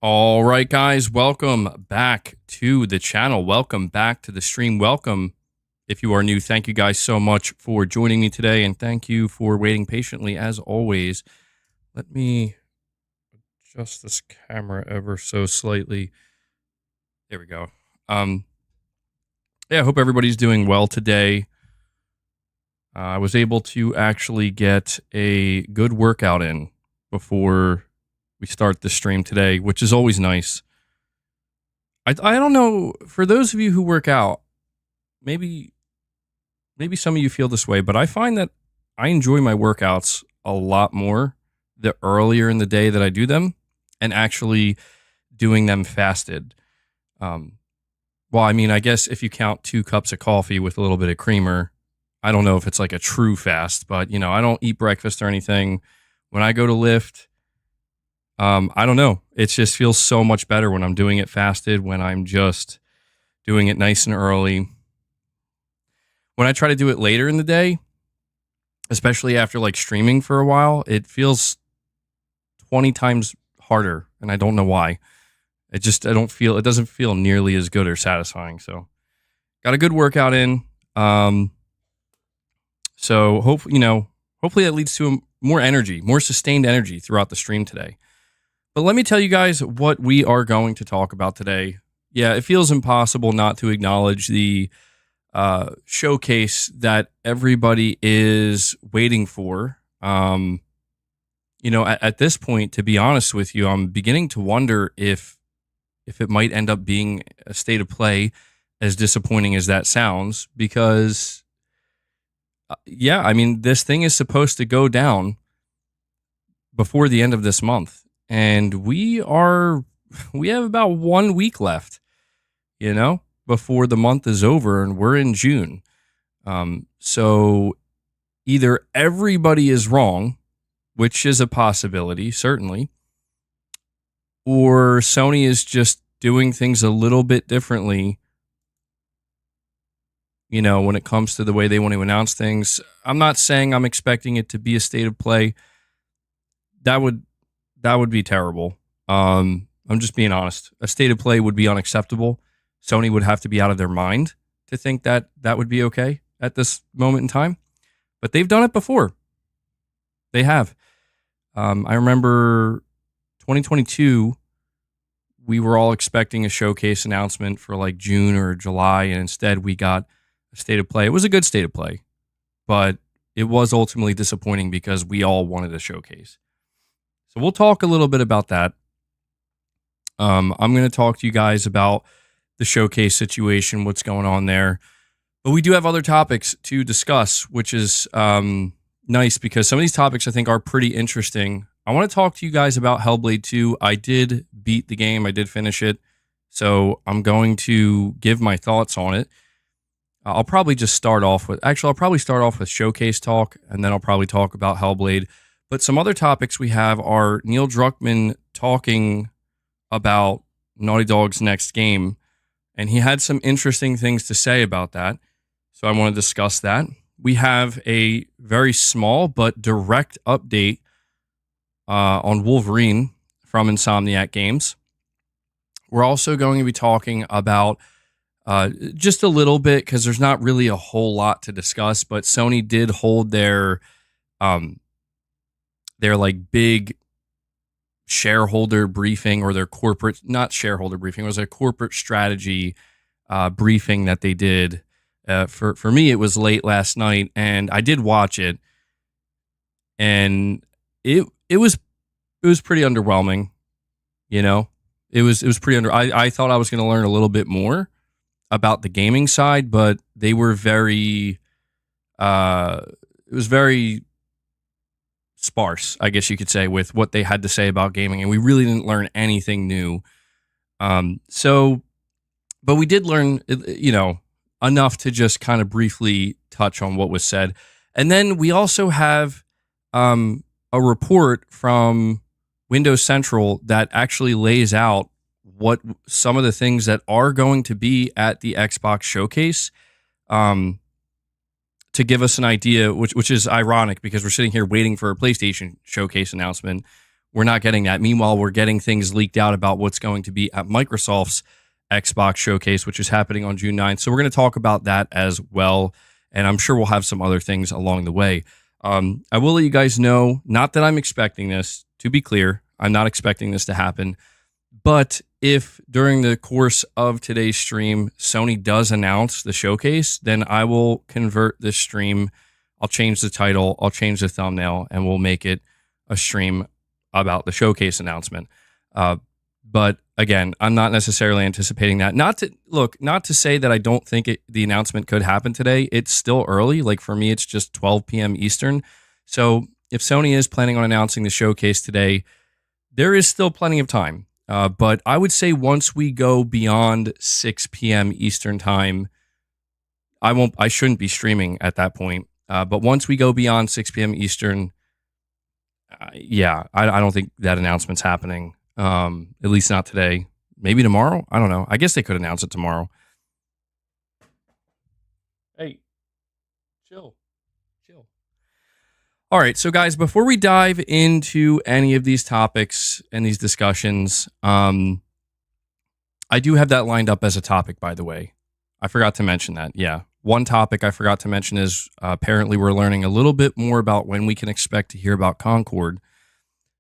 All right, guys, welcome back to the channel. Welcome back to the stream. Welcome if you are new. Thank you guys so much for joining me today, and thank you for waiting patiently as always. Let me adjust this camera ever so slightly. There we go. Yeah, I hope everybody's doing well today. I was able to actually get a good workout in before we start the stream today, which is always nice. I don't know, for those of you who work out, maybe some of you feel this way, but I find that I enjoy my workouts a lot more the earlier in the day that I do them and actually doing them fasted. Well, I mean, I guess if you count 2 cups of coffee with a little bit of creamer, I don't know if it's like a true fast, but you know, I don't eat breakfast or anything. When I go to lift, I don't know. It just feels so much better when I'm doing it fasted, when I'm just doing it nice and early. When I try to do it later in the day, especially after like streaming for a while, it feels 20 times harder, and I don't know why. It doesn't feel nearly as good or satisfying. So got a good workout in. So hopefully that leads to more energy, more sustained energy throughout the stream today. But let me tell you guys what we are going to talk about today. Yeah, it feels impossible not to acknowledge the showcase that everybody is waiting for. At this point, to be honest with you, I'm beginning to wonder if it might end up being a state of play, as disappointing as that sounds, because, this thing is supposed to go down before the end of this month. And we have about 1 week left, before the month is over, and we're in June. So either everybody is wrong, which is a possibility, certainly, or Sony is just doing things a little bit differently, when it comes to the way they want to announce things. I'm not saying I'm expecting it to be a state of play. That would be terrible. I'm just being honest. A state of play would be unacceptable. Sony would have to be out of their mind to think that that would be okay at this moment in time. But they've done it before. They have. I remember 2022, we were all expecting a showcase announcement for like June or July, and instead we got a state of play. It was a good state of play, but it was ultimately disappointing because we all wanted a showcase. So we'll talk a little bit about that. I'm going to talk to you guys about the showcase situation, what's going on there. But we do have other topics to discuss, which is nice because some of these topics I think are pretty interesting. I want to talk to you guys about Hellblade 2. I did beat the game. I did finish it. So I'm going to give my thoughts on it. I'll probably start off with showcase talk, and then I'll probably talk about Hellblade. But some other topics we have are Neil Druckmann talking about Naughty Dog's next game, and he had some interesting things to say about that. So I want to discuss that. We have a very small but direct update on Wolverine from Insomniac Games. We're also going to be talking about just a little bit, because there's not really a whole lot to discuss, but Sony did hold their like big shareholder briefing, or their corporate, not shareholder briefing, it was a corporate strategy briefing that they did. For me, it was late last night, and I did watch it, and it was pretty underwhelming. It was pretty I thought I was going to learn a little bit more about the gaming side, but they were very it was very sparse, I guess you could say, with what they had to say about gaming, and we really didn't learn anything new. But we did learn, enough to just kind of briefly touch on what was said. And then we also have a report from Windows Central that actually lays out what some of the things that are going to be at the Xbox showcase, to give us an idea, which is ironic because we're sitting here waiting for a PlayStation showcase announcement. we're not getting that. Meanwhile, we're getting things leaked out about what's going to be at Microsoft's Xbox showcase, which is happening on June 9th. So we're going to talk about that as well. And I'm sure we'll have some other things along the way. I will let you guys know, not that I'm expecting this, to be clear, I'm not expecting this to happen. But if during the course of today's stream, Sony does announce the showcase, then I will convert this stream. I'll change the title, I'll change the thumbnail, and we'll make it a stream about the showcase announcement. But again, I'm not necessarily anticipating that. Not to say that I don't think the announcement could happen today. It's still early. Like for me, it's just 12 p.m. Eastern. So if Sony is planning on announcing the showcase today, there is still plenty of time. But I would say once we go beyond 6 p.m. Eastern time, I shouldn't be streaming at that point. But once we go beyond 6 p.m. Eastern, I don't think that announcement's happening. At least not today. Maybe tomorrow? I don't know. I guess they could announce it tomorrow. Hey, chill. All right, so guys, before we dive into any of these topics and these discussions, I do have that lined up as a topic, by the way. I forgot to mention that. Yeah. One topic I forgot to mention is apparently we're learning a little bit more about when we can expect to hear about Concord.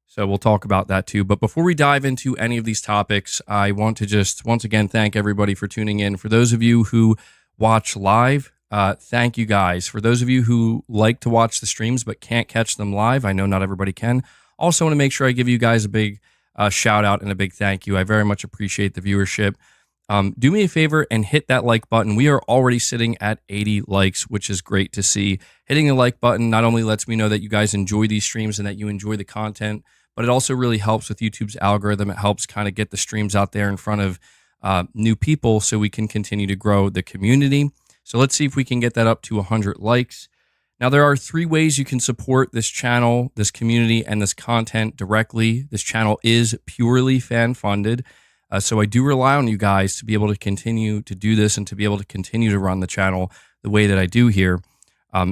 So we'll talk about that too. But before we dive into any of these topics, I want to just once again thank everybody for tuning in. For those of you who watch live, thank you guys. For those of you who like to watch the streams but can't catch them live, I know not everybody can. Also want to make sure I give you guys a big shout out and a big thank you. I very much appreciate the viewership. Do me a favor and hit that like button. We are already sitting at 80 likes, which is great to see. Hitting the like button not only lets me know that you guys enjoy these streams and that you enjoy the content, but it also really helps with YouTube's algorithm. It helps kind of get the streams out there in front of new people so we can continue to grow the community. So let's see if we can get that up to 100 likes. Now, there are 3 ways you can support this channel, this community, and this content directly. This channel is purely fan-funded. So I do rely on you guys to be able to continue to do this and to be able to continue to run the channel the way that I do here.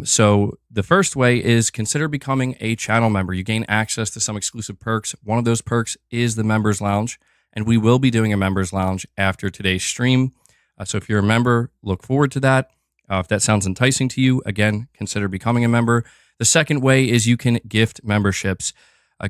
So the first way is consider becoming a channel member. You gain access to some exclusive perks. One of those perks is the Members Lounge, and we will be doing a Members Lounge after today's stream. So if you're a member, look forward to that. If that sounds enticing to you, again, consider becoming a member. The second way is you can gift memberships.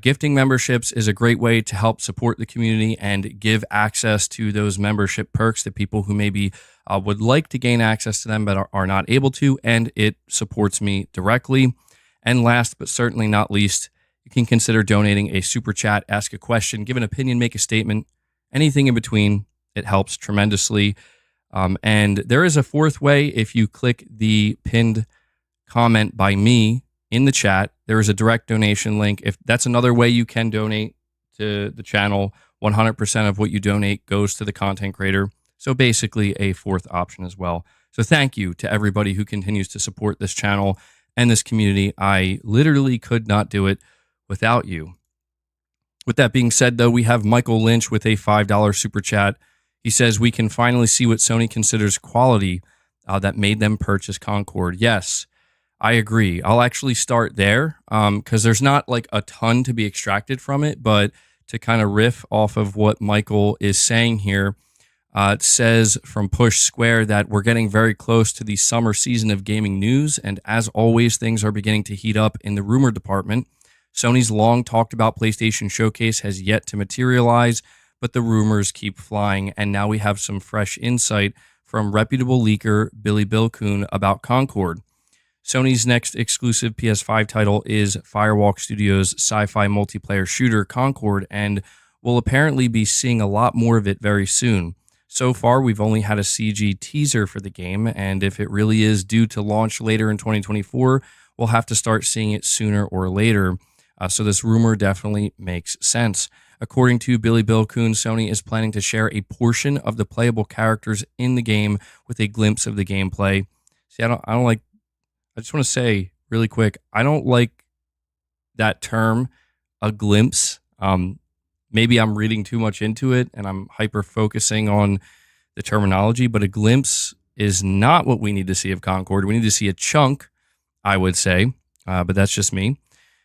Gifting memberships is a great way to help support the community and give access to those membership perks to people who maybe would like to gain access to them but are not able to, and it supports me directly. And last but certainly not least, you can consider donating a super chat, ask a question, give an opinion, make a statement, anything in between. It helps tremendously. And there is a fourth way. If you click the pinned comment by me in the chat, there is a direct donation link. If that's another way you can donate to the channel, 100% of what you donate goes to the content creator. So basically a fourth option as well. So thank you to everybody who continues to support this channel and this community. I literally could not do it without you. With that being said, though, we have Michael Lynch with a $5 super chat. He says, we can finally see what Sony considers quality that made them purchase Concord. Yes, I agree. I'll actually start there because there's not like a ton to be extracted from it, but to kind of riff off of what Michael is saying here, it says from Push Square that we're getting very close to the summer season of gaming news, and as always, things are beginning to heat up in the rumor department. Sony's long talked about PlayStation Showcase has yet to materialize, but the rumors keep flying, and now we have some fresh insight from reputable leaker Billy Bilcoon about Concord. Sony's next exclusive PS5 title is Firewalk Studios' sci-fi multiplayer shooter Concord, and we'll apparently be seeing a lot more of it very soon. So far, we've only had a CG teaser for the game, and if it really is due to launch later in 2024, we'll have to start seeing it sooner or later. So this rumor definitely makes sense. According to Billy Bilcoon, Sony is planning to share a portion of the playable characters in the game with a glimpse of the gameplay. See, I just want to say really quick, I don't like that term, a glimpse. Maybe I'm reading too much into it and I'm hyper focusing on the terminology, but a glimpse is not what we need to see of Concord. We need to see a chunk, I would say, but that's just me.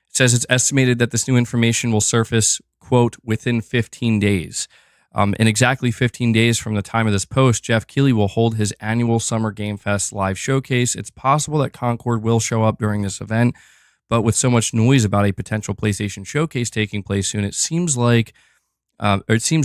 It says it's estimated that this new information will surface, quote, within 15 days. In exactly 15 days from the time of this post, Jeff Keighley will hold his annual Summer Game Fest live showcase. It's possible that Concord will show up during this event, but with so much noise about a potential PlayStation showcase taking place soon, it seems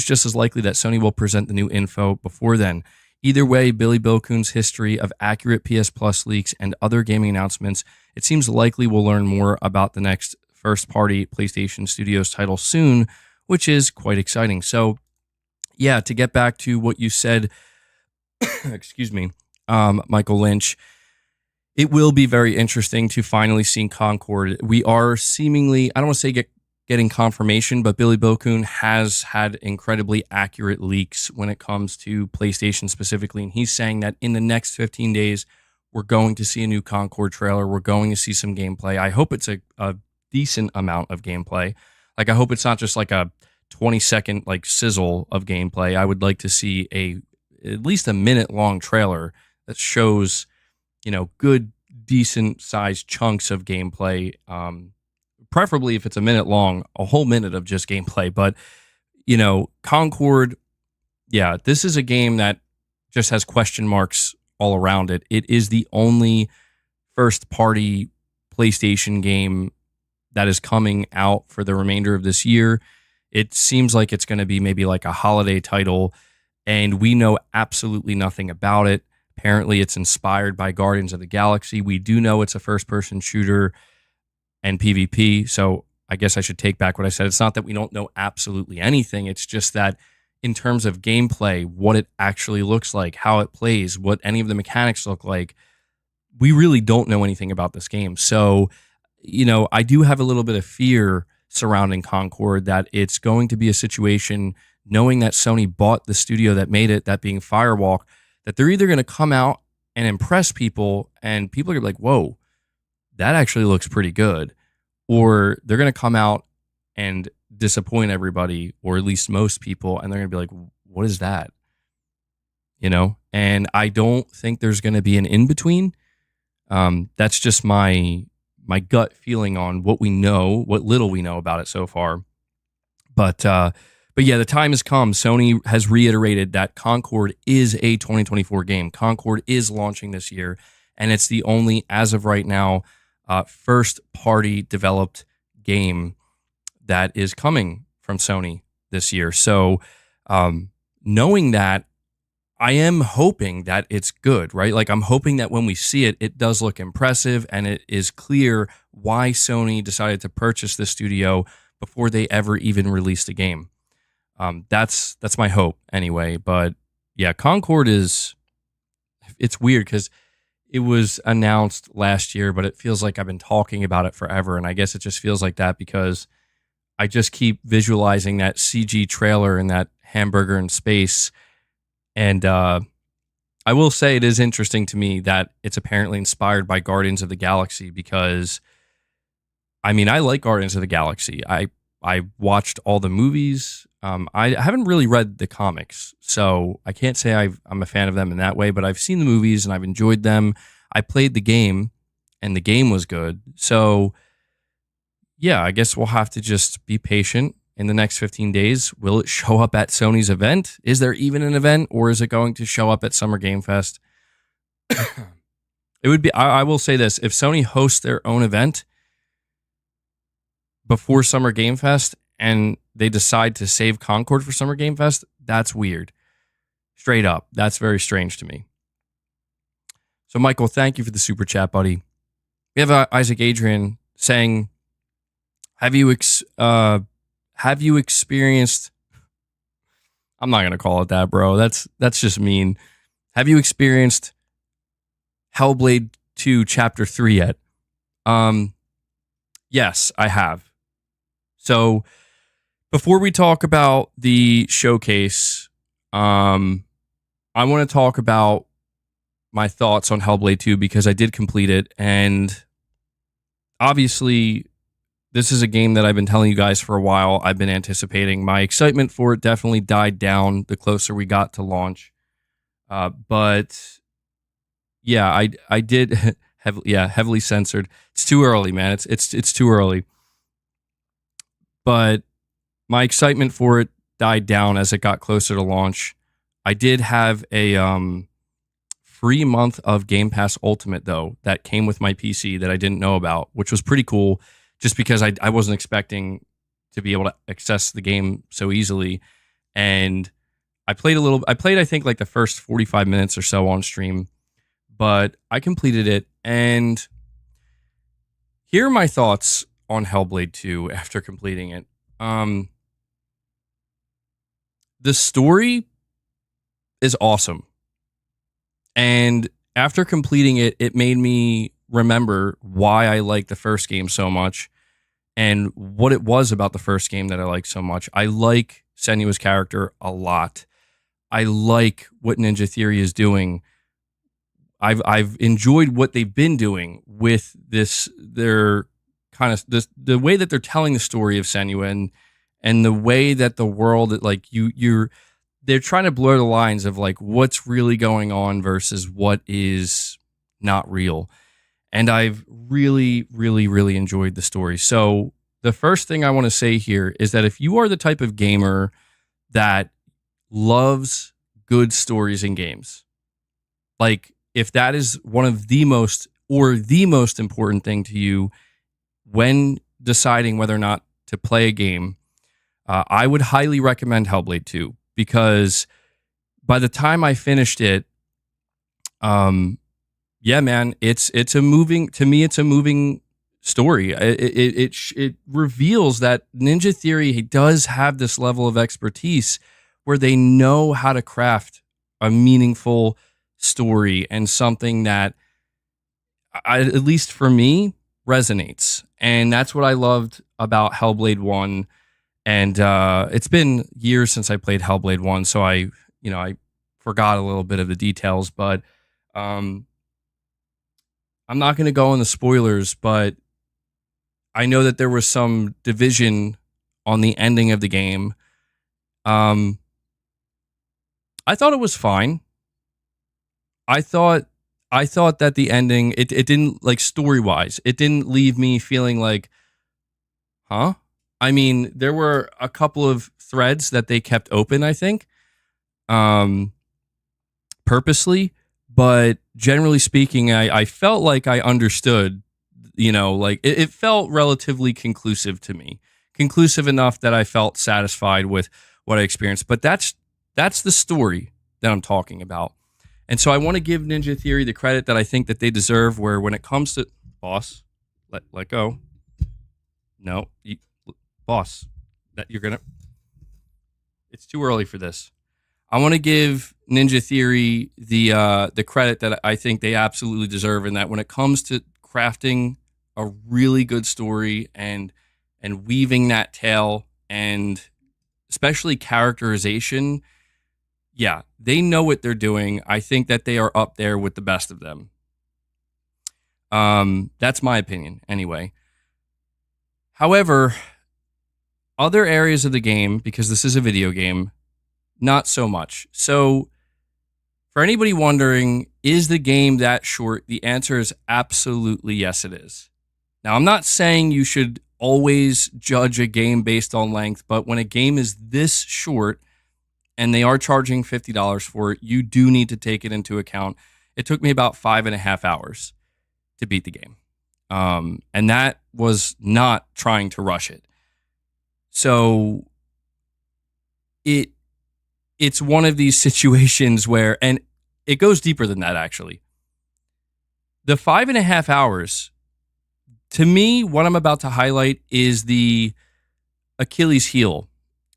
just as likely that Sony will present the new info before then. Either way, Billy Bilkoon's history of accurate PS Plus leaks and other gaming announcements, it seems likely we'll learn more about the next first-party PlayStation Studios title soon, which is quite exciting. So, yeah, to get back to what you said, excuse me, Michael Lynch, it will be very interesting to finally see Concord. We are seemingly, I don't want to say getting confirmation, but Billy Bilkoon has had incredibly accurate leaks when it comes to PlayStation specifically, and he's saying that in the next 15 days, we're going to see a new Concord trailer. We're going to see some gameplay. I hope it's a decent amount of gameplay. Like, I hope it's not just like a 20-second like sizzle of gameplay. I would like to see at least a minute-long trailer that shows, good, decent-sized chunks of gameplay. Preferably, if it's a minute long, a whole minute of just gameplay. But, Concord, yeah, this is a game that just has question marks all around it. It is the only first-party PlayStation game that is coming out for the remainder of this year. It seems like it's going to be maybe like a holiday title, and we know absolutely nothing about it. Apparently, it's inspired by Guardians of the Galaxy. We do know it's a first-person shooter and PvP, so I guess I should take back what I said. It's not that we don't know absolutely anything. It's just that in terms of gameplay, what it actually looks like, how it plays, what any of the mechanics look like, we really don't know anything about this game. So, I do have a little bit of fear surrounding Concord that it's going to be a situation, knowing that Sony bought the studio that made it, that being Firewalk, that they're either going to come out and impress people, and people are like, whoa, that actually looks pretty good, or they're going to come out and disappoint everybody, or at least most people, and they're going to be like, what is that? And I don't think there's going to be an in-between. That's just my gut feeling on what we know, what little we know about it so far. But yeah, the time has come. Sony has reiterated that Concord is a 2024 game. Concord is launching this year, and it's the only, as of right now, first-party developed game that is coming from Sony this year. So knowing that, I am hoping that it's good, right? Like, I'm hoping that when we see it, it does look impressive, and it is clear why Sony decided to purchase this studio before they ever even released a game. That's my hope anyway. But yeah, Concord it's weird because it was announced last year, but it feels like I've been talking about it forever. And I guess it just feels like that because I just keep visualizing that CG trailer and that hamburger in space. And I will say it is interesting to me that it's apparently inspired by Guardians of the Galaxy because, I mean, I like Guardians of the Galaxy. I watched all the movies. I haven't really read the comics, so I can't say I'm a fan of them in that way, but I've seen the movies and I've enjoyed them. I played the game, and the game was good. So, yeah, I guess we'll have to just be patient. In the next 15 days, will it show up at Sony's event? Is there even an event, or is it going to show up at Summer Game Fest? It would be. I will say this: if Sony hosts their own event before Summer Game Fest and they decide to save Concord for Summer Game Fest, that's weird. Straight up, that's very strange to me. So, Michael, thank you for the super chat, buddy. We have Isaac Adrian saying, "Have you experienced?" I'm not gonna call it that, bro. That's just mean. Have you experienced Hellblade 2 Chapter 3 yet? Yes, I have. So before we talk about the showcase, I want to talk about my thoughts on Hellblade 2 because I did complete it, and obviously this is a game that I've been telling you guys for a while. I've been anticipating. My excitement for it definitely died down the closer we got to launch. But yeah, I did heavily censored. It's too early, man. It's too early. but my excitement for it died down as it got closer to launch. I did have a free month of Game Pass Ultimate, though, that came with my PC that I didn't know about, which was pretty cool just because I wasn't expecting to be able to access the game so easily. And I played, I think, like the first 45 minutes or so on stream, but I completed it. And here are my thoughts on Hellblade 2 after completing it. The story is awesome. And after completing it, it made me remember why I liked the first game so much and what it was about the first game that I liked so much. I like Senua's character a lot. I like what Ninja Theory is doing. I've enjoyed what they've been doing with this, their kind of this, the way that they're telling the story of Senua and the way that the world that like they're trying to blur the lines of like what's really going on versus what is not real. And I've really, really, really enjoyed the story. So the first thing I want to say here is that if you are the type of gamer that loves good stories in games, like if that is one of the most or the most important thing to you when deciding whether or not to play a game, I would highly recommend Hellblade 2 because by the time I finished it, yeah, man, it's a moving story. It reveals that Ninja Theory does have this level of expertise where they know how to craft a meaningful story and something that, at least for me, resonates. And that's what I loved about Hellblade 1. And it's been years since I played Hellblade 1, so I forgot a little bit of the details, but I'm not going to go on the spoilers, but I know that there was some division on the ending of the game. I thought it was fine. I thought that the ending, it didn't, like, story-wise, it didn't leave me feeling like, huh? I mean, there were a couple of threads that they kept open, I think, purposely, but generally speaking, I felt like I understood, like it felt relatively conclusive to me. Conclusive enough that I felt satisfied with what I experienced. But that's the story that I'm talking about. And so I want to give Ninja Theory the credit that I think that they deserve, where when it comes to boss, let go. No, boss, that you're gonna. It's too early for this. I want to give Ninja Theory the credit that I think they absolutely deserve, in that when it comes to crafting a really good story and weaving that tale and especially characterization, yeah, they know what they're doing. I think that they are up there with the best of them. That's my opinion, anyway. However, other areas of the game, because this is a video game, not so much. So, for anybody wondering, is the game that short? The answer is absolutely yes, it is. Now, I'm not saying you should always judge a game based on length, but when a game is this short and they are charging $50 for it, you do need to take it into account. It took me about 5.5 hours to beat the game. And that was not trying to rush it. So it's one of these situations where, and it goes deeper than that, actually. The 5.5 hours, to me, what I'm about to highlight is the Achilles heel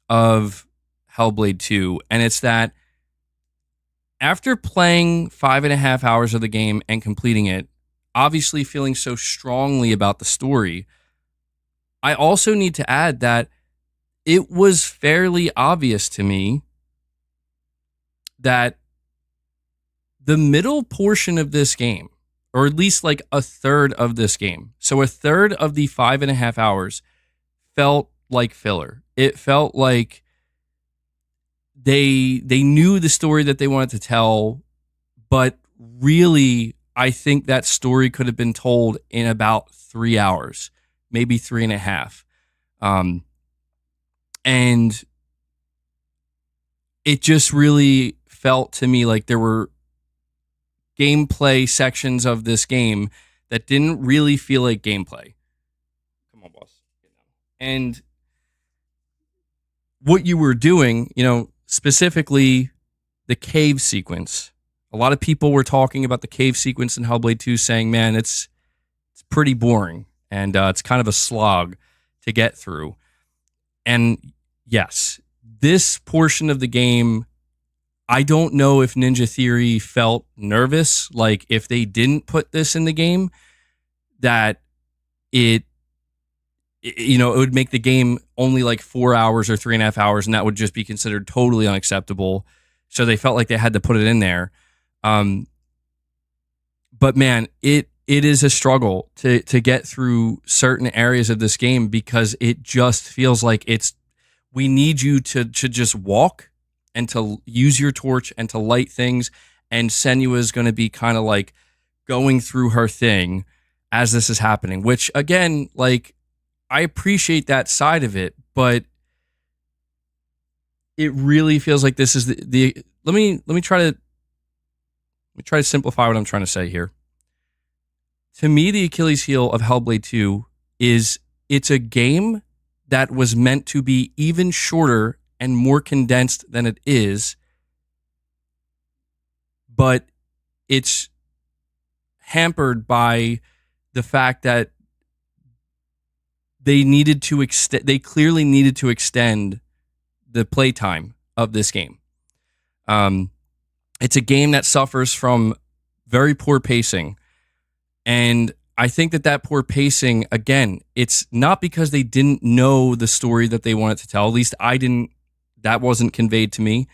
of Hellblade 2. And it's that after playing 5.5 hours of the game and completing it, obviously feeling so strongly about the story, I also need to add that it was fairly obvious to me that the middle portion of this game, or at least like a third of this game, so a third of the 5.5 hours, felt like filler. It felt like they knew the story that they wanted to tell, but really, I think that story could have been told in about 3 hours, maybe 3.5. And it just really felt to me like there were gameplay sections of this game that didn't really feel like gameplay. Come on, boss. And what you were doing, specifically the cave sequence. A lot of people were talking about the cave sequence in Hellblade 2 saying, man, it's pretty boring and it's kind of a slog to get through. And yes, this portion of the game, I don't know if Ninja Theory felt nervous, like if they didn't put this in the game, that it would make the game only like 4 hours or 3.5 hours, and that would just be considered totally unacceptable. So they felt like they had to put it in there. But man, it is a struggle to get through certain areas of this game because it just feels like we need you to just walk and to use your torch and to light things. And Senua is going to be kind of like going through her thing as this is happening, which again, like, I appreciate that side of it, but it really feels like this is the let me try to simplify what I'm trying to say here. To me, the Achilles heel of Hellblade 2 is it's a game that was meant to be even shorter and more condensed than it is, but it's hampered by the fact that they clearly needed to extend the playtime of this game. It's a game that suffers from very poor pacing. And I think that poor pacing, again, it's not because they didn't know the story that they wanted to tell. At least that wasn't conveyed to me.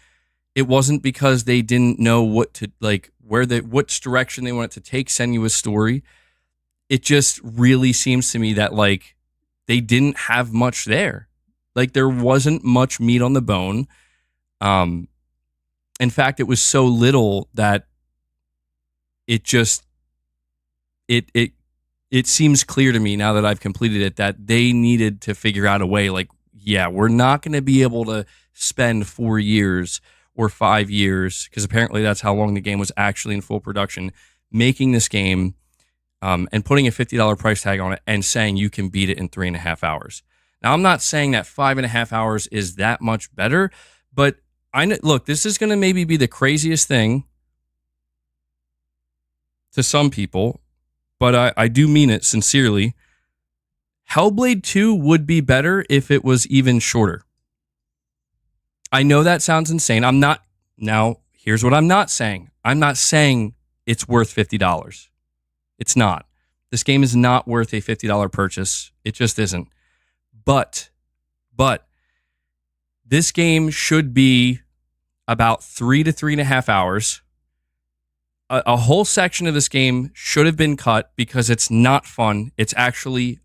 It wasn't because they didn't know which direction they wanted to take Senua's story. It just really seems to me that like they didn't have much there. Like there wasn't much meat on the bone. In fact, it was so little that it just it seems clear to me now that I've completed it that they needed to figure out a way like, yeah, we're not going to be able to spend 4 years or 5 years, because apparently that's how long the game was actually in full production, making this game and putting a $50 price tag on it and saying you can beat it in 3.5 hours. Now, I'm not saying that 5.5 hours is that much better, but look, this is going to maybe be the craziest thing to some people, but I do mean it sincerely. Hellblade 2 would be better if it was even shorter. I know that sounds insane. Now, here's what I'm not saying. I'm not saying it's worth $50. It's not. This game is not worth a $50 purchase. It just isn't. But this game should be about 3 to 3.5 hours. A whole section of this game should have been cut because it's not fun. It's actually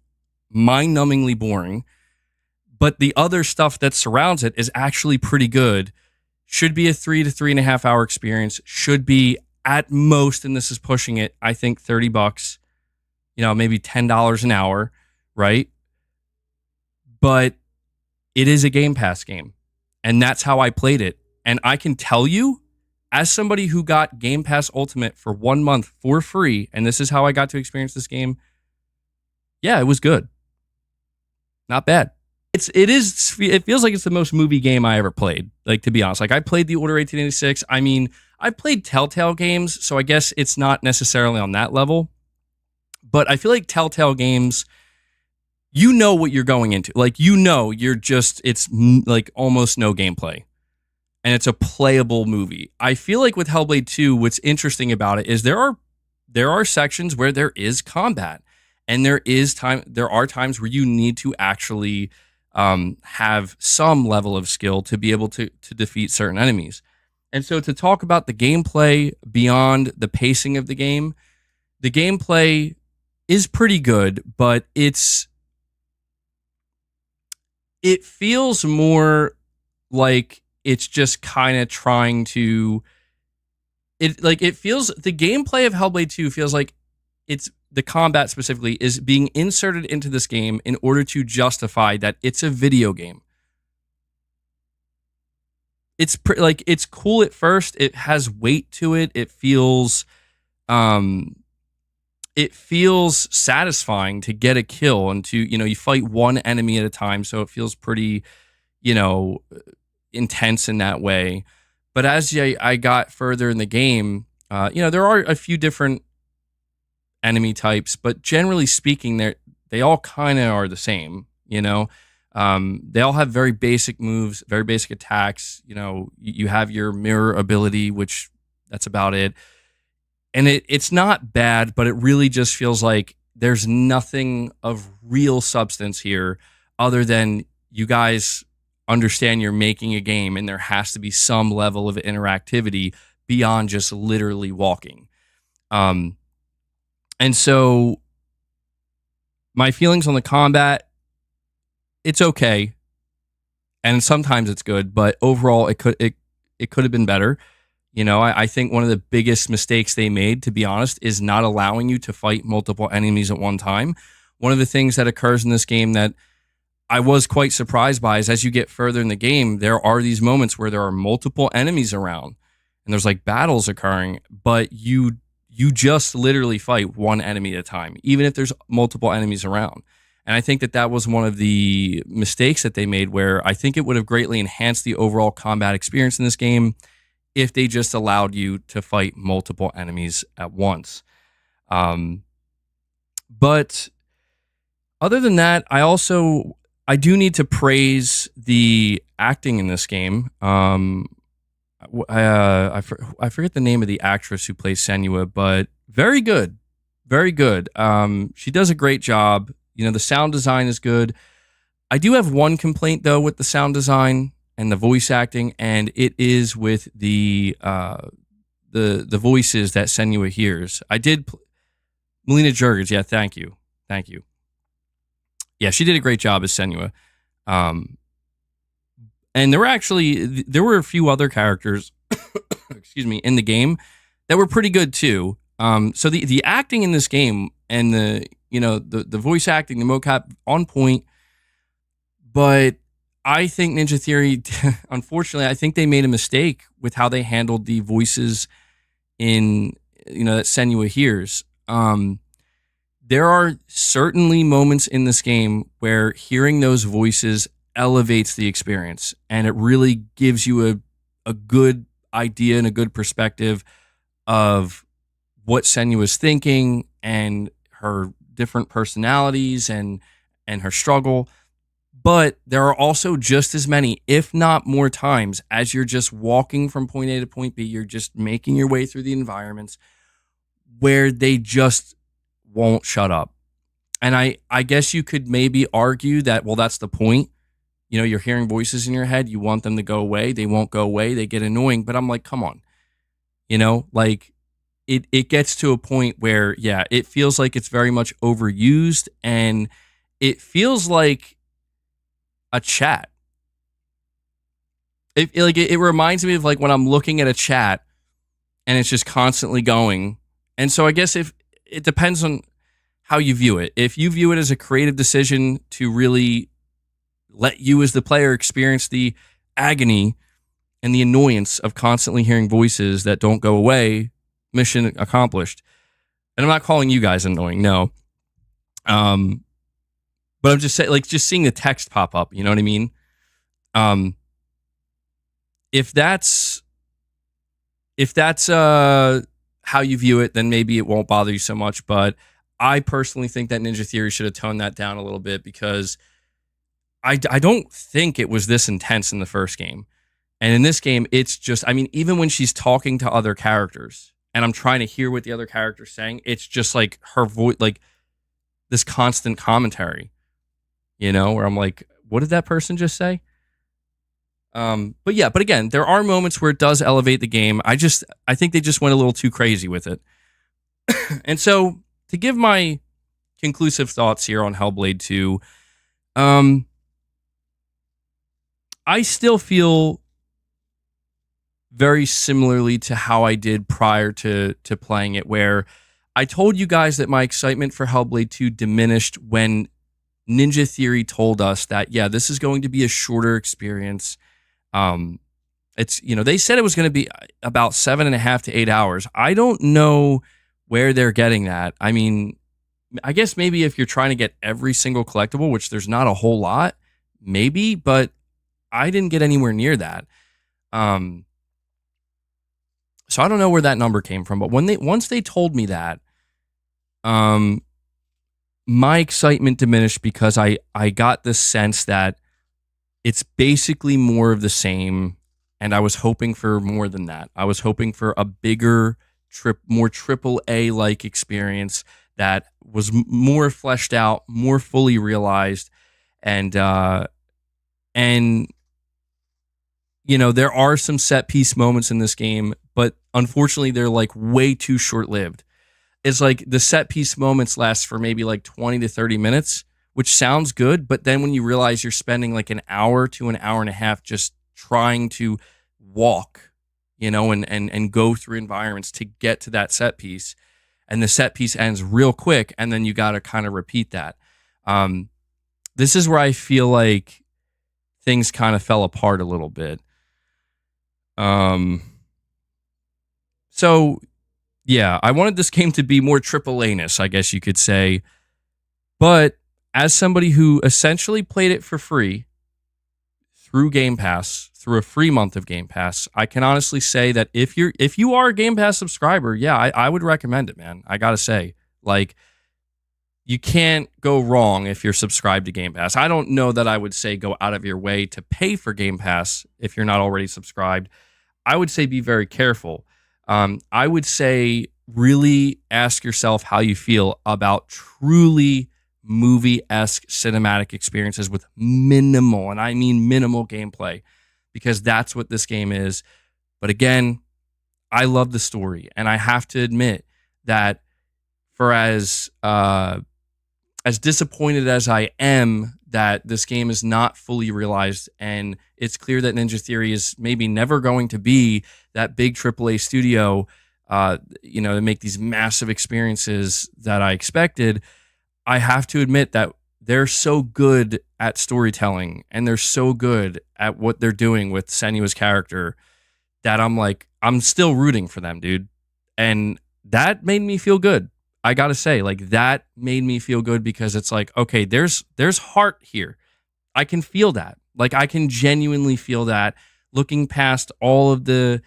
mind-numbingly boring. But the other stuff that surrounds it is actually pretty good. Should be a 3 to 3.5 hour experience. Should be at most, and this is pushing it, I think $30, maybe $10 an hour, right? But it is a Game Pass game. And that's how I played it. And I can tell you, as somebody who got Game Pass Ultimate for 1 month for free, and this is how I got to experience this game, yeah, it was good. Not bad. It feels like it's the most movie game I ever played, like, to be honest. Like, I played The Order 1886. I mean, I played Telltale games, so I guess it's not necessarily on that level. But I feel like Telltale games, you know what you're going into. Like, it's like almost no gameplay. And it's a playable movie. I feel like with Hellblade 2, what's interesting about it is there are sections where there is combat. And there are times where you need to actually have some level of skill to be able to defeat certain enemies. And so to talk about the gameplay beyond the pacing of the gameplay is pretty good, but it feels more like it's just kind of trying to the gameplay of Hellblade 2 feels like the combat specifically is being inserted into this game in order to justify that it's a video game. like it's cool at first. It has weight to it. Um it feels satisfying to get a kill and to, you fight one enemy at a time, so it feels pretty, you know, intense in that way. But as I got further in the game, there are a few different enemy types, but generally speaking, they all kind of are the same. They all have very basic moves, very basic attacks. You have your mirror ability, which that's about it. And it's not bad, but it really just feels like there's nothing of real substance here other than you guys understand you're making a game and there has to be some level of interactivity beyond just literally walking. And so my feelings on the combat, it's okay. And sometimes it's good, but overall it could have been better. I think one of the biggest mistakes they made, to be honest, is not allowing you to fight multiple enemies at one time. One of the things that occurs in this game that I was quite surprised by is as you get further in the game, there are these moments where there are multiple enemies around and there's like battles occurring, but you just literally fight one enemy at a time, even if there's multiple enemies around. And I think that was one of the mistakes that they made, where I think it would have greatly enhanced the overall combat experience in this game if they just allowed you to fight multiple enemies at once. But other than that, I do need to praise the acting in this game. I forget the name of the actress who plays Senua, but very good. Very good. She does a great job. The sound design is good. I do have one complaint, though, with the sound design and the voice acting, and it is with the voices that Senua hears. Melina Jurgens, yeah, thank you. Yeah, she did a great job as Senua. And there were a few other characters, excuse me, in the game that were pretty good too. So the acting in this game and the voice acting, the mocap, on point. But I think Ninja Theory, unfortunately, I think they made a mistake with how they handled the voices in that Senua hears. There are certainly moments in this game where hearing those voices elevates the experience, and it really gives you a good idea and a good perspective of what Senua is thinking and her different personalities and her struggle. But there are also just as many, if not more times, as you're just walking from point A to point B, you're just making your way through the environments where they just won't shut up. And I guess you could maybe argue that, well, that's the point. You're hearing voices in your head. You want them to go away. They won't go away. They get annoying. But I'm like, come on. It gets to a point where, yeah, it feels like it's very much overused, and it feels like a chat. It reminds me of like when I'm looking at a chat and it's just constantly going. And so I guess if it depends on how you view it. If you view it as a creative decision to really let you as the player experience the agony and the annoyance of constantly hearing voices that don't go away, mission accomplished. And I'm not calling you guys annoying, no. But I'm just saying, like, just seeing the text pop up, you know what I mean? If that's how you view it, then maybe it won't bother you so much. But I personally think that Ninja Theory should have toned that down a little bit, because I don't think it was this intense in the first game. And in this game, it's just, even when she's talking to other characters and I'm trying to hear what the other character's saying, it's just like her voice, like this constant commentary, where I'm like, what did that person just say? But again, there are moments where it does elevate the game. I think they just went a little too crazy with it. And so, to give my conclusive thoughts here on Hellblade 2, I still feel very similarly to how I did prior to playing it, where I told you guys that my excitement for Hellblade 2 diminished when Ninja Theory told us that, yeah, this is going to be a shorter experience. It's, they said it was going to be about 7.5 to 8 hours. I don't know where they're getting that. I mean, I guess maybe if you're trying to get every single collectible, which there's not a whole lot, maybe, but I didn't get anywhere near that. So I don't know where that number came from, but once they told me that, my excitement diminished because I got the sense that it's basically more of the same, and I was hoping for more than that. I was hoping for a bigger, more AAA like experience that was more fleshed out, more fully realized, and there are some set piece moments in this game, but unfortunately they're like way too short lived. It's like the set piece moments last for maybe like 20 to 30 minutes, which sounds good, but then when you realize you're spending like an hour to an hour and a half just trying to walk, and go through environments to get to that set piece, and the set piece ends real quick, and then you got to kind of repeat that. This is where I feel like things kind of fell apart a little bit. So yeah, I wanted this game to be more AAA-ness, I guess you could say. But as somebody who essentially played it for free through Game Pass, through a free month of Game Pass, I can honestly say that if you are a Game Pass subscriber, yeah, I would recommend it, man. I gotta say, like, you can't go wrong if you're subscribed to Game Pass. I don't know that I would say go out of your way to pay for Game Pass if you're not already subscribed. I would say be very careful. I would say really ask yourself how you feel about truly movie-esque cinematic experiences with minimal, and I mean minimal gameplay, because that's what this game is. But again, I love the story, and I have to admit that for as disappointed as I am that this game is not fully realized, and it's clear that Ninja Theory is maybe never going to be that big AAA studio, to make these massive experiences that I expected. I have to admit that they're so good at storytelling, and they're so good at what they're doing with Senua's character, that I'm still rooting for them, dude. And that made me feel good. I gotta say, like, that made me feel good, because it's like, okay, there's heart here. I can feel that. Like, I can genuinely feel that, looking past all of the,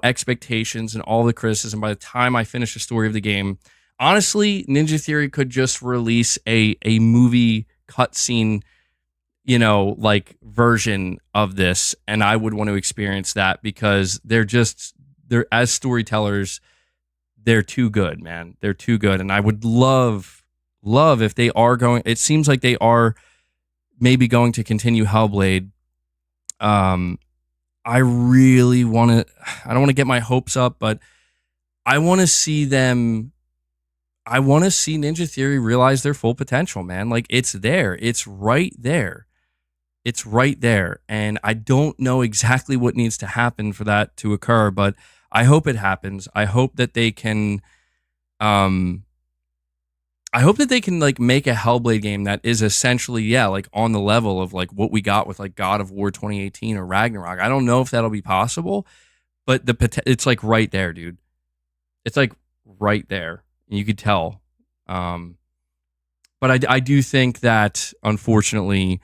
expectations and all the criticism. By the time I finish the story of the game, honestly, Ninja Theory could just release a movie cutscene, version of this, and I would want to experience that, because they're as storytellers, they're too good, man. They're too good. And I would love if they are going, it seems like they are maybe going to continue Hellblade. I really want to, I don't want to get my hopes up, but I want to see Ninja Theory realize their full potential, man. Like, it's there. It's right there. It's right there. And I don't know exactly what needs to happen for that to occur, but I hope it happens. I hope that they can like make a Hellblade game that is essentially, like on the level of like what we got with like God of War 2018 or Ragnarok. I don't know if that'll be possible, but it's like right there, dude. It's like right there. You could tell. But I do think that, unfortunately,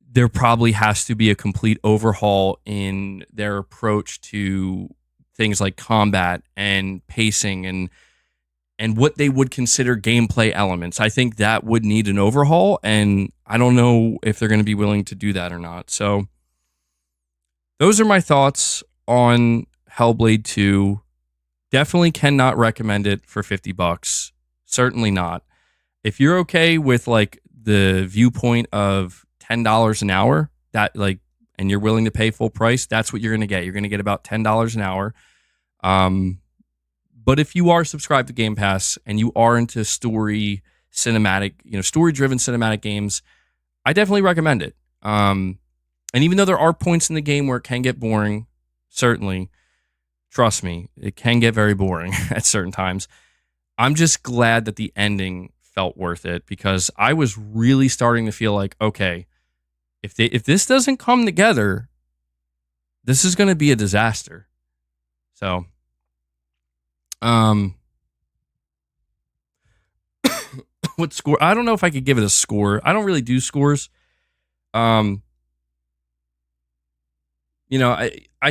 there probably has to be a complete overhaul in their approach to things like combat and pacing and what they would consider gameplay elements. I think that would need an overhaul, and I don't know if they're going to be willing to do that or not. So those are my thoughts on Hellblade 2. Definitely cannot recommend it for $50. Certainly not. If you're okay with like the viewpoint of $10 an hour, and you're willing to pay full price, that's what you're going to get. You're going to get about $10 an hour. But if you are subscribed to Game Pass and you are into story-driven cinematic games, I definitely recommend it. And even though there are points in the game where it can get boring, certainly, trust me, it can get very boring at certain times. I'm just glad that the ending felt worth it, because I was really starting to feel like, okay, if this doesn't come together, this is going to be a disaster. So, what score? I don't know if I could give it a score. I don't really do scores. I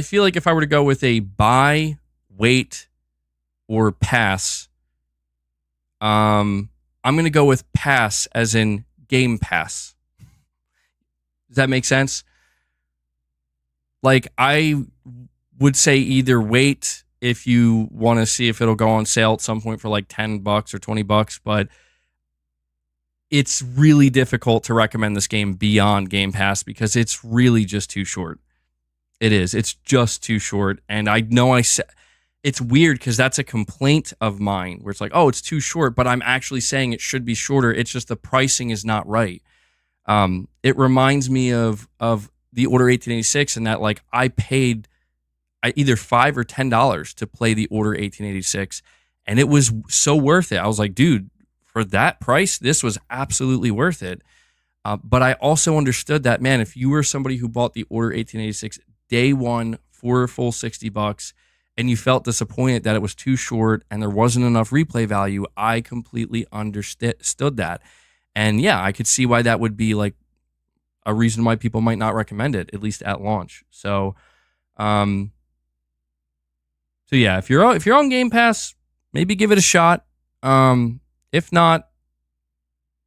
feel like if I were to go with a buy, wait, or pass, I'm going to go with pass as in Game Pass. Does that make sense? Like, I would say either wait if you want to see if it'll go on sale at some point for like $10 or $20, but it's really difficult to recommend this game beyond Game Pass because it's really just too short. It is. It's just too short. And I know it's weird because that's a complaint of mine where it's like, oh, it's too short, but I'm actually saying it should be shorter. It's just the pricing is not right. It reminds me of the Order 1886 and that like I paid either $5 or $10 to play the Order 1886 and it was so worth it. I was like, dude, for that price, this was absolutely worth it. But I also understood that, man, if you were somebody who bought the Order 1886 day one for a full $60 and you felt disappointed that it was too short and there wasn't enough replay value, I completely understood that. And yeah, I could see why that would be like a reason why people might not recommend it, at least at launch. So yeah, if you're on Game Pass, maybe give it a shot. If not,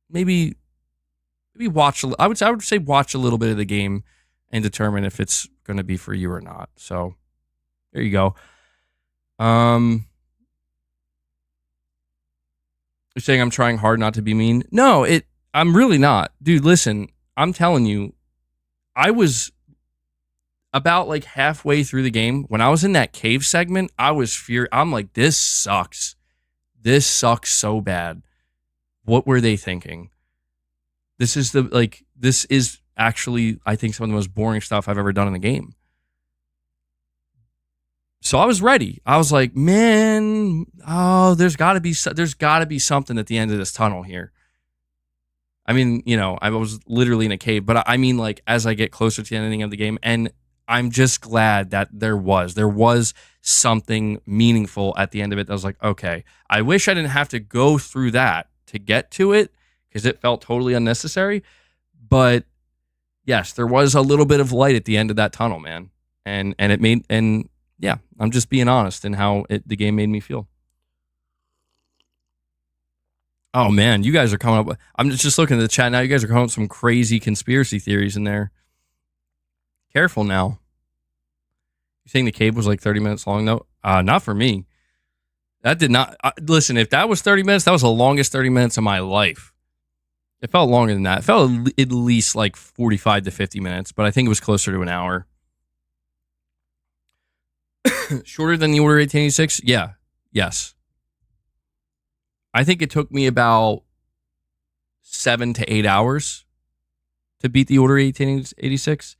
maybe watch. I would say watch a little bit of the game and determine if it's going to be for you or not. So there you go. You're saying I'm trying hard not to be mean. No, I'm really not, dude. Listen, I'm telling you, I was about like halfway through the game when I was in that cave segment. I was I'm like, this sucks. This sucks so bad. What were they thinking? This is actually, I think, some of the most boring stuff I've ever done in the game. So I was ready. I was like, man, there's got to be something at the end of this tunnel here. I mean, I was literally in a cave, but I mean, like, as I get closer to the ending of the game, and I'm just glad that there was something meaningful at the end of it that was like, okay, I wish I didn't have to go through that to get to it because it felt totally unnecessary. But yes, there was a little bit of light at the end of that tunnel, man. And yeah, I'm just being honest in how the game made me feel. Oh man, you guys are coming up. I'm just looking at the chat now. You guys are coming up with some crazy conspiracy theories in there. Careful now. You saying the cave was like 30 minutes long though? Not for me. That did not. Listen, if that was 30 minutes, that was the longest 30 minutes of my life. It felt longer than that. It felt at least like 45 to 50 minutes, but I think it was closer to an hour. Shorter than the Order 1886? Yeah. Yes. I think it took me about 7 to 8 hours to beat the Order 1886.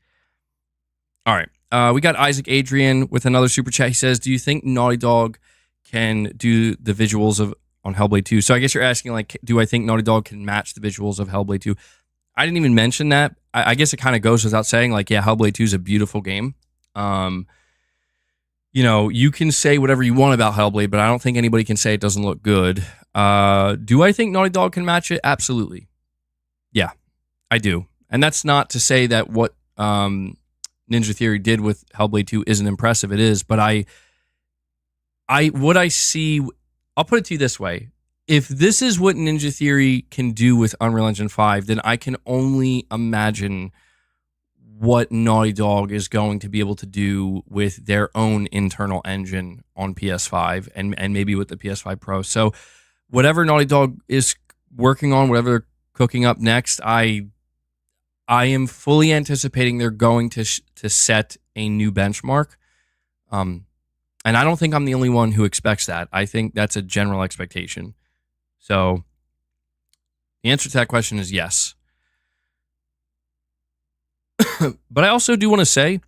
All right. We got Isaac Adrian with another super chat. He says, do you think Naughty Dog can do the visuals on Hellblade 2? So I guess you're asking, like, do I think Naughty Dog can match the visuals of Hellblade 2? I didn't even mention that. I guess it kind of goes without saying, like, yeah, Hellblade 2 is a beautiful game. You can say whatever you want about Hellblade, but I don't think anybody can say it doesn't look good. Do I think Naughty Dog can match it? Absolutely. Yeah, I do. And that's not to say that what Ninja Theory did with Hellblade 2 isn't impressive. It is, but what I see, I'll put it to you this way. If this is what Ninja Theory can do with Unreal Engine 5, then I can only imagine what Naughty Dog is going to be able to do with their own internal engine on PS5 and maybe with the PS5 Pro. So whatever Naughty Dog is working on, whatever they're cooking up next, I am fully anticipating they're going to set a new benchmark. And I don't think I'm the only one who expects that. I think that's a general expectation. So the answer to that question is yes. But I also do want to say,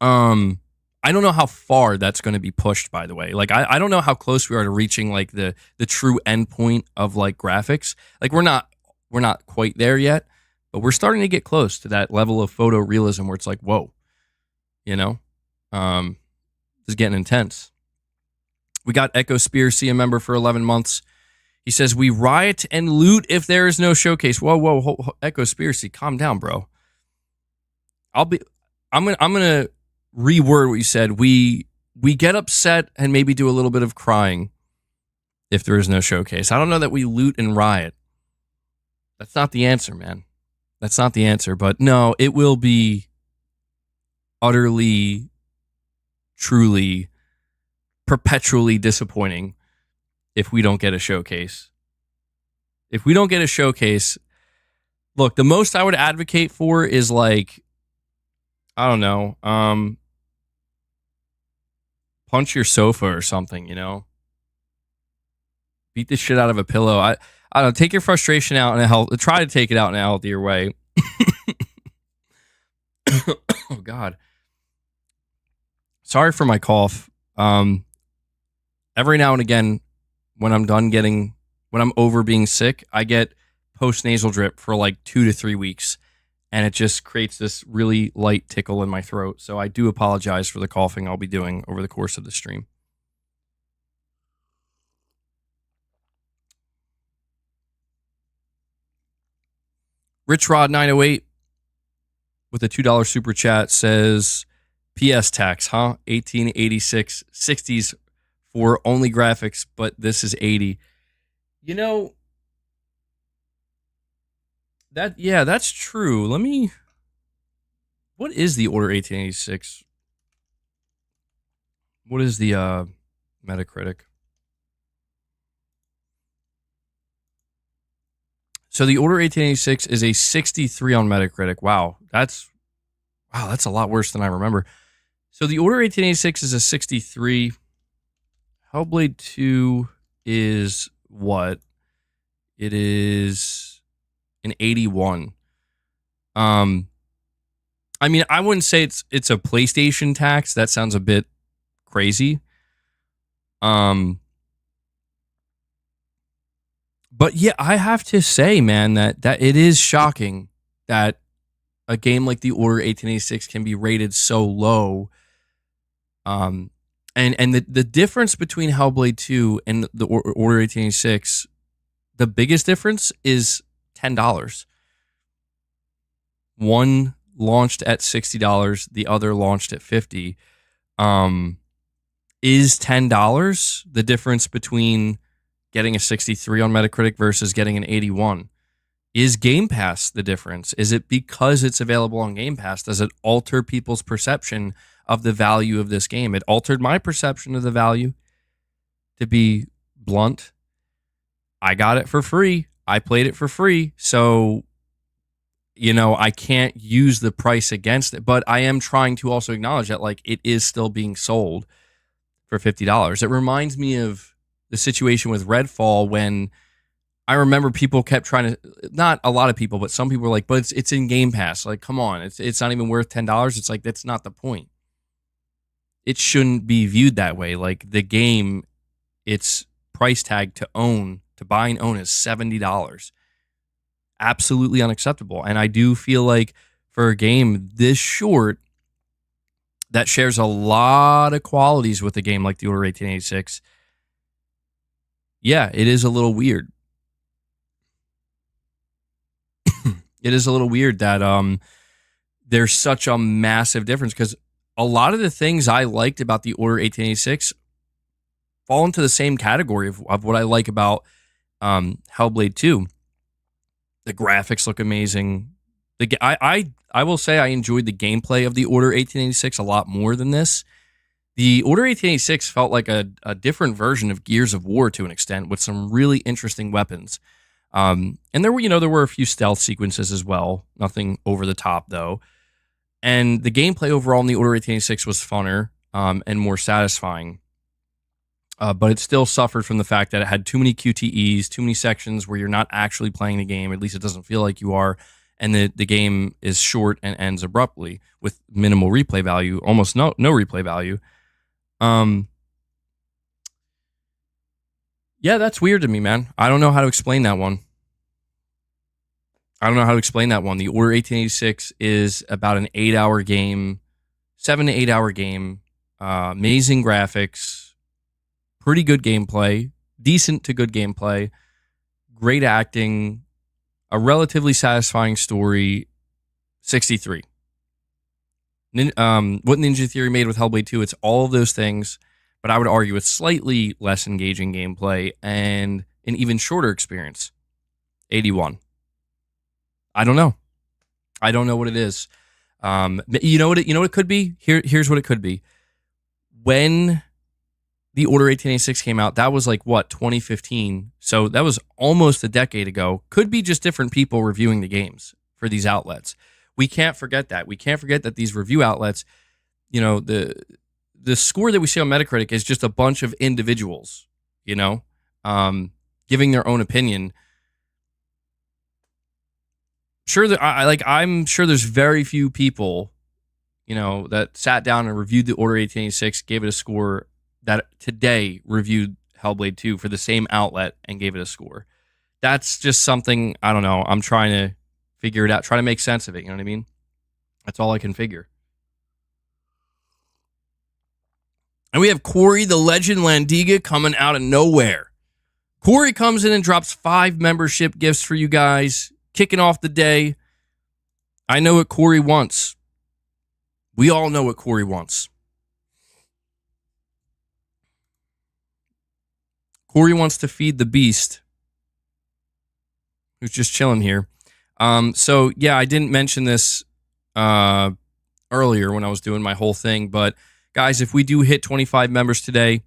I don't know how far that's going to be pushed, by the way. Like, I don't know how close we are to reaching like the true endpoint of like graphics. Like we're not quite there yet, but we're starting to get close to that level of photorealism where it's like, whoa, This is getting intense. We got Echo Spearcy, a member for 11 months. He says, we riot and loot if there is no showcase. Whoa, Echo Spearcy, calm down, bro. I'm gonna reword what you said. We get upset and maybe do a little bit of crying if there is no showcase. I don't know that we loot and riot. That's not the answer, man. That's not the answer. But no, it will be utterly, truly, perpetually disappointing if we don't get a showcase. If we don't get a showcase, look, the most I would advocate for is like, I don't know, punch your sofa or something, you know? Beat the shit out of a pillow. I don't know, take your frustration out and try to take it out in a healthier way. Oh, God. Sorry for my cough. Every now and again, when I'm over being sick, I get post-nasal drip for like 2 to 3 weeks, and it just creates this really light tickle in my throat. So I do apologize for the coughing I'll be doing over the course of the stream. RichRod908 with a $2 super chat says, PS tax, huh? 1886 60s for only graphics, but this is 80. You know, that's true. What is the Order 1886? What is the Metacritic? So the Order 1886 is a 63 on Metacritic. Wow, that's a lot worse than I remember. So the Order 1886 is a 63. Hellblade 2 is what? It is an 81. I mean, I wouldn't say it's a PlayStation tax. That sounds a bit crazy. But yeah, I have to say, man, that it is shocking that a game like the Order 1886 can be rated so low. And the difference between Hellblade 2 and the Order 1886, the biggest difference is $10. One launched at $60, the other launched at $50. Is $10 the difference between getting a 63 on Metacritic versus getting an 81? Is Game Pass the difference? Is it because it's available on Game Pass? Does it alter people's perception of the value of this game? It altered my perception of the value, to be blunt. I got it for free. I played it for free. So, you know, I can't use the price against it, but I am trying to also acknowledge that, like, it is still being sold for $50. It reminds me of the situation with Redfall, when I remember people kept trying to, not a lot of people, but some people were like, but it's in Game Pass. Like, come on, it's not even worth $10. It's like, that's not the point. It shouldn't be viewed that way. Like, the game, its price tag to buy and own is $70. Absolutely unacceptable. And I do feel like for a game this short that shares a lot of qualities with a game like the Order 1886, yeah, it is a little weird. It is a little weird that there's such a massive difference, because a lot of the things I liked about the Order 1886 fall into the same category of what I like about Hellblade 2. The graphics look amazing. I will say I enjoyed the gameplay of the Order 1886 a lot more than this. The Order 1886 felt like a different version of Gears of War to an extent, with some really interesting weapons. And there were a few stealth sequences as well. Nothing over the top, though. And the gameplay overall in the Order 1886 was funner and more satisfying. But it still suffered from the fact that it had too many QTEs, too many sections where you're not actually playing the game. At least it doesn't feel like you are. And the game is short and ends abruptly with minimal replay value, almost no replay value. Yeah, that's weird to me, man. I don't know how to explain that one. The Order 1886 is about an 8-hour game, 7 to 8 hour game. amazing graphics, pretty good gameplay, decent to good gameplay, great acting, a relatively satisfying story. 63. What Ninja Theory made with Hellblade 2, it's all of those things, but I would argue it's slightly less engaging gameplay and an even shorter experience. 81. I don't know. I don't know what it is. You know what it could be? Here's what it could be. When the Order 1886 came out, that was like, what, 2015? So that was almost a decade ago. Could be just different people reviewing the games for these outlets. We can't forget that. We can't forget that these review outlets, you know, the score that we see on Metacritic is just a bunch of individuals, you know, giving their own opinion. Sure, I'm sure there's very few people, you know, that sat down and reviewed the Order 1886, gave it a score, that today reviewed Hellblade 2 for the same outlet and gave it a score. That's just something, I don't know, I'm trying to figure it out, try to make sense of it, you know what I mean? That's all I can figure. And we have Corey the Legend Landiga coming out of nowhere. Corey comes in and drops 5 membership gifts for you guys, kicking off the day. I know what Corey wants. We all know what Corey wants. Corey wants to feed the beast, who's just chilling here. So, yeah, I didn't mention this earlier when I was doing my whole thing, but guys, if we do hit 25 members today,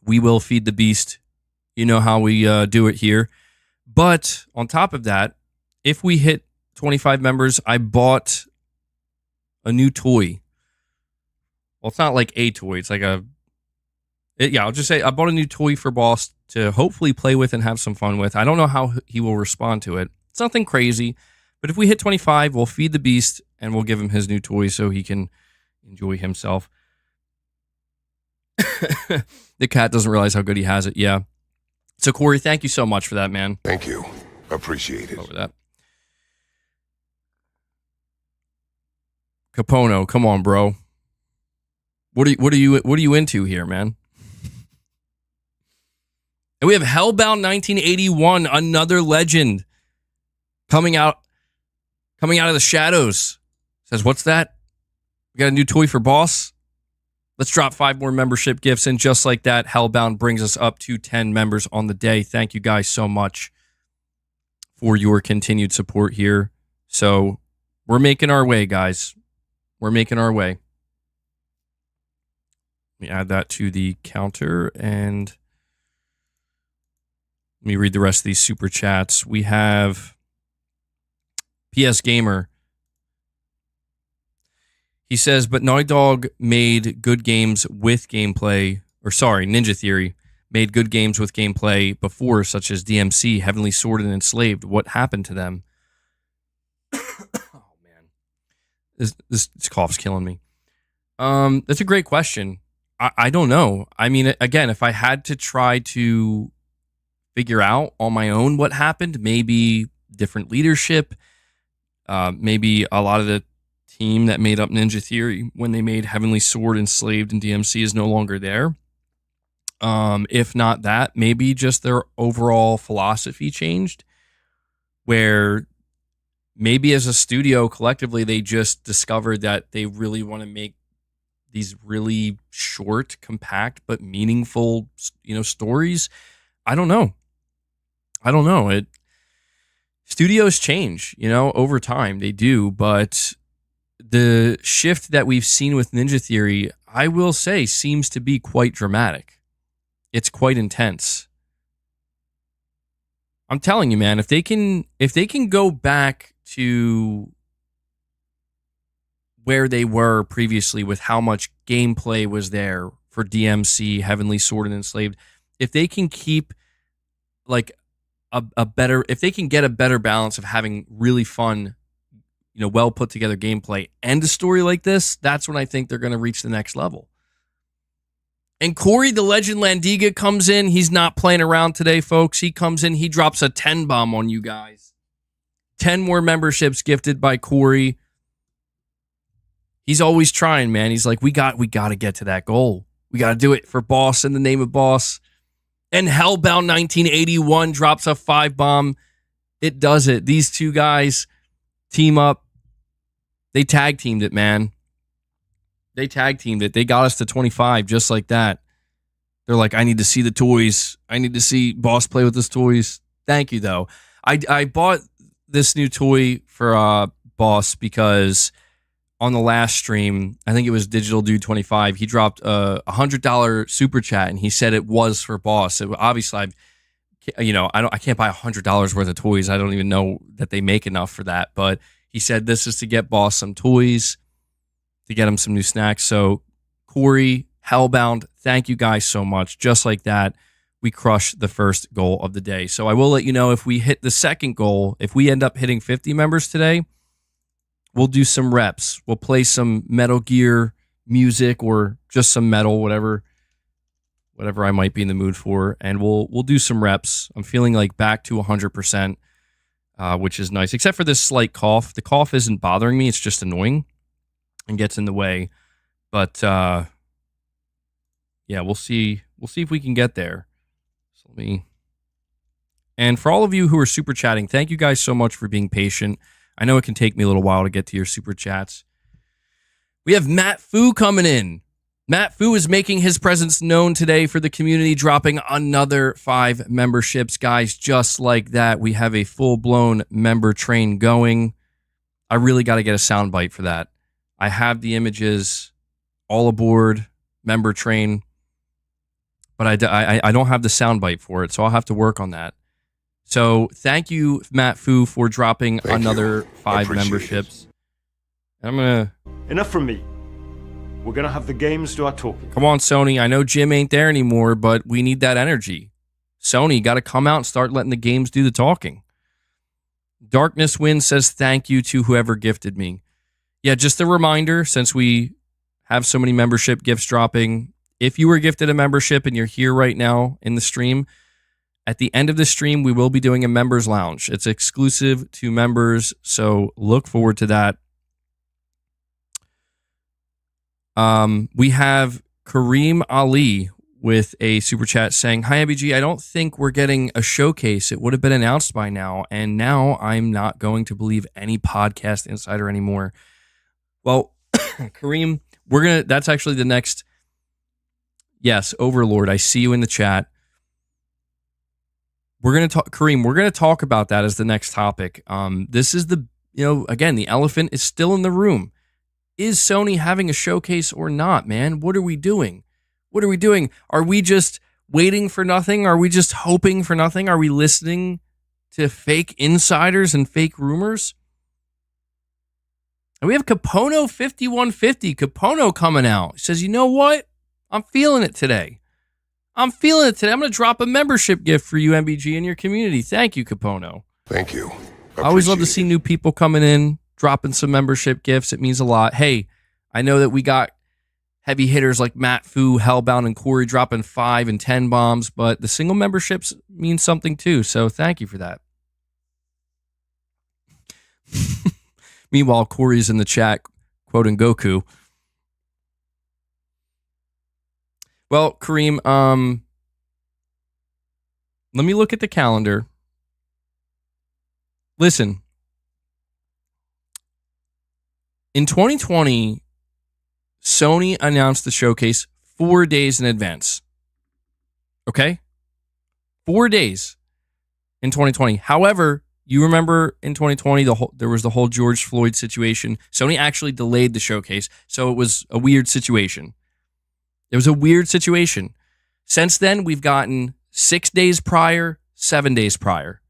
we will feed the beast. You know how we do it here. But on top of that, if we hit 25 members, I bought a new toy. Well, it's not like a toy. It's like I'll just say I bought a new toy for Boss to hopefully play with and have some fun with. I don't know how he will respond to it. It's nothing crazy. But if we hit 25, we'll feed the beast and we'll give him his new toy so he can enjoy himself. The cat doesn't realize how good he has it. Yeah. So, Corey, thank you so much for that, man. Thank you. Appreciate it. Over that. Capono, come on, bro. What are you into here, man? And we have Hellbound 1981, another legend, coming out of the shadows. Says, what's that? We got a new toy for Boss. Let's drop 5 more membership gifts, and just like that, Hellbound brings us up to 10 members on the day. Thank you guys so much for your continued support here. So we're making our way, guys. We're making our way. Let me add that to the counter, and let me read the rest of these super chats. We have PS Gamer. He says, but Naughty Dog made good games with gameplay, Ninja Theory made good games with gameplay before, such as DMC, Heavenly Sword, and Enslaved. What happened to them? Oh, man. This cough's killing me. That's a great question. I don't know. I mean, again, if I had to try to figure out on my own what happened, maybe different leadership, maybe a lot of the team that made up Ninja Theory when they made Heavenly Sword, Enslaved, and DMC is no longer there. If not that, maybe just their overall philosophy changed, where maybe as a studio collectively they just discovered that they really want to make these really short, compact, but meaningful, stories. I don't know. Studios change, over time. They do, but the shift that we've seen with Ninja Theory, I will say, seems to be quite dramatic. It's quite intense. I'm telling you, man, if they can go back to where they were previously with how much gameplay was there for DMC, Heavenly Sword, and Enslaved, if they can keep like if they can get a better balance of having really fun, well put together gameplay and a story like this, that's when I think they're going to reach the next level. And Corey the Legend Landiga comes in. He's not playing around today, folks. He comes in, he drops a 10 bomb on you guys. 10 more memberships gifted by Corey. He's always trying, man. He's like, we got to get to that goal. We got to do it for Boss in the name of Boss. And Hellbound 1981 drops a 5-bomb. It does it. These two guys team up. They tag teamed it, man. They tag teamed it. They got us to 25 just like that. They're like, I need to see the toys. I need to see Boss play with his toys. Thank you, though. I bought this new toy for Boss because on the last stream, I think it was Digital Dude 25, he dropped a $100 super chat, and he said it was for Boss. Obviously, I can't buy $100 worth of toys. I don't even know that they make enough for that. But he said this is to get Boss some toys, to get him some new snacks. So Corey, Hellbound, thank you guys so much. Just like that, we crushed the first goal of the day. So I will let you know if we hit the second goal. If we end up hitting 50 members today, we'll do some reps. We'll play some Metal Gear music or just some metal, whatever I might be in the mood for, and we'll do some reps. I'm feeling like back to 100%, which is nice, except for this slight cough. The cough isn't bothering me. It's just annoying and gets in the way. But yeah, we'll see. We'll see if we can get there. So let me. And for all of you who are super chatting, thank you guys so much for being patient. I know it can take me a little while to get to your super chats. We have Matt Fu coming in. Matt Fu is making his presence known today for the community, dropping another 5 memberships. Guys, just like that, we have a full-blown member train going. I really got to get a soundbite for that. I have the images, all aboard, member train, but I don't have the soundbite for it, so I'll have to work on that. So thank you, Matt Fu, for dropping another 5 memberships. I'm going to... Enough from me. We're going to have the games do our talking. Come on, Sony. I know Jim ain't there anymore, but we need that energy. Sony, got to come out and start letting the games do the talking. Darkness Wind says thank you to whoever gifted me. Yeah, just a reminder, since we have so many membership gifts dropping, if you were gifted a membership and you're here right now in the stream, at the end of the stream, we will be doing a members lounge. It's exclusive to members, so look forward to that. We have Kareem Ali with a super chat saying, "Hi, MBG. I don't think we're getting a showcase. It would have been announced by now, and now I'm not going to believe any podcast insider anymore." Well, Kareem, that's actually the next. Yes, Overlord, I see you in the chat. We're going to talk, Kareem, we're going to talk about that as the next topic. This is again, the elephant is still in the room. Is Sony having a showcase or not, man? What are we doing? What are we doing? Are we just waiting for nothing? Are we just hoping for nothing? Are we listening to fake insiders and fake rumors? And we have Capono 5150. Capono coming out. He says, you know what? I'm feeling it today. I'm going to drop a membership gift for you, MBG, and your community. Thank you, Capono. Thank you. I always love to see new people coming in, dropping some membership gifts. It means a lot. Hey, I know that we got heavy hitters like Matt Fu, Hellbound, and Corey dropping 5 and 10 bombs, but the single memberships mean something too, so thank you for that. Meanwhile, Corey's in the chat quoting Goku. Well, Kareem, let me look at the calendar. Listen, in 2020, Sony announced the showcase 4 days in advance. Okay? 4 days in 2020. However, you remember in 2020, there was the whole George Floyd situation. Sony actually delayed the showcase, so it was a weird situation. It was a weird situation. Since then, we've gotten 6 days prior, 7 days prior.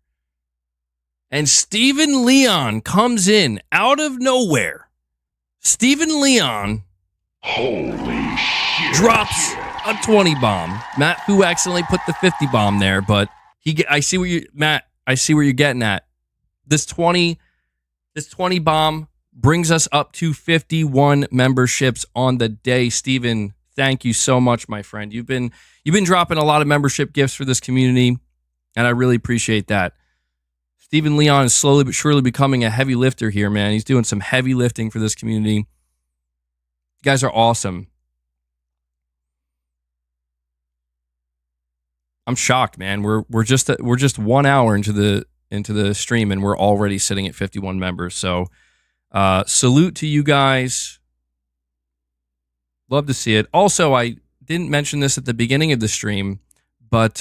And Steven Leon comes in out of nowhere. Steven Leon Holy shit. drops a 20 bomb. Matt Fu accidentally put the 50 bomb there, but I see where you're getting at. This 20 bomb brings us up to 51 memberships on the day. Steven, thank you so much, my friend. You've been dropping a lot of membership gifts for this community, and I really appreciate that. Steven Leon is slowly but surely becoming a heavy lifter here, man. He's doing some heavy lifting for this community. You guys are awesome. I'm shocked, man. We're just 1 hour into the stream and we're already sitting at 51 members. So salute to you guys. Love to see it. Also, I didn't mention this at the beginning of the stream, but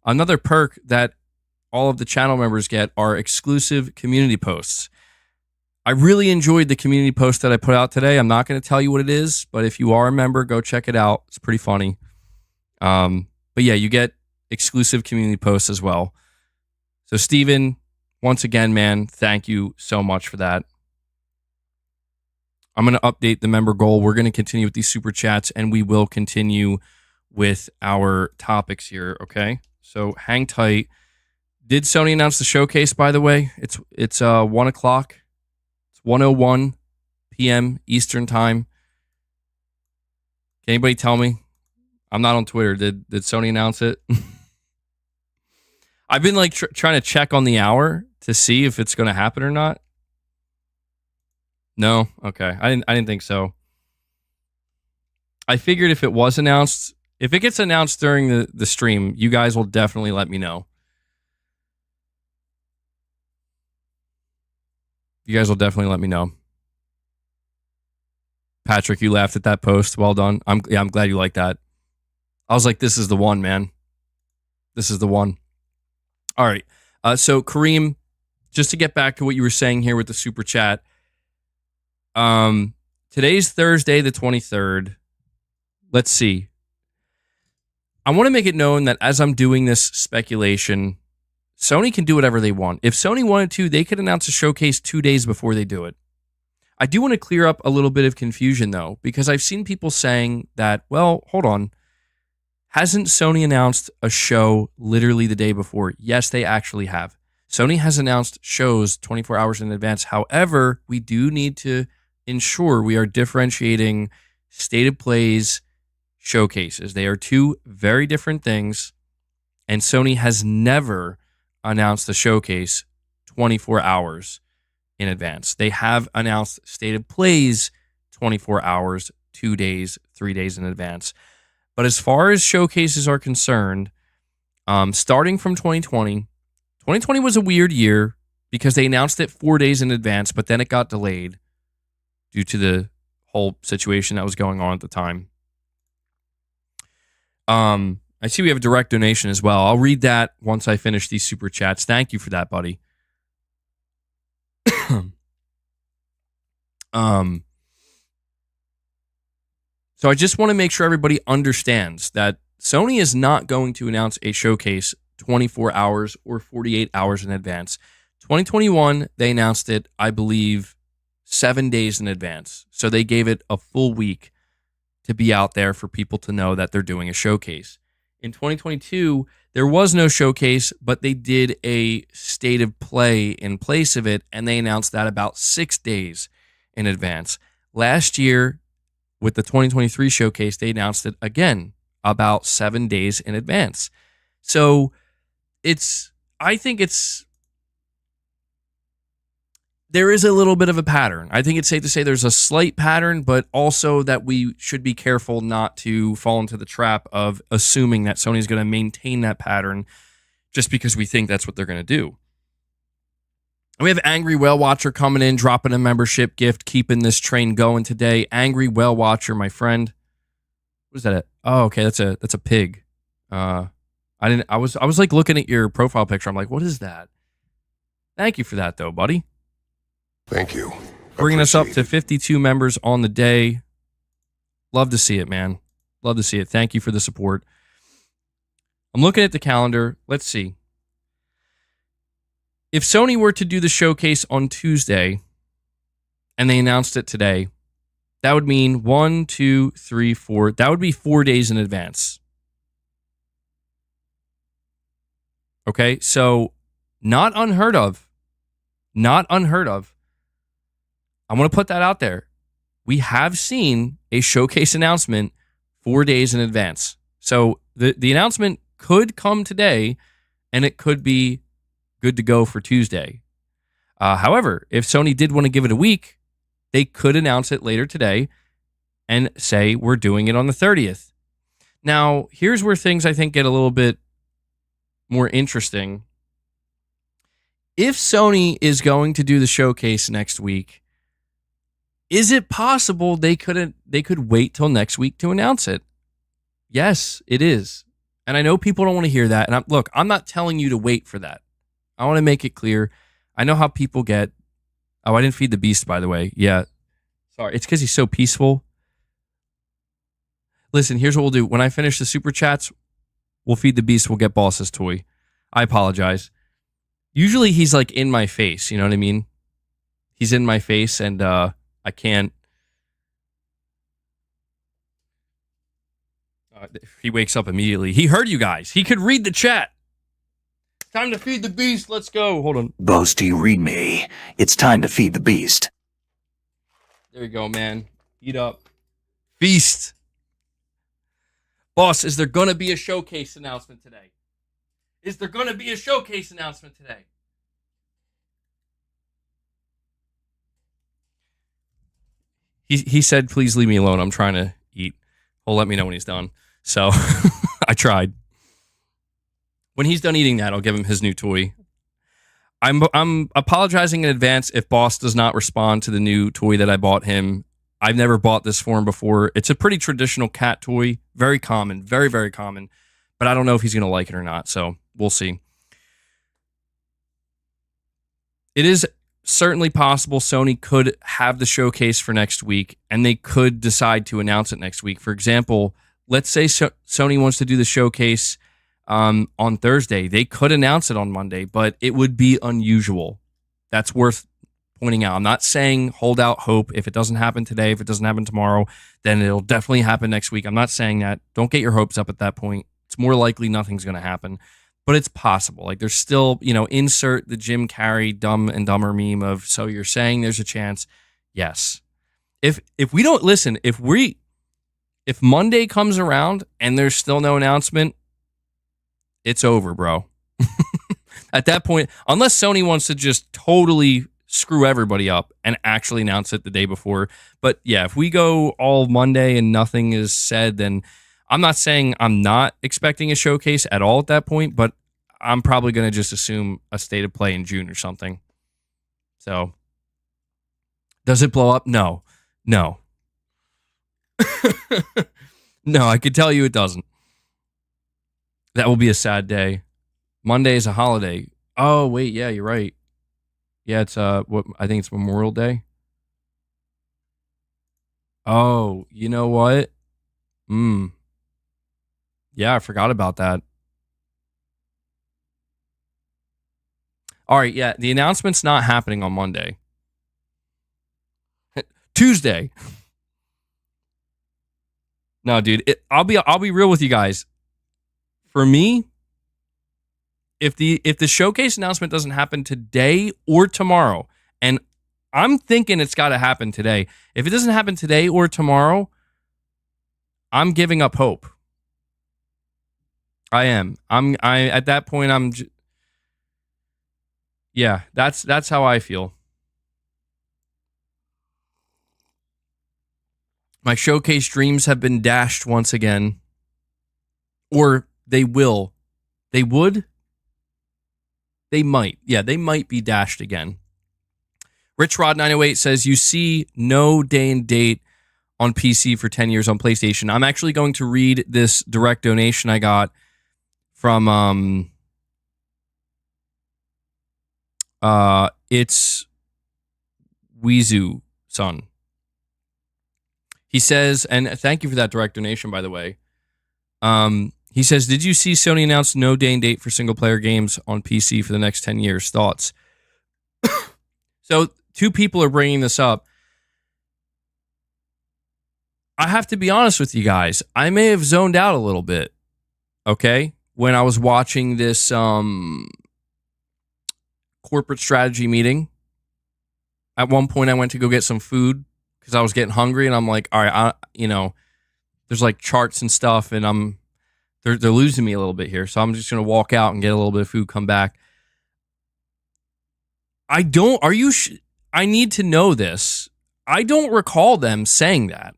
another perk that all of the channel members get are exclusive community posts. I really enjoyed the community post that I put out today. I'm not going to tell you what it is, but if you are a member, go check it out. It's pretty funny. But yeah, you get exclusive community posts as well. So Steven, once again, man, thank you so much for that. I'm going to update the member goal. We're going to continue with these super chats, and we will continue with our topics here, okay? So hang tight. Did Sony announce the showcase, by the way? It's 1 o'clock. It's 1:01 p.m. Eastern time. Can anybody tell me? I'm not on Twitter. Did Sony announce it? I've been like trying to check on the hour to see if it's going to happen or not. No? Okay. I didn't think so. I figured if it was announced, if it gets announced during the stream, you guys will definitely let me know. You guys will definitely let me know. Patrick, you laughed at that post. Well done. I'm glad you like that. I was like, this is the one, man. This is the one. All right. So Kareem, just to get back to what you were saying here with the super chat. Today's Thursday, the 23rd. Let's see. I want to make it known that as I'm doing this speculation, Sony can do whatever they want. If Sony wanted to, they could announce a showcase 2 days before they do it. I do want to clear up a little bit of confusion, though, because I've seen people saying that, well, hold on. Hasn't Sony announced a show literally the day before? Yes, they actually have. Sony has announced shows 24 hours in advance. However, we do need to ensure we are differentiating state of plays showcases. They are two very different things, and Sony has never announced a showcase 24 hours in advance. They have announced state of plays 24 hours, 2 days, 3 days in advance. But as far as showcases are concerned, starting from 2020 was a weird year because they announced it 4 days in advance, but then it got delayed due to the whole situation that was going on at the time. I see we have a direct donation as well. I'll read that once I finish these super chats. Thank you for that, buddy. So I just want to make sure everybody understands that Sony is not going to announce a showcase 24 hours or 48 hours in advance. 2021, they announced it, I believe, 7 days in advance. So they gave it a full week to be out there for people to know that they're doing a showcase. In 2022, there was no showcase, but they did a state of play in place of it, and they announced that about 6 days in advance. Last year, with the 2023 showcase, they announced it again about 7 days in advance. So I think there is a little bit of a pattern. I think it's safe to say there's a slight pattern, but also that we should be careful not to fall into the trap of assuming that Sony's going to maintain that pattern just because we think that's what they're going to do. And we have Angry Whale Watcher coming in, dropping a membership gift, keeping this train going today. Angry Whale Watcher, my friend. What is that? Oh, okay, that's a pig. I was like looking at your profile picture. I'm like, what is that? Thank you for that, though, buddy. Thank you. Bringing us up to 52 members on the day. Love to see it, man. Love to see it. Thank you for the support. I'm looking at the calendar. Let's see. If Sony were to do the showcase on Tuesday and they announced it today, that would mean 1, 2, 3, 4. That would be 4 days in advance. Okay, so not unheard of. Not unheard of. I want to put that out there. We have seen a showcase announcement 4 days in advance. So the announcement could come today, and it could be good to go for Tuesday. However, if Sony did want to give it a week, they could announce it later today, and say we're doing it on the 30th. Now, here's where things I think get a little bit more interesting. If Sony is going to do the showcase next week, is it possible they could wait till next week to announce it? Yes, it is. And I know people don't want to hear that. And I'm not telling you to wait for that. I want to make it clear. I know how people get. Oh, I didn't feed the beast, by the way. Yeah. Sorry. It's because he's so peaceful. Listen, here's what we'll do. When I finish the super chats, we'll feed the beast. We'll get Boss's toy. I apologize. Usually he's like in my face. You know what I mean? He's in my face and I can't. He wakes up immediately. He heard you guys. He could read the chat. Time to feed the beast. Let's go. Hold on. Boasty, read me. It's time to feed the beast. There you go, man. Eat up. Feast. Boss, is there going to be a showcase announcement today? Is there going to be a showcase announcement today? He said, please leave me alone. I'm trying to eat. He'll let me know when he's done. So I tried. When he's done eating that, I'll give him his new toy. I'm apologizing in advance if Boss does not respond to the new toy that I bought him. I've never bought this for him before. It's a pretty traditional cat toy. Very common. Very, very common. But I don't know if he's going to like it or not. So we'll see. It is certainly possible Sony could have the showcase for next week, and they could decide to announce it next week. For example, let's say Sony wants to do the showcase on Thursday. They could announce it on Monday, but it would be unusual. That's worth pointing out. I'm not saying hold out hope. If it doesn't happen today, if it doesn't happen tomorrow, then it'll definitely happen next week. I'm not saying that. Don't get your hopes up at that point. It's more likely nothing's going to happen. But it's possible. Like there's still, insert the Jim Carrey Dumb and Dumber meme of, so you're saying there's a chance? Yes. If we don't listen, if Monday comes around and there's still no announcement, it's over, bro. At that point, unless Sony wants to just totally screw everybody up and actually announce it the day before. But yeah, if we go all Monday and nothing is said, then I'm not saying I'm not expecting a showcase at all at that point, but I'm probably going to just assume a state of play in June or something. So, does it blow up? No. No, I can tell you it doesn't. That will be a sad day. Monday is a holiday. Oh, wait, yeah, you're right. Yeah, it's I think it's Memorial Day. Oh, you know what? Yeah, I forgot about that. All right, yeah, the announcement's not happening on Monday. Tuesday. No, dude, I'll be real with you guys. For me, if the showcase announcement doesn't happen today or tomorrow, and I'm thinking it's got to happen today. If it doesn't happen today or tomorrow, I'm giving up hope. I am. I at that point yeah, that's how I feel. My showcase dreams have been dashed once again. Or they will. They would. They might. Yeah, they might be dashed again. RichRod908 says, you see no day and date on PC for 10 years on PlayStation. I'm actually going to read this direct donation I got from it's Weezu son. He says, and thank you for that direct donation, by the way. He says, did you see Sony announce no day and date for single player games on PC for the next 10 years? Thoughts? So 2 people are bringing this up. I have to be honest with you guys. I may have zoned out a little bit. Okay. When I was watching this corporate strategy meeting, at one point I went to go get some food because I was getting hungry, and I'm like, all right, there's like charts and stuff, and they're losing me a little bit here, so I'm just gonna walk out and get a little bit of food, come back. I need to know this. I don't recall them saying that.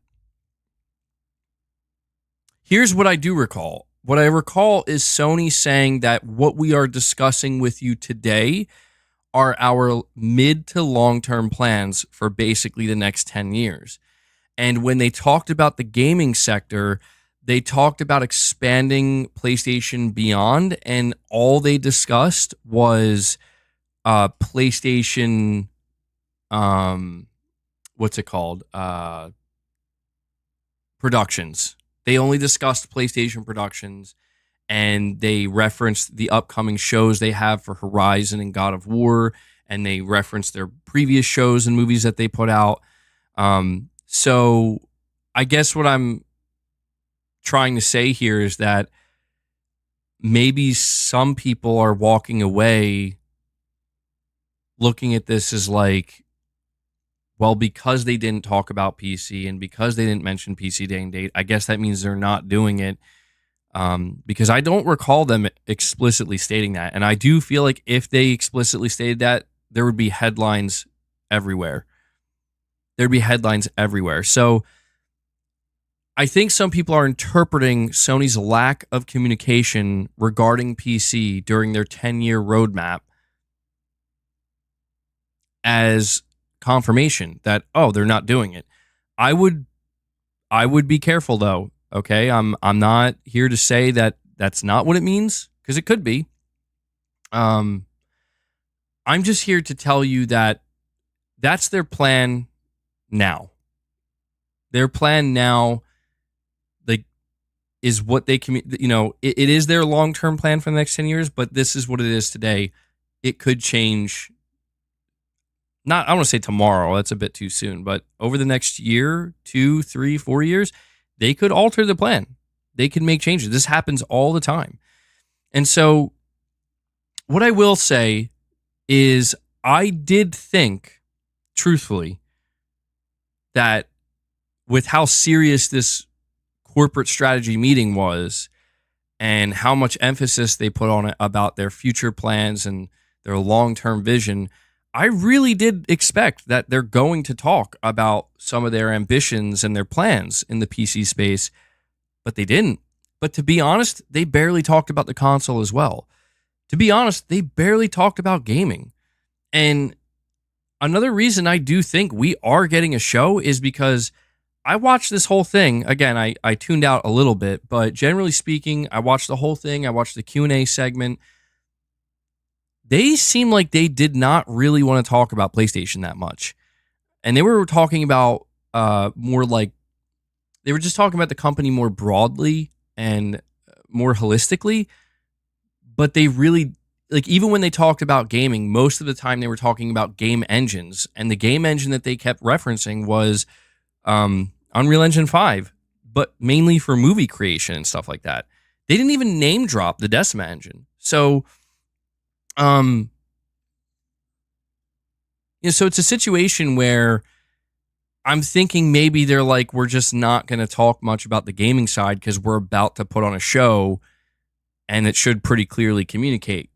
Here's what I do recall. What I recall is Sony saying that what we are discussing with you today are our mid to long-term plans for basically the next 10 years. And when they talked about the gaming sector, they talked about expanding PlayStation Beyond, and all they discussed was PlayStation, what's it called? Productions. They only discussed PlayStation Productions, and they referenced the upcoming shows they have for Horizon and God of War, and they referenced their previous shows and movies that they put out. So I guess what I'm trying to say here is that maybe some people are walking away looking at this as like, well, because they didn't talk about PC and because they didn't mention PC day and date, I guess that means they're not doing it. Because I don't recall them explicitly stating that. And I do feel like if they explicitly stated that, there would be headlines everywhere. There'd be headlines everywhere. So I think some people are interpreting Sony's lack of communication regarding PC during their 10-year roadmap as confirmation that, oh, they're not doing it. I would be careful though. Okay, I'm not here to say that that's not what it means, because it could be. I'm just here to tell you that that's their plan now. Their plan now, like, is what they it is their long-term plan for the next 10 years, but this is what it is today. It could change. I don't want to say tomorrow, that's a bit too soon, but over the next year, 2, 3, 4 years, they could alter the plan. They can make changes. This happens all the time. And so what I will say is I did think, truthfully, that with how serious this corporate strategy meeting was and how much emphasis they put on it about their future plans and their long-term vision, I really did expect that they're going to talk about some of their ambitions and their plans in the PC space, but they didn't. But to be honest, they barely talked about the console as well. To be honest, they barely talked about gaming. And another reason I do think we are getting a show is because I watched this whole thing. Again, I tuned out a little bit, but generally speaking, I watched the whole thing. I watched the Q&A segment. They seem like they did not really want to talk about PlayStation that much. And they were talking about more like, they were just talking about the company more broadly and more holistically. But they really, like, even when they talked about gaming, most of the time they were talking about game engines. And the game engine that they kept referencing was Unreal Engine 5, but mainly for movie creation and stuff like that. They didn't even name drop the Decima engine. So, so it's a situation where I'm thinking maybe they're like, we're just not going to talk much about the gaming side because we're about to put on a show and it should pretty clearly communicate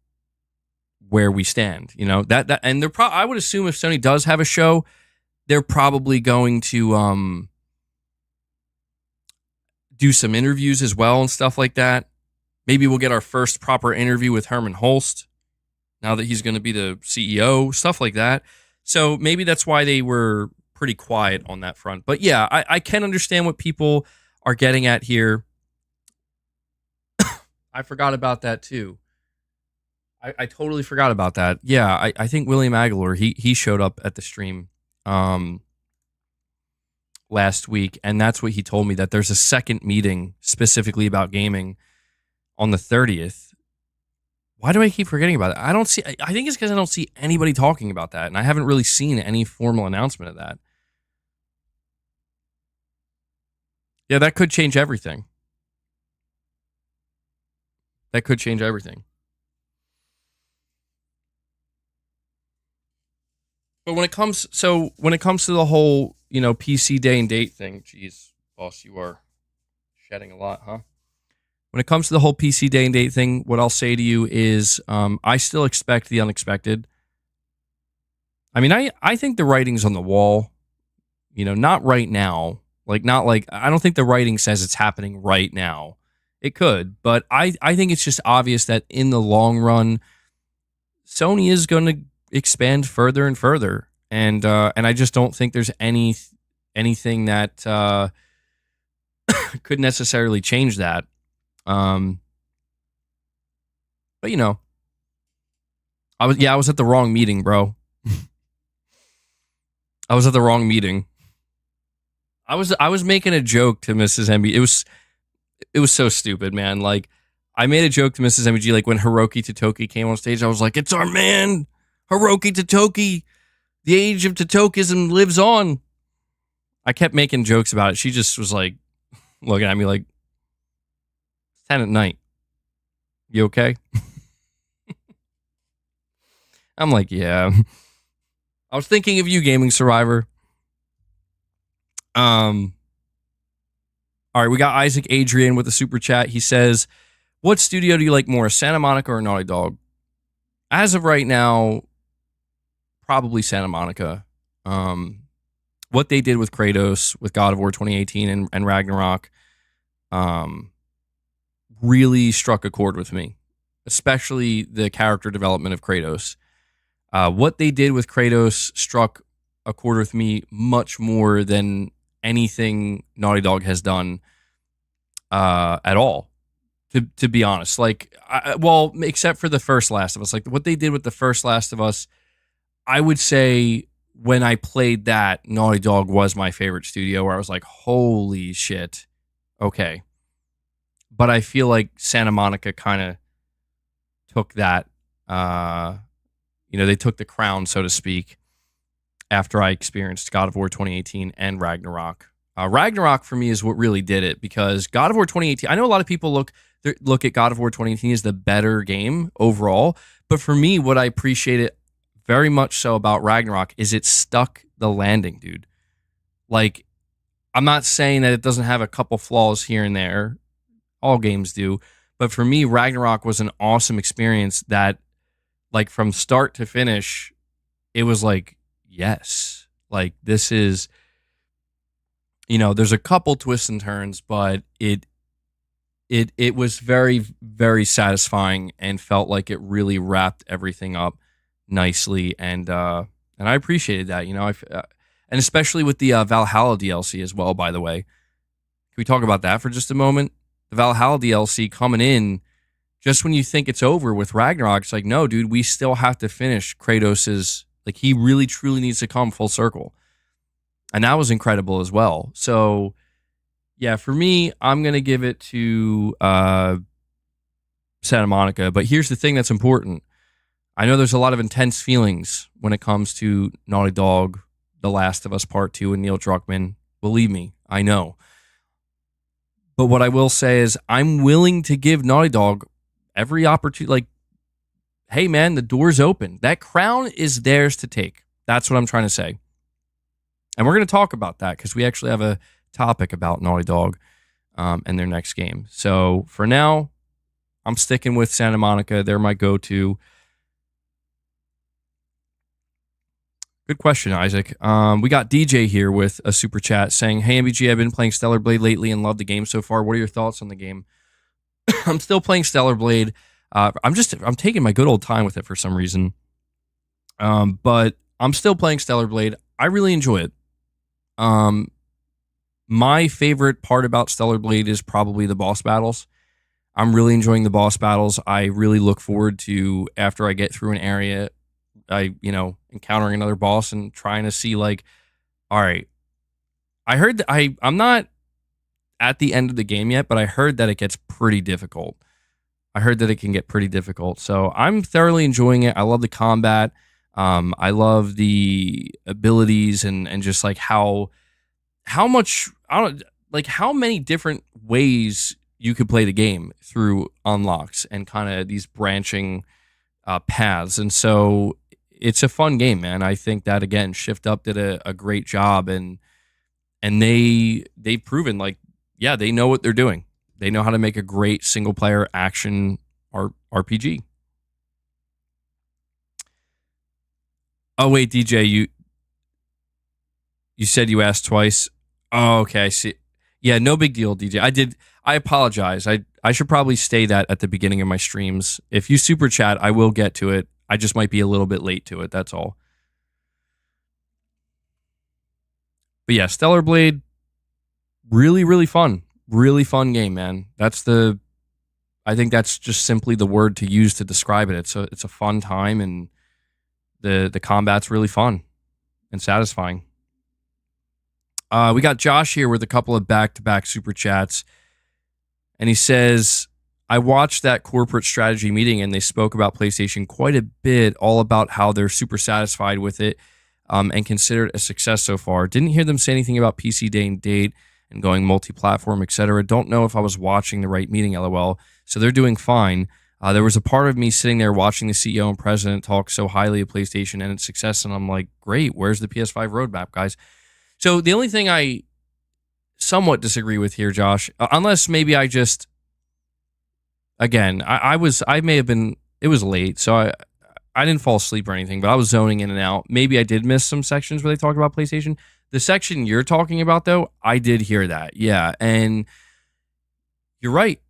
where we stand, that and they're I would assume if Sony does have a show, they're probably going to do some interviews as well and stuff like that. Maybe we'll get our first proper interview with Herman Holst now that he's going to be the CEO, stuff like that. So maybe that's why they were pretty quiet on that front. But yeah, I can understand what people are getting at here. I forgot about that too. I totally forgot about that. Yeah, I think William Aguilar, he showed up at the stream last week, and that's what he told me, that there's a second meeting specifically about gaming on the 30th. Why do I keep forgetting about it? I think it's because I don't see anybody talking about that, and I haven't really seen any formal announcement of that. Yeah, that could change everything. That could change everything. But when it comes to the whole, PC day and date thing, geez, boss, you are shedding a lot, huh? When it comes to the whole PC day and date thing, what I'll say to you is I still expect the unexpected. I mean, I think the writing's on the wall, not right now, Like, not like, I don't think the writing says it's happening right now. It could, but I think it's just obvious that in the long run, Sony is going to expand further and further. And I just don't think there's anything that could necessarily change that. But you know, I was at the wrong meeting, bro. I was at the wrong meeting. I was making a joke to Mrs. MB. It was so stupid, man. Like, I made a joke to Mrs. MBG, like when Hiroki Totoki came on stage. I was like, "It's our man, Hiroki Totoki. The age of Totokism lives on." I kept making jokes about it. She just was like looking at me like, "It's 10 at night. You okay?" I'm like, "Yeah." I was thinking of you, Gaming Survivor. All right, we got Isaac Adrian with a super chat. He says, "What studio do you like more, Santa Monica or Naughty Dog?" As of right now, probably Santa Monica. What they did with Kratos, with God of War 2018 and Ragnarok, really struck a chord with me, especially the character development of Kratos. What they did with Kratos struck a chord with me much more than anything Naughty Dog has done at all, to be honest. Like, well, except for the first Last of Us. Like, what they did with the first Last of Us, I would say when I played that, Naughty Dog was my favorite studio, where I was like, holy shit, okay. But I feel like Santa Monica kind of took that, they took the crown, so to speak, after I experienced God of War 2018 and Ragnarok. Ragnarok, for me, is what really did it, because God of War 2018, I know a lot of people look at God of War 2018 as the better game overall, but for me, what I appreciated very much so about Ragnarok is it stuck the landing, dude. Like, I'm not saying that it doesn't have a couple flaws here and there. All games do. But for me, Ragnarok was an awesome experience that, like, from start to finish, it was like, yes. Like, this is, there's a couple twists and turns, but it was very, very satisfying and felt like it really wrapped everything up nicely, and I appreciated that, and especially with the Valhalla DLC as well. By the way, can we talk about that for just a moment? The Valhalla DLC coming in just when you think it's over with Ragnarok. It's like, no, dude, we still have to finish Kratos's. Like, he really truly needs to come full circle, and that was incredible as well. So, yeah, for me, I'm gonna give it to Santa Monica. But here's the thing that's important. I know there's a lot of intense feelings when it comes to Naughty Dog, The Last of Us Part 2, and Neil Druckmann. Believe me, I know. But what I will say is I'm willing to give Naughty Dog every opportunity. Like, hey, man, the door's open. That crown is theirs to take. That's what I'm trying to say. And we're going to talk about that because we actually have a topic about Naughty Dog and their next game. So for now, I'm sticking with Santa Monica. They're my go-to. Good question, Isaac. We got DJ here with a super chat saying, "Hey, MBG, I've been playing Stellar Blade lately and love the game so far. What are your thoughts on the game?" I'm still playing Stellar Blade. I'm taking my good old time with it for some reason. But I'm still playing Stellar Blade. I really enjoy it. My favorite part about Stellar Blade is probably the boss battles. I'm really enjoying the boss battles. I really look forward to, after I get through an area, encountering another boss and trying to see, like, all right, I heard that I'm not at the end of the game yet, but I heard that it gets pretty difficult. I heard that it can get pretty difficult. So I'm thoroughly enjoying it. I love the combat. I love the abilities and just like how much, how many different ways you could play the game through unlocks and kind of these branching paths. And so it's a fun game, man. I think that, again, Shift Up did a great job, and they've proven, like, yeah, they know what they're doing. They know how to make a great single player action RPG. Oh wait, DJ, you said you asked twice. Oh, okay. I see. Yeah, no big deal, DJ. I apologize. I should probably stay that at the beginning of my streams. If you super chat, I will get to it. I just might be a little bit late to it. That's all. But yeah, Stellar Blade, really, really fun. Really fun game, man. I think that's just simply the word to use to describe it. It's a fun time, and the combat's really fun and satisfying. We got Josh here with a couple of back-to-back super chats, and he says, I watched that corporate strategy meeting, and they spoke about PlayStation quite a bit, all about how they're super satisfied with it and consider it a success so far. Didn't hear them say anything about PC day and date and going multi-platform, etc. Don't know if I was watching the right meeting, LOL. So they're doing fine. There was a part of me sitting there watching the CEO and president talk so highly of PlayStation and its success, and I'm like, great, where's the PS5 roadmap, guys? So the only thing I somewhat disagree with here, Josh, unless maybe I just, again, I may have been, it was late, so I didn't fall asleep or anything, but I was zoning in and out. Maybe I did miss some sections where they talked about PlayStation. The section you're talking about, though, I did hear that. Yeah, and you're right.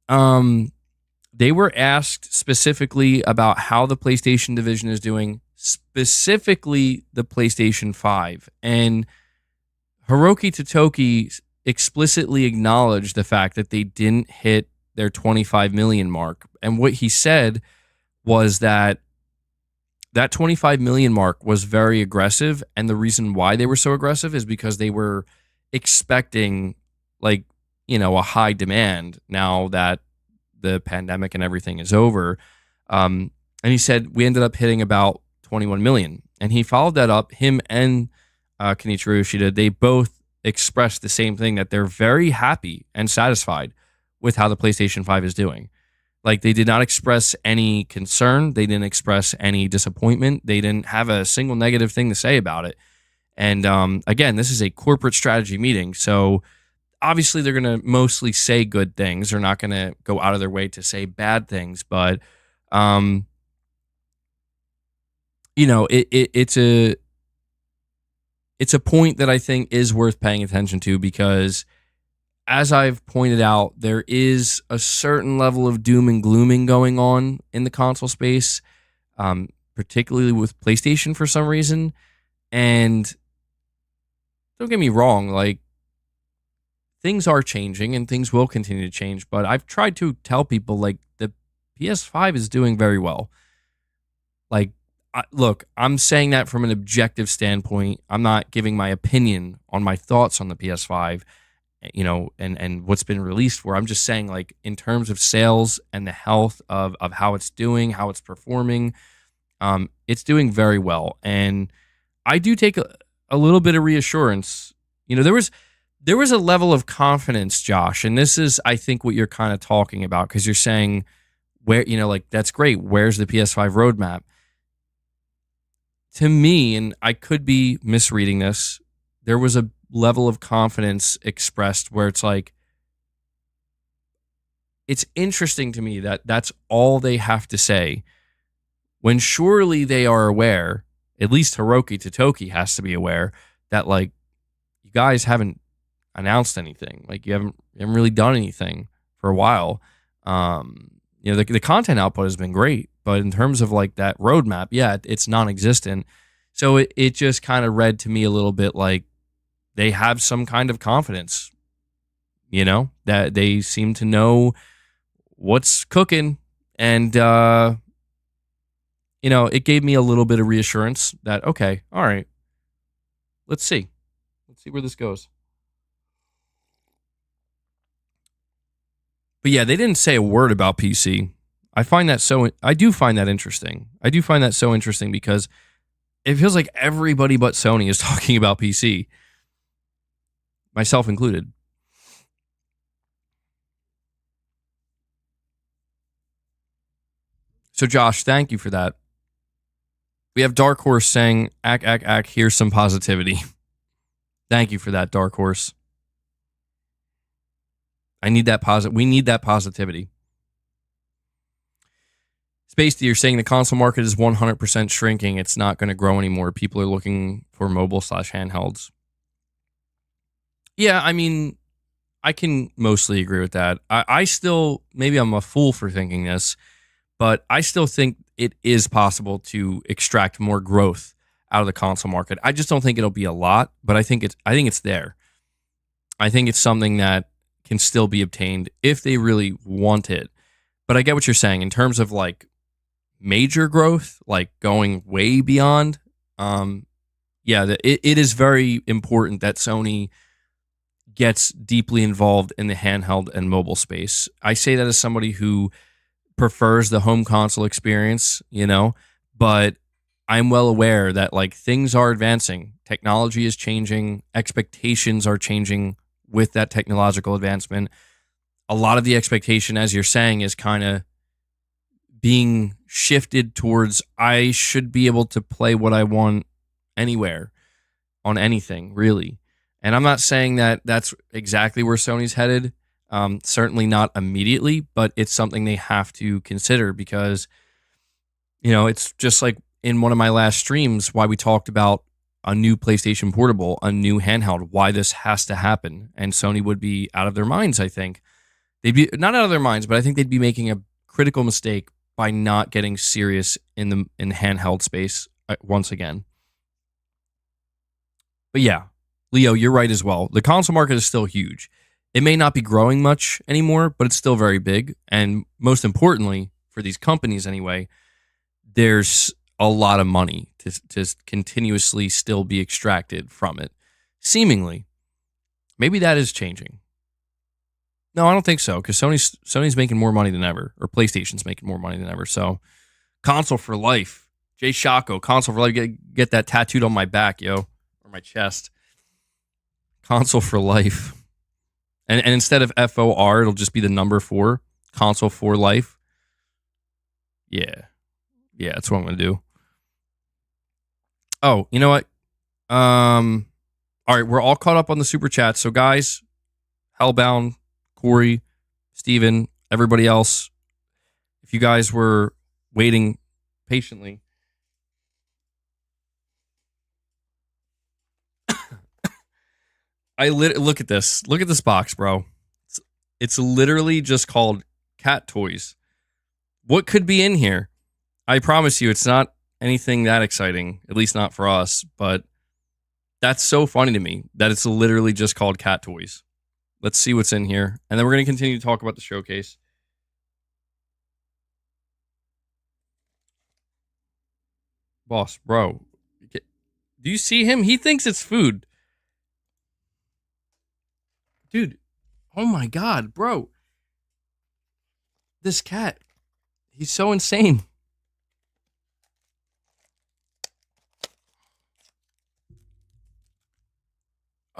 They were asked specifically about how the PlayStation division is doing, specifically the PlayStation 5. And Hiroki Totoki explicitly acknowledged the fact that they didn't hit their 25 million mark. And what he said was that 25 million mark was very aggressive, and the reason why they were so aggressive is because they were expecting, like, you know, a high demand now that the pandemic and everything is over. And he said we ended up hitting about 21 million, and he followed that up. Him and Kenichiro Yoshida, they both expressed the same thing, that they're very happy and satisfied with how the PlayStation 5 is doing. Like, they did not express any concern. They didn't express any disappointment. They didn't have a single negative thing to say about it. And again, this is a corporate strategy meeting. So obviously they're going to mostly say good things. They're not going to go out of their way to say bad things. But, you know, it's a point that I think is worth paying attention to, because as I've pointed out, there is a certain level of doom and glooming going on in the console space, particularly with PlayStation for some reason. And don't get me wrong, like, things are changing and things will continue to change, but I've tried to tell people, like, the PS5 is doing very well. Like, look, I'm saying that from an objective standpoint. I'm not giving my opinion on my thoughts on the PS5, you know, and what's been released for. I'm just saying, like, in terms of sales and the health of how it's doing, how it's performing, it's doing very well. And I do take a little bit of reassurance. You know, there was a level of confidence, Josh, and this is, I think, what you're kind of talking about, because you're saying, where, you know, like, that's great, where's the PS5 roadmap? To me, and I could be misreading this, there was a level of confidence expressed where it's like, it's interesting to me that that's all they have to say, when surely they are aware, at least Hiroki Totoki has to be aware, that, like, you guys haven't announced anything. Like, you haven't really done anything for a while. You know, the content output has been great, but in terms of, like, that roadmap, yeah, it's non-existent. So it just kind of read to me a little bit like they have some kind of confidence, you know, that they seem to know what's cooking. And, you know, it gave me a little bit of reassurance that, okay, all right, let's see where this goes. But yeah, they didn't say a word about PC. I do find that interesting. I do find that so interesting, because it feels like everybody but Sony is talking about PC, myself included. So Josh, thank you for that. We have Dark Horse saying, ack, here's some positivity. Thank you for that, Dark Horse. I need that we need that positivity. Spacey, you're saying the console market is 100% shrinking. It's not going to grow anymore. People are looking for mobile/handhelds. Yeah, I mean, I can mostly agree with that. I still, maybe I'm a fool for thinking this, but I still think it is possible to extract more growth out of the console market. I just don't think it'll be a lot, but I think it's there. I think it's something that can still be obtained if they really want it. But I get what you're saying in terms of like major growth, like going way beyond. Yeah, it is very important that Sony gets deeply involved in the handheld and mobile space. I say that as somebody who prefers the home console experience, but I'm well aware that like things are advancing, technology is changing, expectations are changing with that technological advancement. A lot of the expectation, as you're saying, is kind of being shifted towards I should be able to play what I want anywhere on anything, really. And I'm not saying that that's exactly where Sony's headed. Certainly not immediately, but it's something they have to consider because, it's just like in one of my last streams why we talked about a new PlayStation Portable, a new handheld, why this has to happen. And Sony would be out of their minds, I think. They'd be not out of their minds, but I think they'd be making a critical mistake by not getting serious in the handheld space once again. But yeah, Leo, you're right as well. The console market is still huge. It may not be growing much anymore, but it's still very big. And most importantly, for these companies anyway, there's a lot of money to continuously still be extracted from it. Seemingly. Maybe that is changing. No, I don't think so, because Sony's making more money than ever, or PlayStation's making more money than ever. So, console for life. Jay Shako, console for life. Get that tattooed on my back, yo, or my chest. Console for life. And instead of FOR, it'll just be the number 4. Console for life. Yeah, that's what I'm gonna do. Oh, you know what? All right, we're all caught up on the super chat. So, guys, Hellbound, Corey, Steven, everybody else, if you guys were waiting patiently. Look at this. Look at this box, bro. It's literally just called cat toys. What could be in here? I promise you, it's not anything that exciting, at least not for us, but that's so funny to me that it's literally just called cat toys. Let's see what's in here. And then we're going to continue to talk about the showcase. Boss, bro. Do you see him? He thinks it's food. Dude. Oh my God, bro. This cat. He's so insane.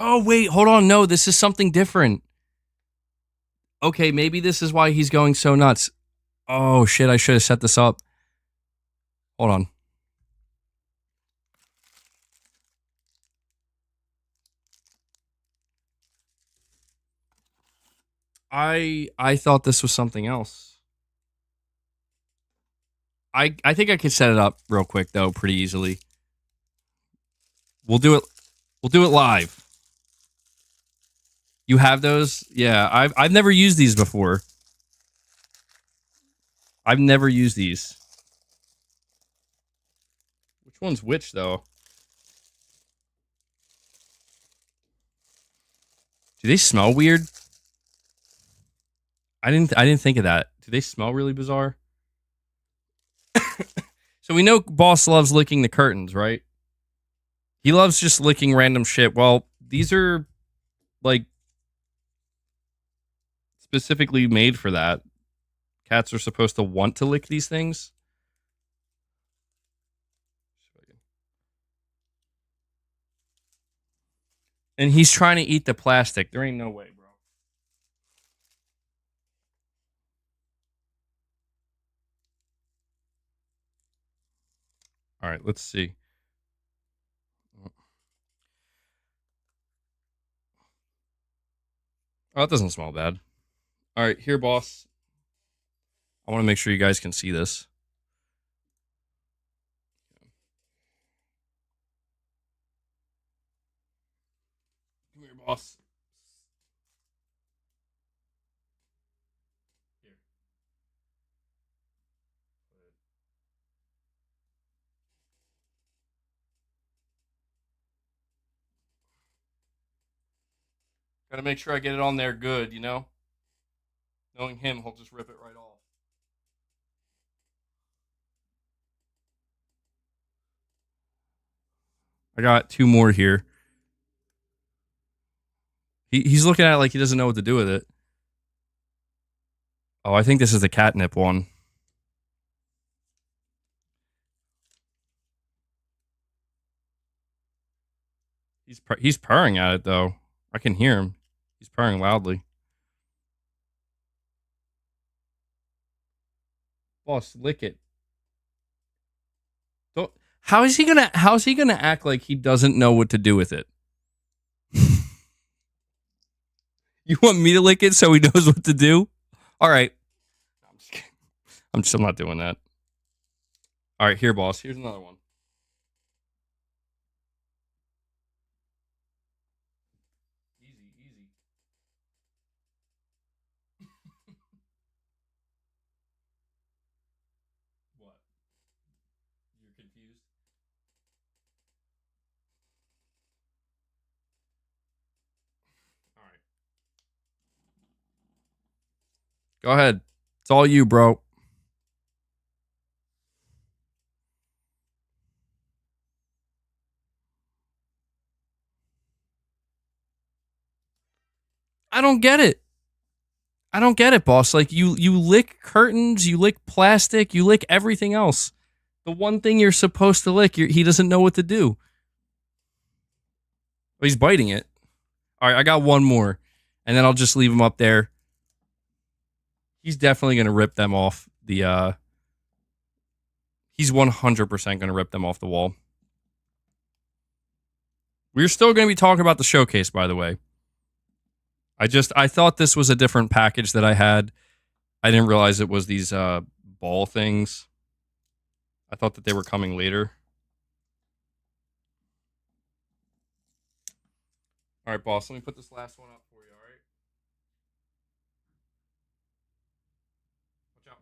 Oh, wait, hold on. No, this is something different. Okay, maybe this is why he's going so nuts. Oh, shit, I should have set this up. Hold on. I thought this was something else. I think I could set it up real quick, though, pretty easily. We'll do it live. You have those? Yeah, I've never used these before. I've never used these. Which one's which, though? Do they smell weird? I didn't think of that. Do they smell really bizarre? So we know Boss loves licking the curtains, right? He loves just licking random shit. Well, these are like specifically made for that. Cats are supposed to want to lick these things. And he's trying to eat the plastic. There ain't no way, bro. All right, let's see. Oh, that doesn't smell bad. All right, here, boss. I want to make sure you guys can see this. Come here, boss. Gotta make sure I get it on there good, you know? Knowing him, he'll just rip it right off. I got 2 more here. He's looking at it like he doesn't know what to do with it. Oh, I think this is the catnip one. He's purring at it, though. I can hear him. He's purring loudly. Boss, lick it. Don't. How is he gonna act like he doesn't know what to do with it? You want me to lick it so he knows what to do? All right. I'm just kidding. I'm still not doing that. All right, here, boss. Here's another one. Easy, easy. What? You're confused? All right. Go ahead. It's all you, bro. I don't get it. I don't get it, boss. Like you lick curtains, you lick plastic, you lick everything else. The one thing you're supposed to lick, he doesn't know what to do. Oh, he's biting it. All right, I got one more, and then I'll just leave him up there. He's definitely gonna rip them off the. He's 100% gonna rip them off the wall. We're still gonna be talking about the showcase, by the way. I thought this was a different package that I had. I didn't realize it was these ball things. I thought that they were coming later. All right, boss, let me put this last one up for you, all right? Watch out.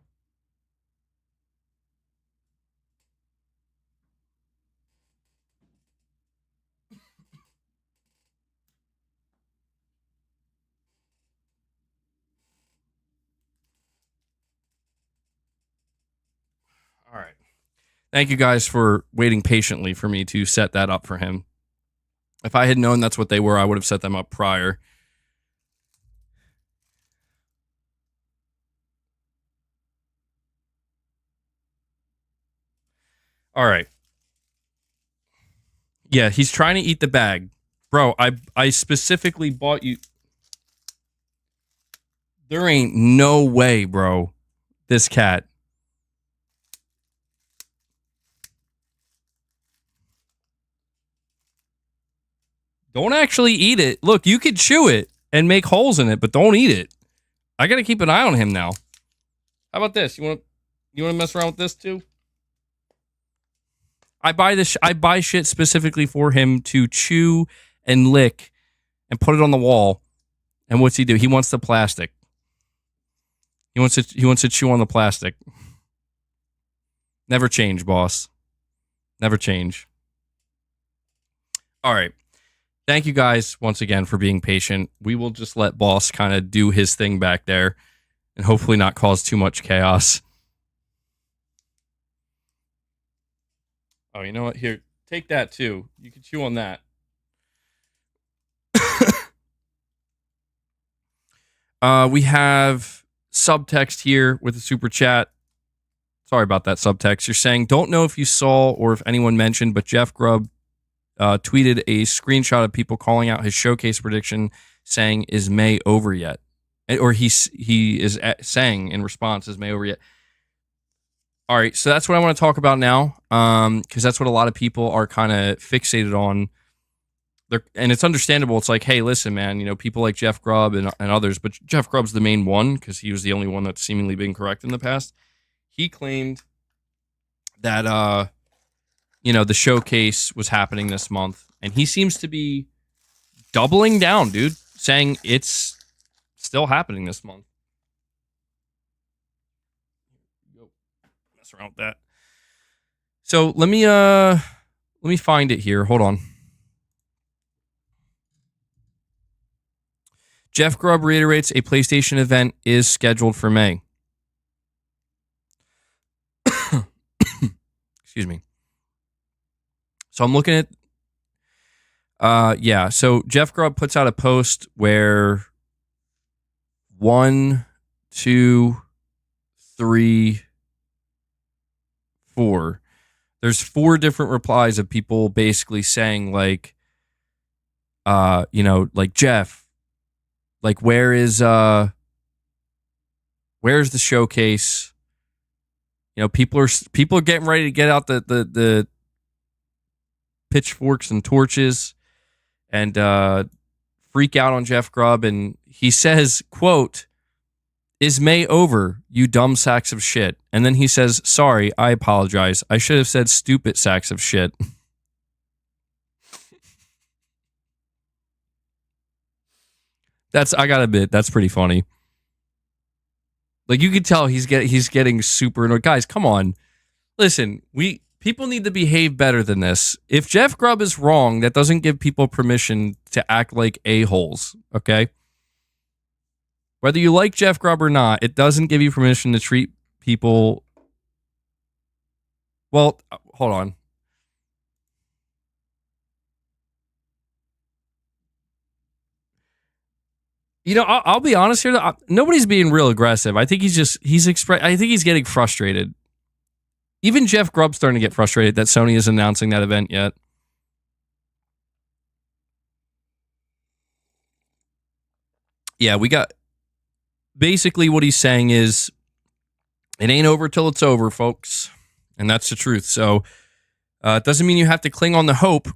All right. Thank you guys for waiting patiently for me to set that up for him. If I had known that's what they were, I would have set them up prior. All right. Yeah, he's trying to eat the bag. Bro, I specifically bought you. There ain't no way, bro. This cat. Don't actually eat it. Look, you could chew it and make holes in it, but don't eat it. I got to keep an eye on him now. How about this? You want to mess around with this too? I buy shit specifically for him to chew and lick and put it on the wall. And what's he do? He wants the plastic. He wants to chew on the plastic. Never change, boss. Never change. All right. Thank you guys once again for being patient. We will just let boss kind of do his thing back there and hopefully not cause too much chaos. Oh, you know what? Here, take that too. You can chew on that. We have subtext here with a super chat. Sorry about that subtext. You're saying, don't know if you saw or if anyone mentioned, but Jeff Grubb tweeted a screenshot of people calling out his showcase prediction, saying, "Is May over yet?" Or he is saying in response, "Is May over yet?" All right, so that's what I want to talk about now, because that's what a lot of people are kind of fixated on. And it's understandable. It's like, hey, listen, man, you know, people like Jeff Grubb and others, but Jeff Grubb's the main one because he was the only one that's seemingly been correct in the past. He claimed that you know, the showcase was happening this month, and he seems to be doubling down, dude, saying it's still happening this month. Mess around with that. So let me find it here. Hold on. Jeff Grubb reiterates a PlayStation event is scheduled for May. Excuse me. So I'm looking at so Jeff Grubb puts out a post where 1, 2, 3, 4. There's 4 different replies of people basically saying like, like Jeff, like where's the showcase? People are getting ready to get out the pitchforks and torches and freak out on Jeff Grubb, and he says, quote, "Is May over, you dumb sacks of shit?" And then he says, "Sorry, I apologize. I should have said stupid sacks of shit." I gotta admit, that's pretty funny. Like, you can tell he's getting super annoyed. Guys, come on. Listen, people need to behave better than this. If Jeff Grubb is wrong, that doesn't give people permission to act like a-holes, okay? Whether you like Jeff Grubb or not, it doesn't give you permission to treat people... Well, hold on. I'll be honest here. Nobody's being real aggressive. I think I think he's getting frustrated. Even Jeff Grubb's starting to get frustrated that Sony isn't announcing that event yet. Yeah, we got... Basically, what he's saying is, it ain't over till it's over, folks. And that's the truth. So, it doesn't mean you have to cling on to hope,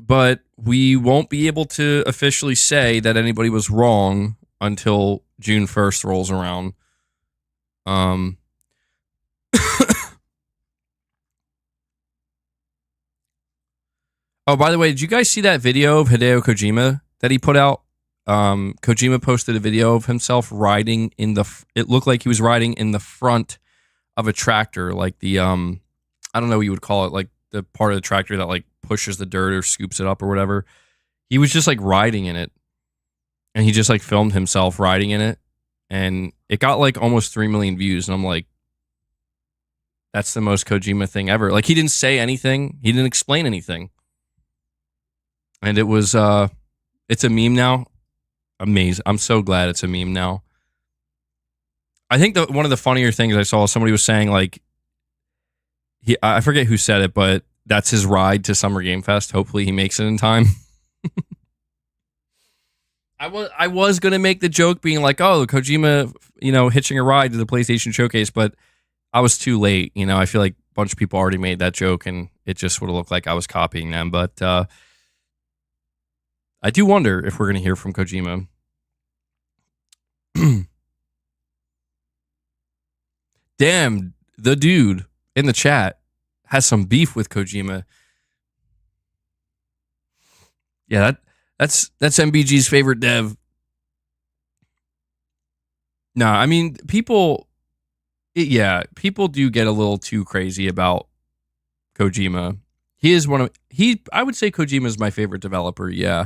but we won't be able to officially say that anybody was wrong until June 1st rolls around. Oh, by the way, did you guys see that video of Hideo Kojima that he put out? Kojima posted a video of himself riding it looked like he was riding in the front of a tractor, like the, I don't know what you would call it, like the part of the tractor that like pushes the dirt or scoops it up or whatever. He was just like riding in it, and he just like filmed himself riding in it, and it got like almost 3 million views. And I'm like, that's the most Kojima thing ever. Like, he didn't say anything. He didn't explain anything. And it was, it's a meme now. Amazing. I'm so glad it's a meme now. I think one of the funnier things I saw, somebody was saying like, I forget who said it, but that's his ride to Summer Game Fest. Hopefully he makes it in time. I was going to make the joke being like, oh, Kojima, hitching a ride to the PlayStation Showcase, but I was too late. I feel like a bunch of people already made that joke, and it just would have looked like I was copying them. But I do wonder if we're going to hear from Kojima. Damn, the dude in the chat has some beef with Kojima. Yeah, that's MBG's favorite dev. No, I mean, people do get a little too crazy about Kojima. I would say Kojima is my favorite developer, yeah.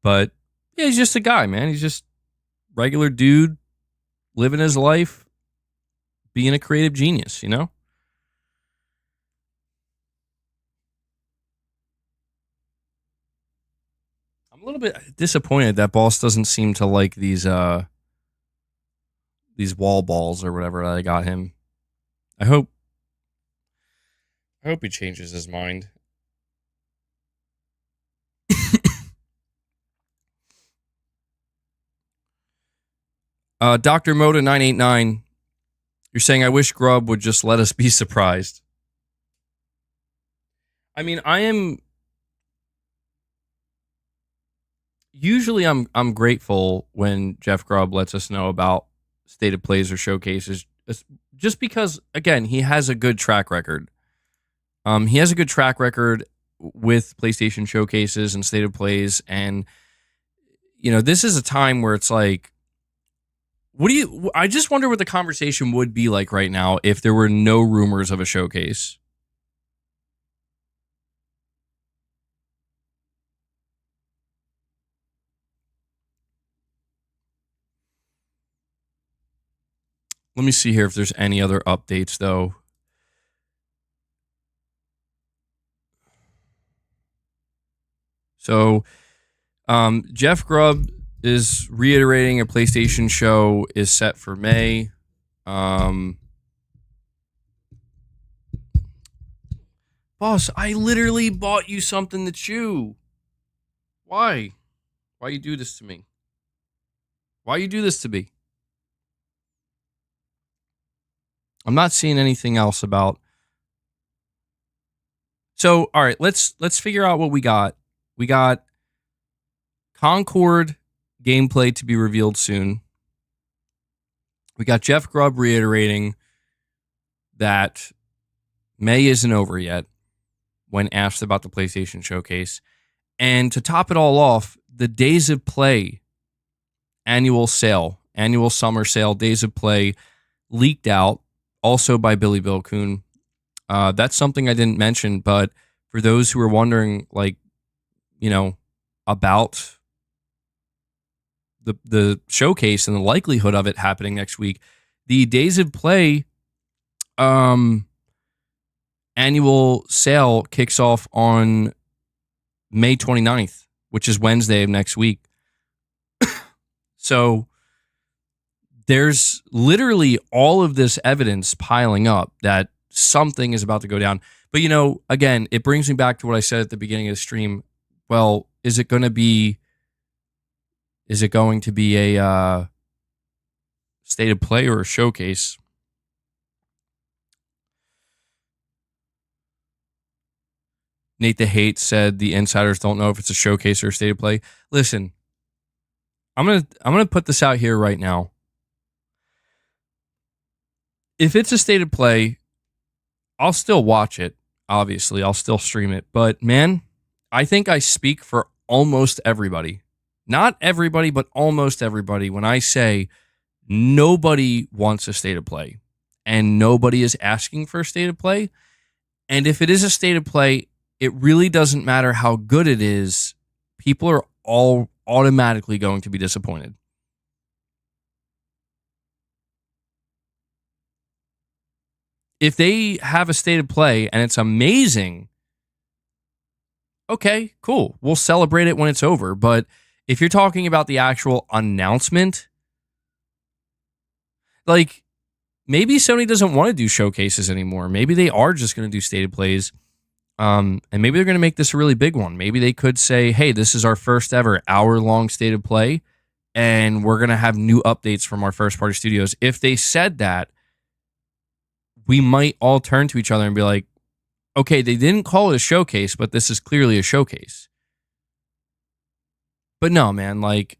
But yeah, he's just a guy, man. He's just regular dude living his life, being a creative genius, I'm a little bit disappointed that Boss doesn't seem to like these wall balls or whatever that I got him. I hope he changes his mind. Dr. Moda 989, you're saying, I wish Grubb would just let us be surprised. I mean, usually I'm grateful when Jeff Grubb lets us know about state of plays or showcases, just because, again, he has a good track record. He has a good track record with PlayStation showcases and state of plays, and this is a time where it's like, I just wonder what the conversation would be like right now if there were no rumors of a showcase. Let me see here if there's any other updates, though. So, Jeff Grubb is reiterating a PlayStation show is set for May. Boss, I literally bought you something to chew. Why? Why you do this to me? Why you do this to me? I'm not seeing anything else about. So, all right, let's figure out what we got. We got Concord gameplay to be revealed soon. We got Jeff Grubb reiterating that May isn't over yet when asked about the PlayStation Showcase. And to top it all off, the Days of Play annual summer sale, Days of Play leaked out, also by Billy Bill Kuhn. That's something I didn't mention, but for those who are wondering, like, you know, about the showcase and the likelihood of it happening next week, the Days of Play annual sale kicks off on May 29th, which is Wednesday of next week. So there's literally all of this evidence piling up that something is about to go down. But, you know, again, it brings me back to what I said at the beginning of the stream. Well, is it going to be a state of play or a showcase? Nate the Hate said the insiders don't know if it's a showcase or a state of play. Listen, I'm gonna put this out here right now. If it's a state of play, I'll still watch it. Obviously, I'll still stream it. But man, I think I speak for almost everybody. Not everybody, but almost everybody when I say nobody wants a state of play and nobody is asking for a state of play. And if it is a state of play, it really doesn't matter how good it is. People are all automatically going to be disappointed. If they have a state of play and it's amazing, okay, cool. We'll celebrate it when it's over. But if you're talking about the actual announcement, like, maybe Sony doesn't want to do showcases anymore. Maybe they are just going to do state of plays. And maybe they're going to make this a really big one. Maybe they could say, hey, this is our first ever hour-long state of play, and we're going to have new updates from our first-party studios. If they said that, we might all turn to each other and be like, okay, they didn't call it a showcase, but this is clearly a showcase. But no, man, like,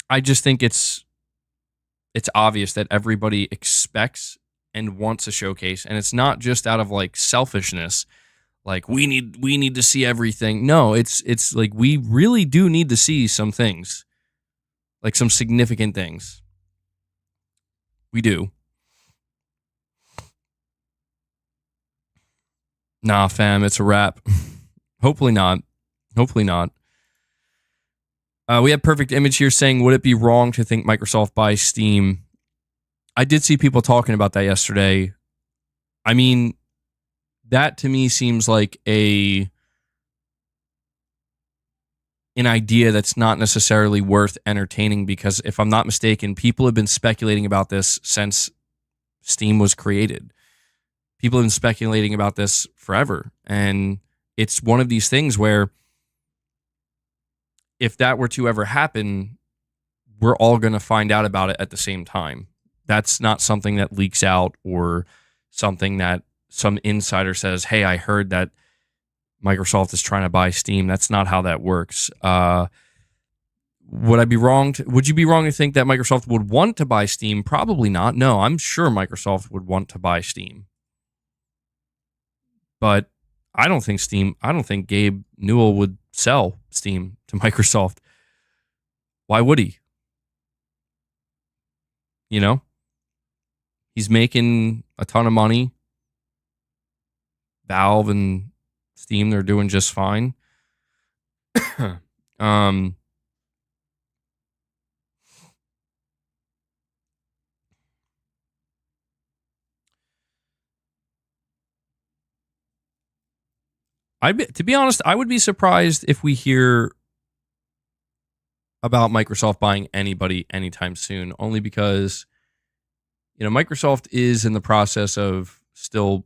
I just think it's obvious that everybody expects and wants a showcase, and it's not just out of like selfishness, like we need to see everything. No, it's like we really do need to see some things, like some significant things. We do. Nah, fam, it's a wrap. Hopefully not. Hopefully not. We have Perfect Image here saying, would it be wrong to think Microsoft buys Steam? I did see people talking about that yesterday. I mean, that to me seems like an idea that's not necessarily worth entertaining, because if I'm not mistaken, people have been speculating about this since Steam was created. People have been speculating about this forever. And it's one of these things where if that were to ever happen, we're all going to find out about it at the same time. That's not something that leaks out or something that some insider says, hey, I heard that Microsoft is trying to buy Steam. That's not how that works. Would you be wrong to think that Microsoft would want to buy Steam? Probably not. No, I'm sure Microsoft would want to buy Steam. But I don't think Gabe Newell would sell Steam to Microsoft. Why would he? You know? He's making a ton of money. Valve and Steam, they're doing just fine. To be honest, I would be surprised if we hear about Microsoft buying anybody anytime soon, only because, Microsoft is in the process of still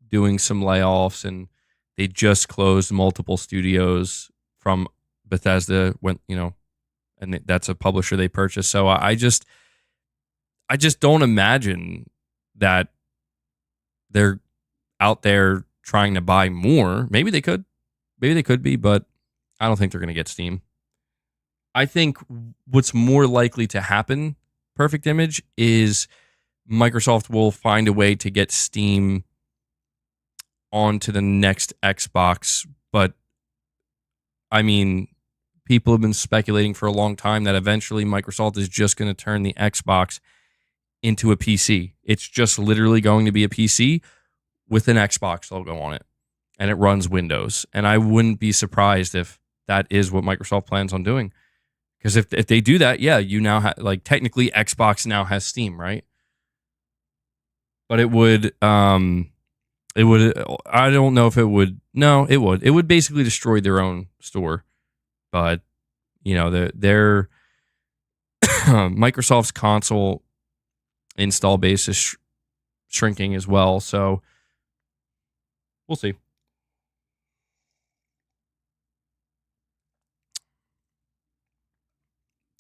doing some layoffs, and they just closed multiple studios from Bethesda and that's a publisher they purchased. So I just don't imagine that they're out there trying to buy more. Maybe they could be, but I don't think they're going to get Steam. I think what's more likely to happen, Perfect Image, is Microsoft will find a way to get Steam onto the next Xbox. But I mean, people have been speculating for a long time that eventually Microsoft is just going to turn the Xbox into a PC. It's just literally going to be a PC with an Xbox logo on it, and it runs Windows. And I wouldn't be surprised if that is what Microsoft plans on doing. Because if they do that, yeah, you now have, technically Xbox now has Steam, right? But it would, I don't know if it would. No, it would. It would basically destroy their own store. But, their Microsoft's console install base is shrinking as well. So we'll see.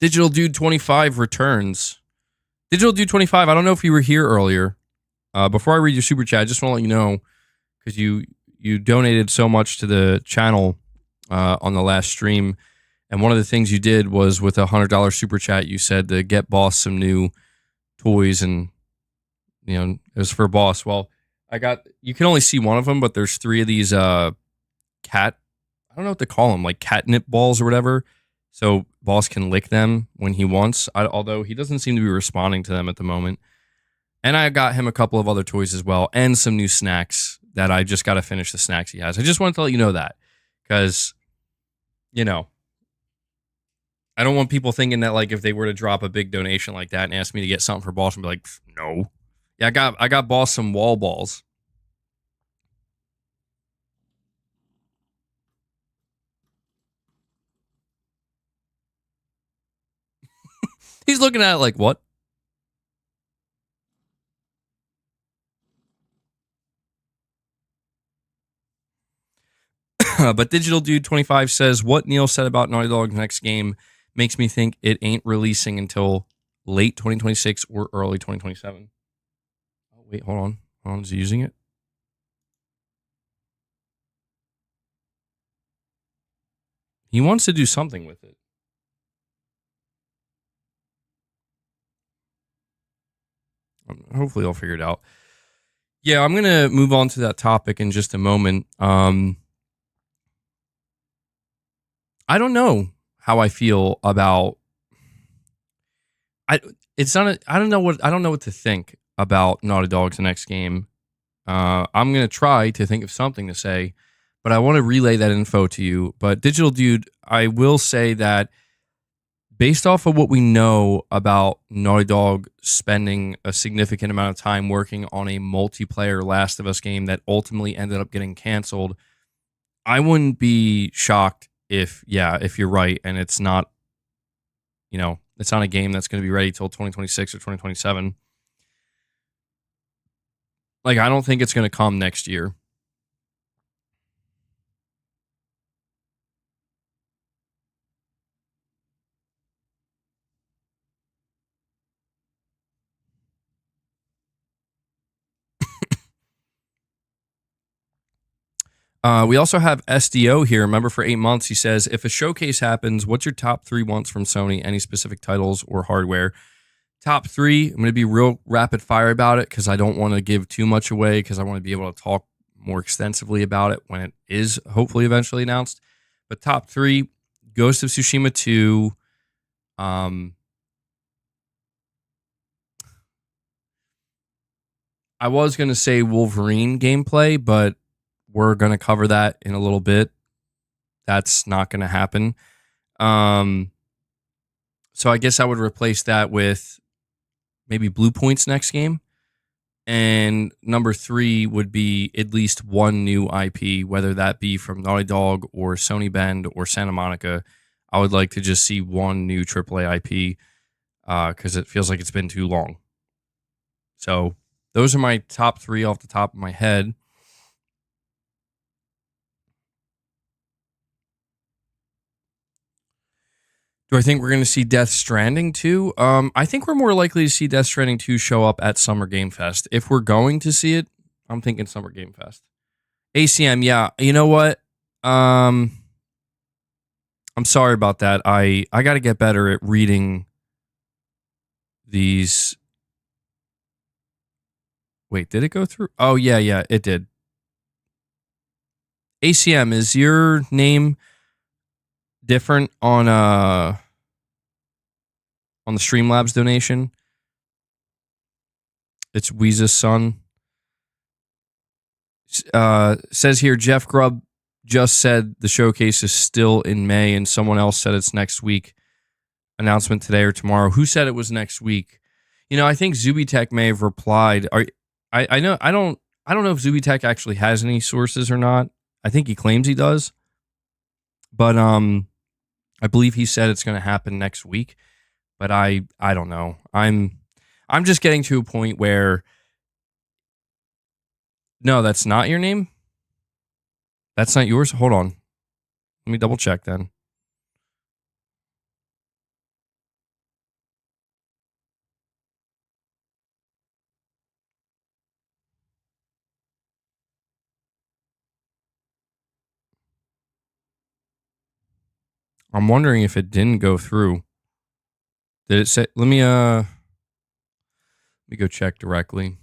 Digital Dude 25 returns. Digital Dude 25, I don't know if you were here earlier. Before I read your super chat, I just want to let you know, because you donated so much to the channel on the last stream, and one of the things you did was with a $100 super chat, you said to get Boss some new toys, and it was for Boss. Well, you can only see one of them, but there's 3 of these I don't know what to call them, like catnip balls or whatever. So Boss can lick them when he wants, although he doesn't seem to be responding to them at the moment. And I got him a couple of other toys as well, and some new snacks that I just got to finish the snacks he has. I just wanted to let you know that, because, I don't want people thinking that, if they were to drop a big donation like that and ask me to get something for Boss, and be like, no. Yeah, I got Boss some wall balls. He's looking at it like, what? But Digital Dude 25 says, what Neil said about Naughty Dog's next game makes me think it ain't releasing until late 2026 or early 2027. Oh, wait, hold on. Hold on, is he using it? He wants to do something with it. Hopefully I'll figure it out. Yeah, I'm going to move on to that topic in just a moment. I don't know how I feel about. I don't know what to think about Naughty Dog's next game. I'm gonna try to think of something to say, but I want to relay that info to you. But Digital Dude, I will say that based off of what we know about Naughty Dog spending a significant amount of time working on a multiplayer Last of Us game that ultimately ended up getting canceled, I wouldn't be shocked if you're right, and it's not, it's not a game that's going to be ready till 2026 or 2027. I don't think it's going to come next year. We also have SDO here. Remember, for 8 months, he says, if a showcase happens, what's your top 3 wants from Sony? Any specific titles or hardware? Top 3, I'm going to be real rapid fire about it because I don't want to give too much away, because I want to be able to talk more extensively about it when it is hopefully eventually announced. But top 3, Ghost of Tsushima 2, I was going to say Wolverine gameplay, but we're going to cover that in a little bit. That's not going to happen. So I guess I would replace that with maybe Blue Point's next game. And number 3 would be at least one new IP, whether that be from Naughty Dog or Sony Bend or Santa Monica. I would like to just see one new AAA IP because it feels like it's been too long. So those are my top 3 off the top of my head. Do I think we're going to see Death Stranding 2? I think we're more likely to see Death Stranding 2 show up at Summer Game Fest. If we're going to see it, I'm thinking Summer Game Fest. ACM, yeah. You know what? I'm sorry about that. I got to get better at reading these. Wait, did it go through? Oh, yeah, it did. ACM, is your name different on the Streamlabs donation? It's Weeza's son. Says here, Jeff Grubb just said the showcase is still in May, and someone else said it's next week. Announcement today or tomorrow. Who said it was next week? You know, I think Zubitech may have replied. I don't know if Zubitech actually has any sources or not. I think he claims he does, but I believe he said it's going to happen next week. But I don't know. I'm just getting to a point where, no, that's not your name. That's not yours. Hold on. Let me double check then. I'm wondering if it didn't go through. Did it say? Let me go check directly.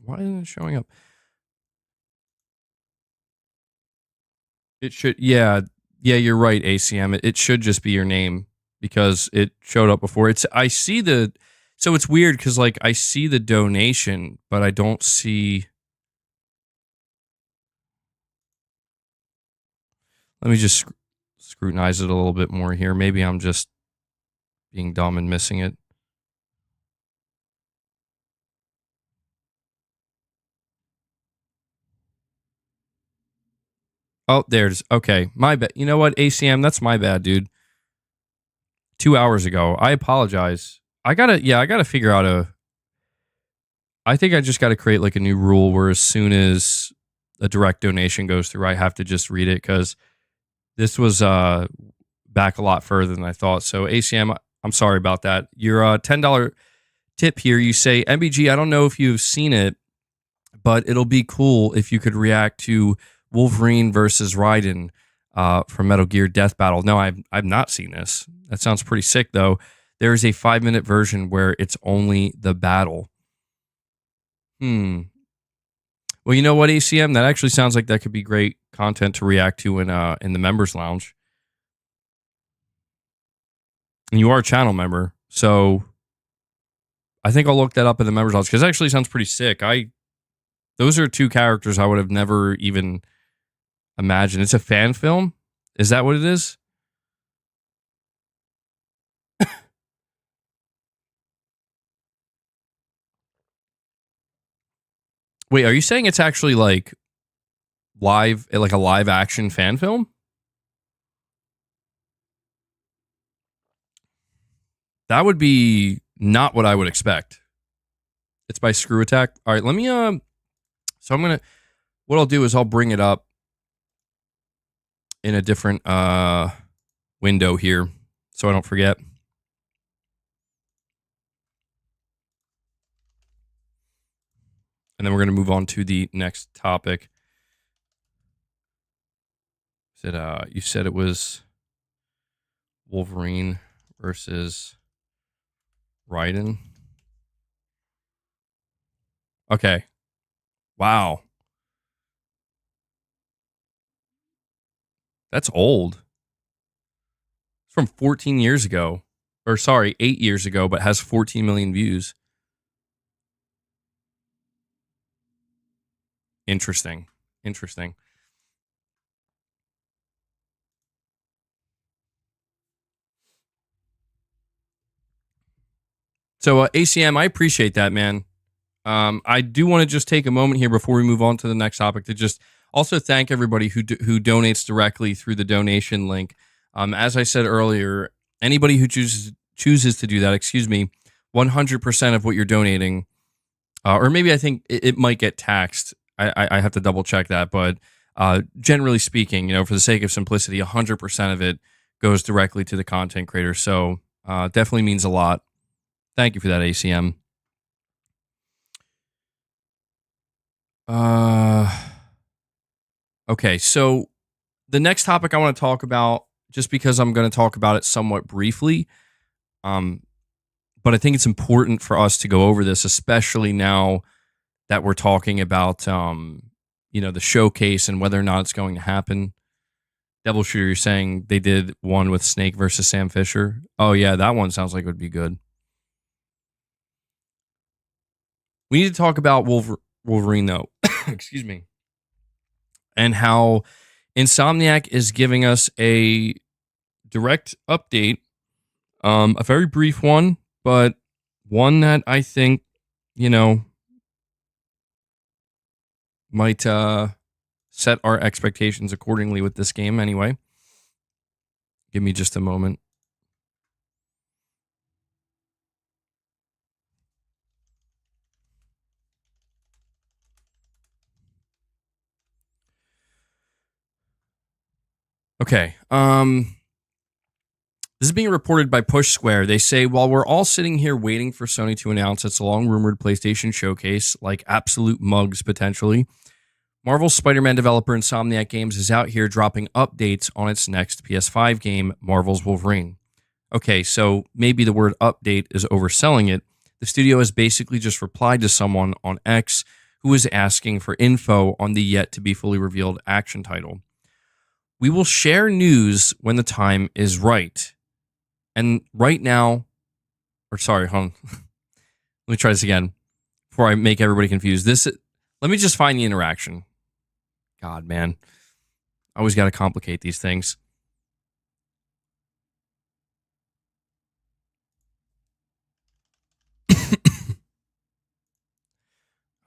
Why isn't it showing up? It should. Yeah, you're right, ACM. It should just be your name because it showed up before. I see the. So it's weird because like I see the donation, but I don't see. Let me just scrutinize it a little bit more here. Maybe I'm just being dumb and missing it. Oh, there's okay. My bad. You know what, ACM? That's my bad, dude. 2 hours ago. I apologize. I gotta figure out I think I just gotta create like a new rule where as soon as a direct donation goes through, I have to just read it because this was back a lot further than I thought. So ACM, I'm sorry about that. Your $10 tip here, you say, MBG, I don't know if you've seen it, but it'll be cool if you could react to Wolverine versus Raiden from Metal Gear Death Battle. No, I've not seen this. That sounds pretty sick, though. There is a 5-minute version where it's only the battle. Well, you know what, ACM? That actually sounds like that could be great content to react to in the members lounge. And you are a channel member, so I think I'll look that up in the members lounge because it actually sounds pretty sick. Those are 2 characters I would have never even imagined. It's a fan film? Is that what it is? Wait, are you saying it's actually like a live action fan film? That would be not what I would expect. It's by Screw Attack. All right, let me so what I'll do is I'll bring it up in a different window here so I don't forget. And then we're going to move on to the next topic. You said it was Wolverine versus Raiden. Okay. Wow. That's old. It's from 14 years ago. Or sorry, 8 years ago, but has 14 million views. Interesting. Interesting. So ACM, I appreciate that, man. I do want to just take a moment here before we move on to the next topic to just also thank everybody who donates directly through the donation link. As I said earlier, anybody who chooses to do that, 100% of what you're donating, or maybe I think it might get taxed. I have to double check that, but generally speaking, for the sake of simplicity, 100% of it goes directly to the content creator. So definitely means a lot. Thank you for that, ACM. Okay, so the next topic I want to talk about, just because I'm going to talk about it somewhat briefly, but I think it's important for us to go over this, especially now that we're talking about, the showcase and whether or not it's going to happen. Devil Shooter, you're saying they did one with Snake versus Sam Fisher? Oh, yeah, that one sounds like it would be good. We need to talk about Wolverine, though. Excuse me. And how Insomniac is giving us a direct update, a very brief one, but one that I think, might set our expectations accordingly with this game anyway. Give me just a moment. Okay. This is being reported by Push Square. They say, while we're all sitting here waiting for Sony to announce its long-rumored PlayStation showcase, like absolute mugs potentially, Marvel's Spider-Man developer Insomniac Games is out here dropping updates on its next PS5 game, Marvel's Wolverine. Okay, so maybe the word update is overselling it. The studio has basically just replied to someone on X who was asking for info on the yet-to-be-fully-revealed action title. We will share news when the time is right. And right now, hold on. Let me try this again before I make everybody confused. Let me just find the interaction. God, man. I always got to complicate these things.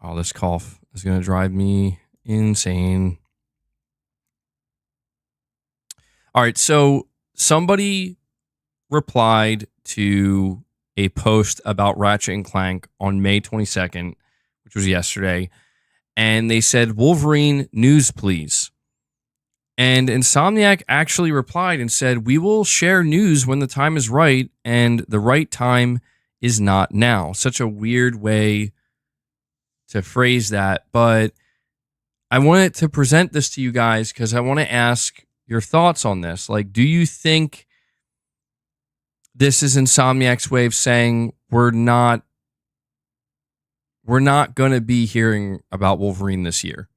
Oh, this cough is going to drive me insane. All right, so somebody replied to a post about Ratchet and Clank on May 22nd, which was yesterday, and they said, Wolverine news, please. And Insomniac actually replied and said, we will share news when the time is right, and the right time is not now. Such a weird way to phrase that, but I wanted to present this to you guys because I want to ask your thoughts on this. Like, do you think this is Insomniac's way of saying we're not going to be hearing about Wolverine this year?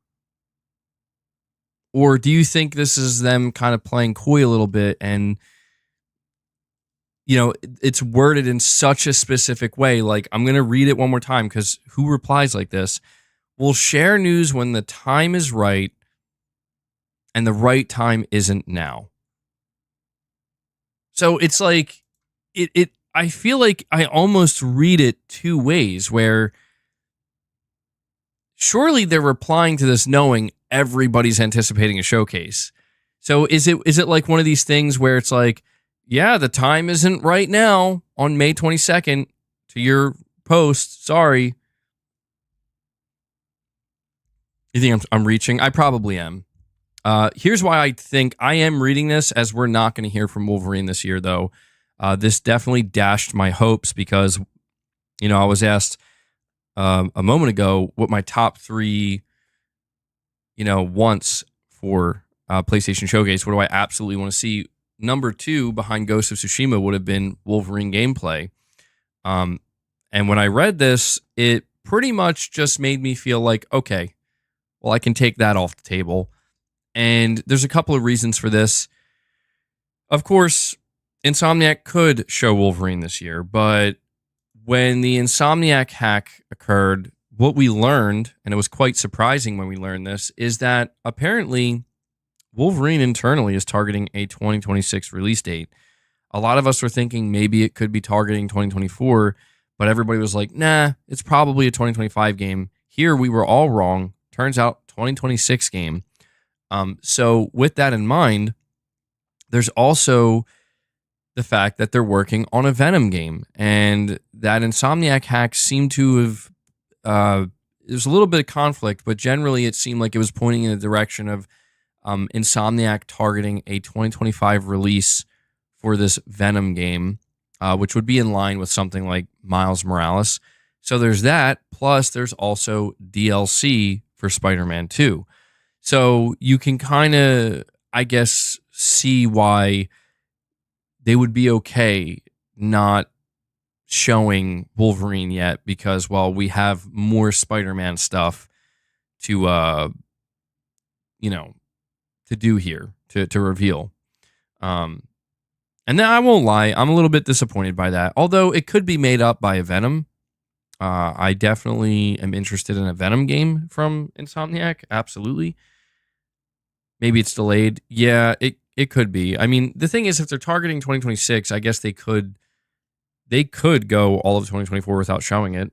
Or do you think this is them kind of playing coy a little bit and, it's worded in such a specific way? Like, I'm going to read it one more time because who replies like this? We'll share news when the time is right, and the right time isn't now. So it's like, I feel like I almost read it two ways, where surely they're replying to this knowing everybody's anticipating a showcase. So is it like one of these things where it's like, yeah, the time isn't right now on May 22nd to your post. Sorry. You think I'm reaching? I probably am. Here's why I think I am reading this as we're not going to hear from Wolverine this year, though. This definitely dashed my hopes because, I was asked a moment ago what my top three, wants for PlayStation Showcase. What do I absolutely want to see? Number 2 behind Ghost of Tsushima would have been Wolverine gameplay. And when I read this, it pretty much just made me feel like, okay, well, I can take that off the table. And there's a couple of reasons for this. Of course, Insomniac could show Wolverine this year, but when the Insomniac hack occurred what we learned, and it was quite surprising when we learned this, is that apparently Wolverine internally is targeting a 2026 release date. A lot of us were thinking maybe it could be targeting 2024, but everybody was like, nah, it's probably a 2025 game. Here we were all wrong. Turns out 2026 game. So with that in mind, there's also the fact that they're working on a Venom game, and that Insomniac hacks seem to have there's a little bit of conflict, but generally it seemed like it was pointing in the direction of Insomniac targeting a 2025 release for this Venom game, which would be in line with something like Miles Morales. So there's that, plus there's also DLC for Spider-Man 2. So you can kind of, I guess, see why they would be okay not showing Wolverine yet, because, well, we have more Spider-Man stuff to, to do here, to reveal. And then I won't lie, I'm a little bit disappointed by that. Although it could be made up by a Venom. I definitely am interested in a Venom game from Insomniac. Absolutely. Maybe it's delayed. Yeah, it could be. I mean, the thing is, if they're targeting 2026, I guess they could go all of 2024 without showing it.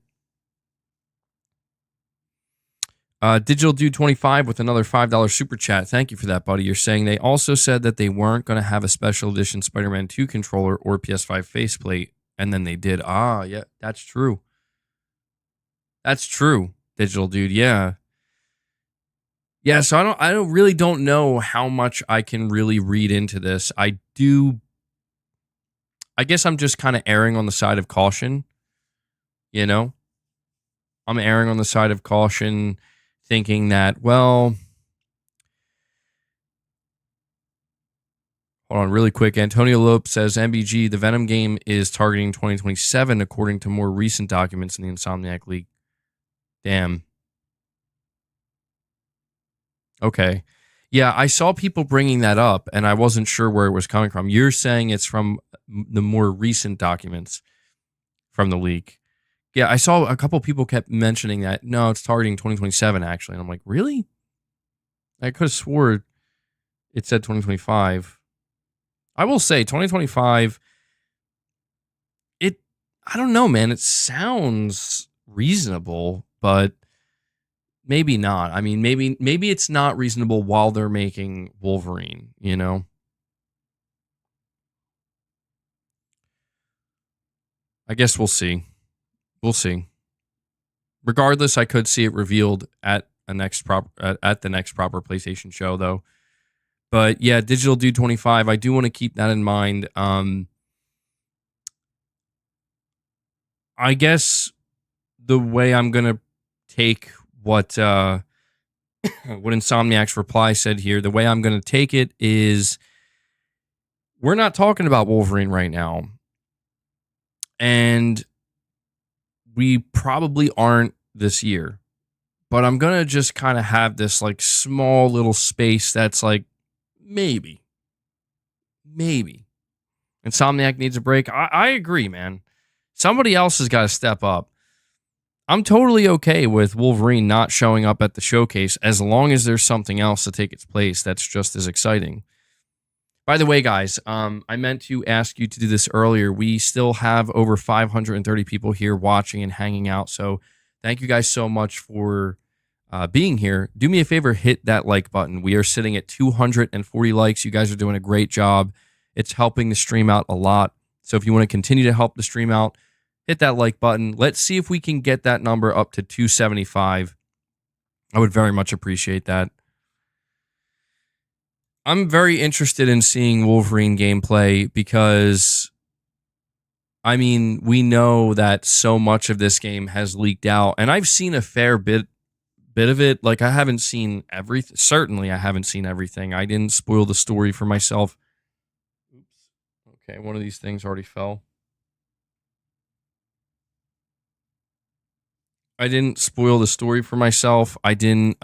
Digital Dude 25 with another $5 super chat. Thank you for that, buddy. You're saying they also said that they weren't going to have a special edition Spider-Man 2 controller or PS5 faceplate, and then they did. Ah, yeah, that's true. That's true, Digital Dude. Yeah. Yeah, so I really don't know how much I can really read into this. I guess I'm just kind of erring on the side of caution, you know? I'm erring on the side of caution, thinking that, well, hold on really quick. Antonio Lope says, MBG, the Venom game is targeting 2027 according to more recent documents in the Insomniac leak. Damn. Okay. Yeah, I saw people bringing that up, and I wasn't sure where it was coming from. You're saying it's from the more recent documents from the leak. Yeah, I saw a couple people kept mentioning that. No, it's targeting 2027, actually. And I'm like, really? I could have swore it said 2025. I will say 2025, I don't know, man. It sounds reasonable, but maybe not. I mean, maybe it's not reasonable while they're making Wolverine, you know? I guess we'll see. We'll see. Regardless, I could see it revealed at the next proper PlayStation show, though. But yeah, Digital Dude 25, I do want to keep that in mind. I guess the way I'm gonna take what Insomniac's reply said here, the way I'm gonna take it is, we're not talking about Wolverine right now, and we probably aren't this year. But I'm gonna just kind of have this like small little space that's like maybe Insomniac needs a break. I agree, man. Somebody else has got to step up. I'm totally okay with Wolverine not showing up at the showcase as long as there's something else to take its place that's just as exciting. By the way, guys, I meant to ask you to do this earlier. We still have over 530 people here watching and hanging out, so thank you guys so much for being here. Do me a favor, hit that like button. We are sitting at 240 likes. You guys are doing a great job. It's helping the stream out a lot. So if you want to continue to help the stream out, hit that like button. Let's see if we can get that number up to 275. I would very much appreciate that. I'm very interested in seeing Wolverine gameplay because, I mean, we know that so much of this game has leaked out, and I've seen a fair bit of it. Like, I haven't seen everything. Certainly, I haven't seen everything. I didn't spoil the story for myself. Oops. Okay, one of these things already fell. I didn't spoil the story for myself. I didn't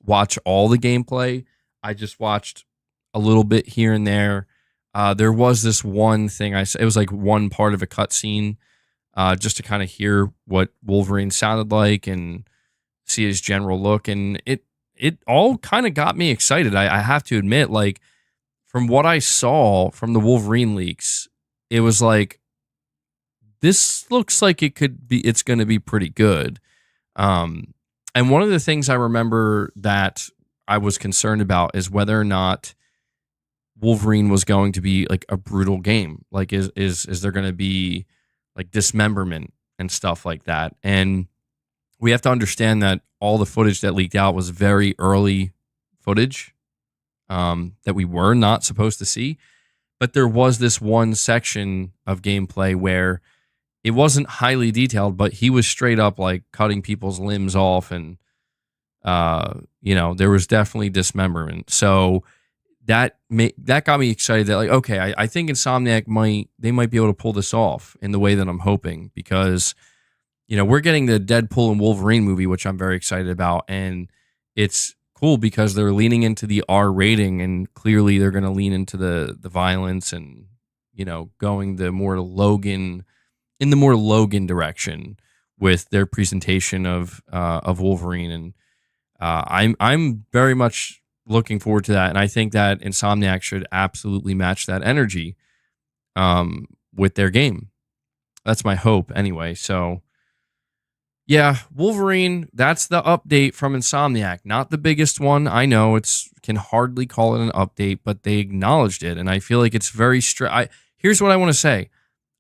watch all the gameplay. I just watched a little bit here and there. There was this one thing it was like one part of a cutscene just to kind of hear what Wolverine sounded like and see his general look. And it all kind of got me excited. I have to admit, like, from what I saw from the Wolverine leaks, it was like, this looks like it's going to be pretty good. And one of the things I remember that I was concerned about is whether or not Wolverine was going to be like a brutal game. Like, is there going to be like dismemberment and stuff like that? And we have to understand that all the footage that leaked out was very early footage that we were not supposed to see. But there was this one section of gameplay where it wasn't highly detailed, but he was straight up like cutting people's limbs off, and there was definitely dismemberment. So that got me excited that, like, okay, I think Insomniac might be able to pull this off in the way that I'm hoping, because we're getting the Deadpool and Wolverine movie, which I'm very excited about, and it's cool because they're leaning into the R rating, and clearly they're going to lean into the violence and going the more Logan direction with their presentation of Wolverine, and I'm very much looking forward to that, and I think that Insomniac should absolutely match that energy with their game. That's my hope anyway. So yeah, Wolverine, that's the update from Insomniac. Not the biggest one. I know can hardly call it an update, but they acknowledged it, and I feel like it's very here's what I want to say.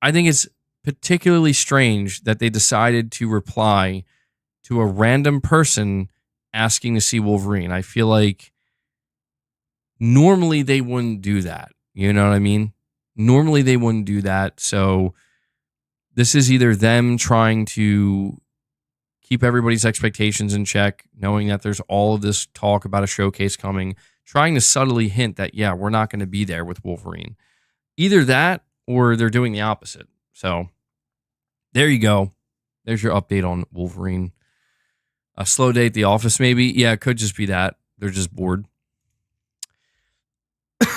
I think it's particularly strange that they decided to reply to a random person asking to see Wolverine. I feel like normally they wouldn't do that. You know what I mean? Normally they wouldn't do that. So this is either them trying to keep everybody's expectations in check, knowing that there's all of this talk about a showcase coming, trying to subtly hint that, yeah, we're not going to be there with Wolverine. Either that or they're doing the opposite. So there you go. There's your update on Wolverine. A slow day at the office, maybe. Yeah, it could just be that. They're just bored.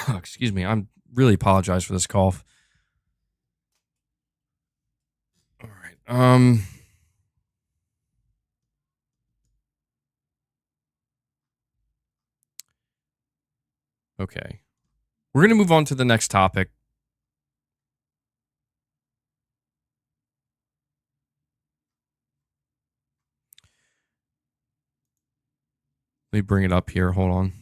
Excuse me. I'm really apologize for this cough. All right. Okay. We're going to move on to the next topic. Let me bring it up here. Hold on.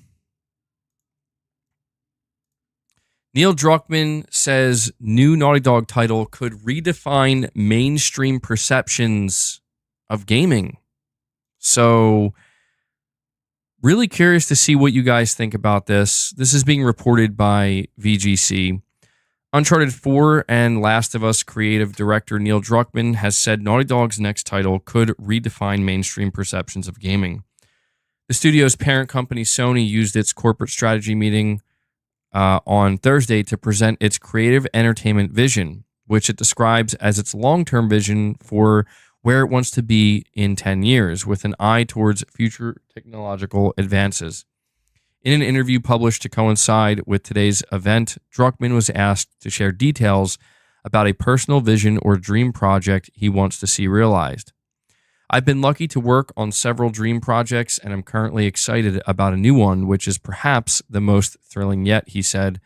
Neil Druckmann says new Naughty Dog title could redefine mainstream perceptions of gaming. So, really curious to see what you guys think about this. This is being reported by VGC. Uncharted 4 and Last of Us creative director Neil Druckmann has said Naughty Dog's next title could redefine mainstream perceptions of gaming. The studio's parent company, Sony, used its corporate strategy meeting on Thursday to present its creative entertainment vision, which it describes as its long-term vision for where it wants to be in 10 years, with an eye towards future technological advances. In an interview published to coincide with today's event, Druckmann was asked to share details about a personal vision or dream project he wants to see realized. I've been lucky to work on several dream projects, and I'm currently excited about a new one, which is perhaps the most thrilling yet, he said.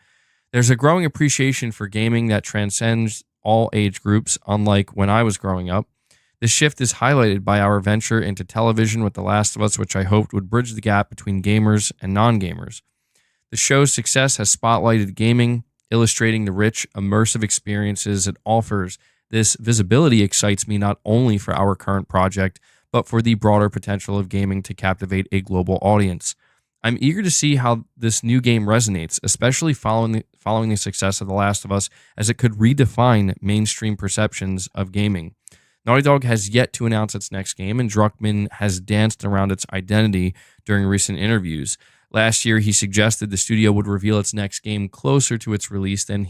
There's a growing appreciation for gaming that transcends all age groups, unlike when I was growing up. This shift is highlighted by our venture into television with The Last of Us, which I hoped would bridge the gap between gamers and non-gamers. The show's success has spotlighted gaming, illustrating the rich, immersive experiences it offers. This visibility excites me not only for our current project, but for the broader potential of gaming to captivate a global audience. I'm eager to see how this new game resonates, especially following the success of The Last of Us, as it could redefine mainstream perceptions of gaming. Naughty Dog has yet to announce its next game, and Druckmann has danced around its identity during recent interviews. Last year, he suggested the studio would reveal its next game closer to its release than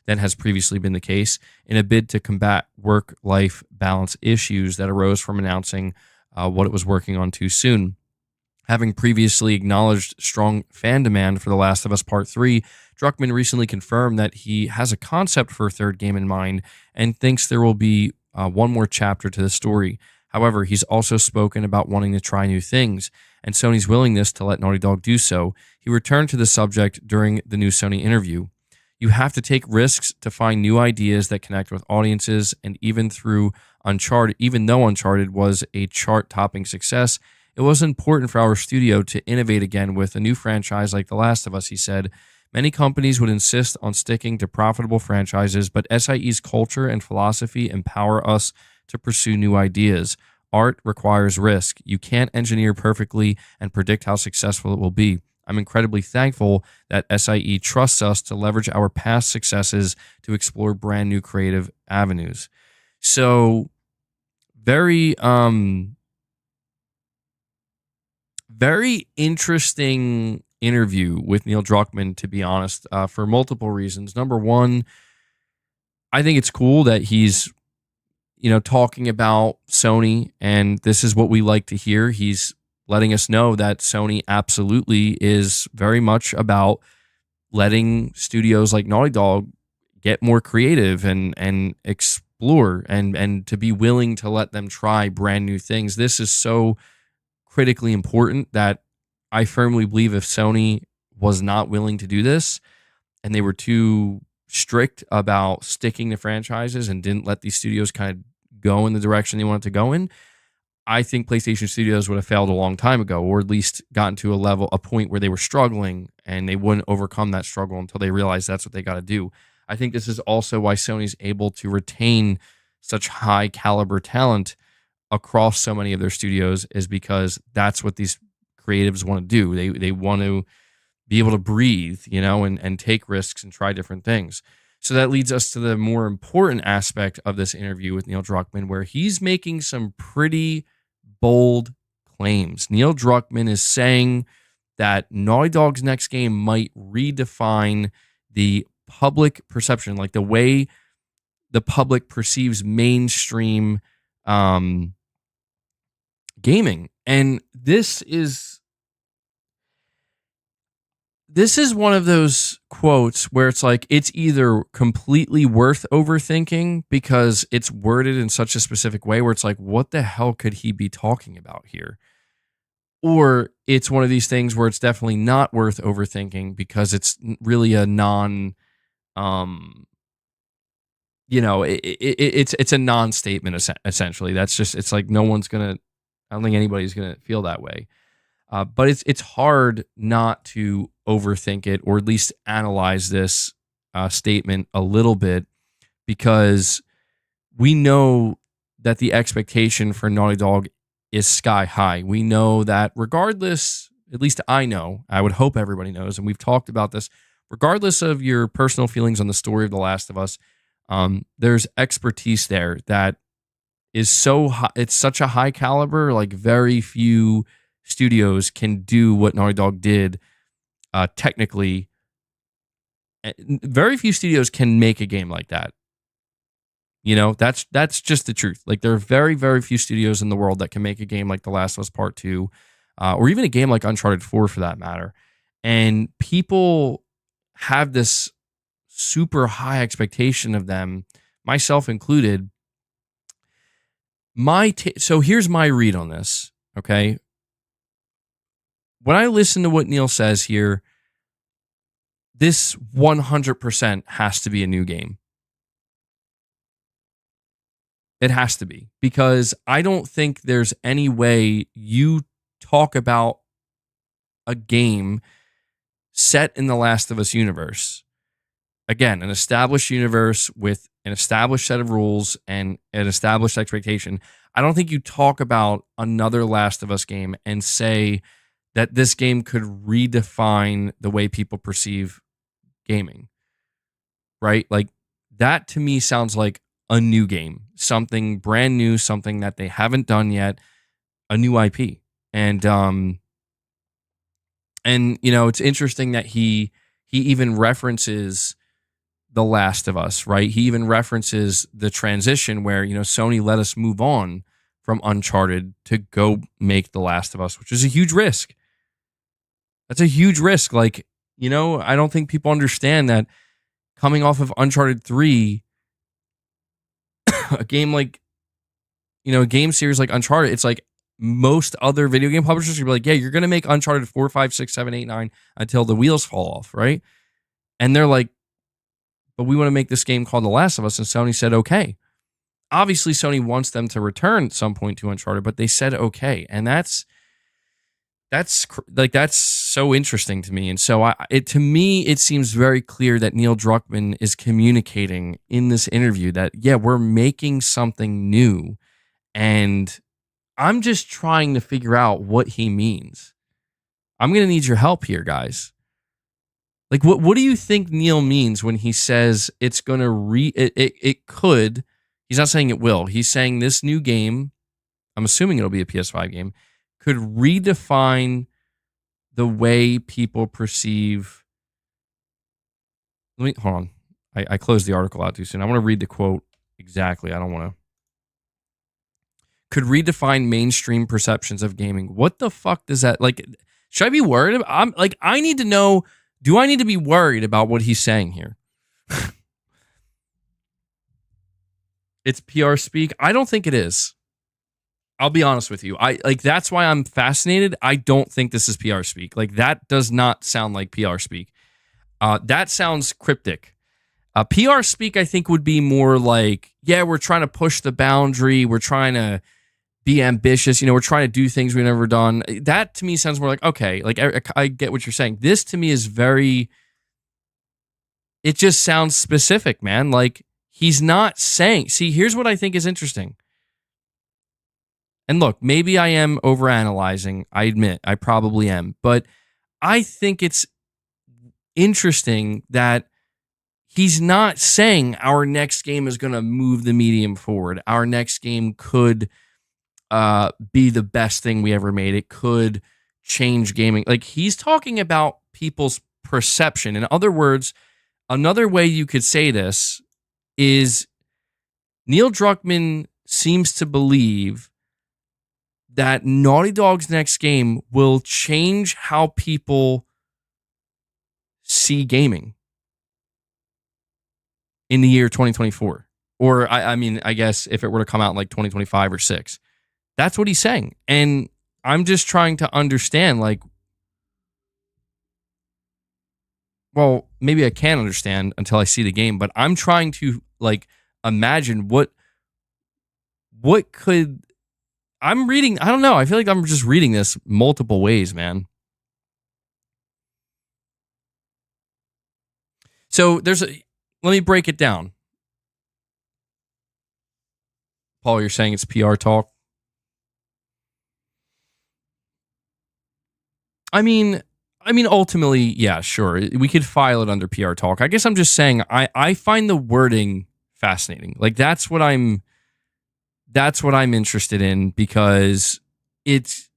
has previously been the case, in a bid to combat work-life balance issues that arose from announcing what it was working on too soon. Having previously acknowledged strong fan demand for The Last of Us Part 3, Druckmann recently confirmed that he has a concept for a third game in mind and thinks there will be one more chapter to the story. However, he's also spoken about wanting to try new things and Sony's willingness to let Naughty Dog do so. He returned to the subject during the new Sony interview. You have to take risks to find new ideas that connect with audiences, and even though Uncharted was a chart-topping success, it was important for our studio to innovate again with a new franchise like The Last of Us, he said. Many companies would insist on sticking to profitable franchises, but SIE's culture and philosophy empower us to pursue new ideas. Art requires risk. You can't engineer perfectly and predict how successful it will be. I'm incredibly thankful that SIE trusts us to leverage our past successes to explore brand new creative avenues. So, very interesting interview with Neil Druckmann, to be honest, for multiple reasons. Number one, I think it's cool that he's, talking about Sony, and this is what we like to hear. He's letting us know that Sony absolutely is very much about letting studios like Naughty Dog get more creative and explore and to be willing to let them try brand new things. This is so critically important that I firmly believe if Sony was not willing to do this and they were too strict about sticking to franchises and didn't let these studios kind of go in the direction they wanted to go in, I think PlayStation Studios would have failed a long time ago, or at least gotten to a point where they were struggling and they wouldn't overcome that struggle until they realized that's what they got to do. I think this is also why Sony's able to retain such high caliber talent across so many of their studios, is because that's what these creatives want to do. They want to be able to breathe, and take risks and try different things. So that leads us to the more important aspect of this interview with Neil Druckmann, where he's making some pretty bold claims. Neil Druckmann is saying that Naughty Dog's next game might redefine the public perception, like the way the public perceives mainstream gaming. And this is one of those quotes where it's like, it's either completely worth overthinking because it's worded in such a specific way where it's like, what the hell could he be talking about here? Or it's one of these things where it's definitely not worth overthinking because it's really a it's a non-statement essentially. That's just, it's like I don't think anybody's gonna feel that way. But it's hard not to overthink it, or at least analyze this statement a little bit, because we know that the expectation for Naughty Dog is sky high. We know that regardless, at least I would hope everybody knows, and we've talked about this, regardless of your personal feelings on the story of The Last of Us, there's expertise there that is so high. It's such a high caliber, like very few studios can do what Naughty Dog did technically. Very few studios can make a game like that. That's just the truth. Like, there are very, very few studios in the world that can make a game like The Last of Us Part 2, or even a game like Uncharted 4 for that matter. And people have this super high expectation of them, myself included. So here's my read on this, okay? When I listen to what Neil says here, this 100% has to be a new game. It has to be, because I don't think there's any way you talk about a game set in the Last of Us universe. Again, an established universe with an established set of rules and an established expectation. I don't think you talk about another Last of Us game and say that this game could redefine the way people perceive gaming, right? Like, that to me sounds like a new game, something brand new, something that they haven't done yet, a new IP. And it's interesting that he even references The Last of Us, right? He even references the transition where, Sony let us move on from Uncharted to go make The Last of Us, which is a huge risk. That's a huge risk. Like, I don't think people understand that coming off of Uncharted 3, a game like a game series like Uncharted, it's like most other video game publishers would be like, yeah, you're going to make Uncharted 4, 5, 6, 7, 8, 9 until the wheels fall off, right? And they're like, but we want to make this game called The Last of Us. And Sony said, okay. Obviously, Sony wants them to return at some point to Uncharted, but they said okay. And that's so interesting to me. And so to me, it seems very clear that Neil Druckmann is communicating in this interview that, yeah, we're making something new. And I'm just trying to figure out what he means. I'm going to need your help here, guys. Like, what do you think Neil means when he says it's going to it could, he's not saying it will. He's saying this new game, I'm assuming it'll be a PS5 game, could redefine the way people perceive. Hold on. I closed the article out too soon. I want to read the quote exactly. I don't want to. Could redefine mainstream perceptions of gaming. What the fuck does that, like, should I be worried? I need to know, do I need to be worried about what he's saying here? It's PR speak. I don't think it is. I'll be honest with you. That's why I'm fascinated. I don't think this is PR speak. Like, that does not sound like PR speak. That sounds cryptic. PR speak, I think, would be more like, yeah, we're trying to push the boundary. We're trying to be ambitious. We're trying to do things we've never done. That to me sounds more like, okay, like I get what you're saying. This to me is very, it just sounds specific, man. Like, he's not saying, see, here's what I think is interesting. And look, maybe I am overanalyzing. I admit, I probably am. But I think it's interesting that he's not saying our next game is going to move the medium forward. Our next game could be the best thing we ever made. It could change gaming. Like, he's talking about people's perception. In other words, another way you could say this is Neil Druckmann seems to believe that Naughty Dog's next game will change how people see gaming in the year 2024. Or, I mean, I guess if it were to come out in like 2025 or 6. That's what he's saying. And I'm just trying to understand, like, well, maybe I can understand until I see the game, but I'm trying to, like, imagine what could... I'm reading, I don't know. I feel like I'm just reading this multiple ways, man. So let me break it down. Paul, you're saying it's PR talk? I mean, ultimately, yeah, sure. We could file it under PR talk. I guess I'm just saying I find the wording fascinating. Like, that's what I'm interested in, because it's,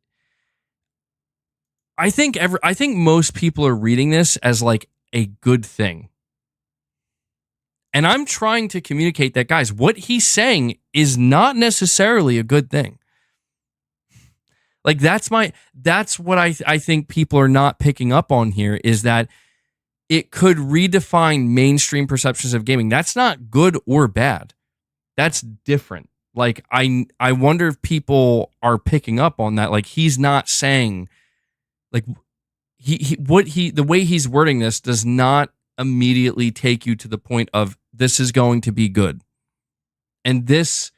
I think most people are reading this as like a good thing. And I'm trying to communicate that, guys, what he's saying is not necessarily a good thing. Like, that's what I think people are not picking up on here, is that it could redefine mainstream perceptions of gaming. That's not good or bad. That's different. Like, I wonder if people are picking up on that. Like, he's not saying, like, the way he's wording this does not immediately take you to the point of this is going to be good. And this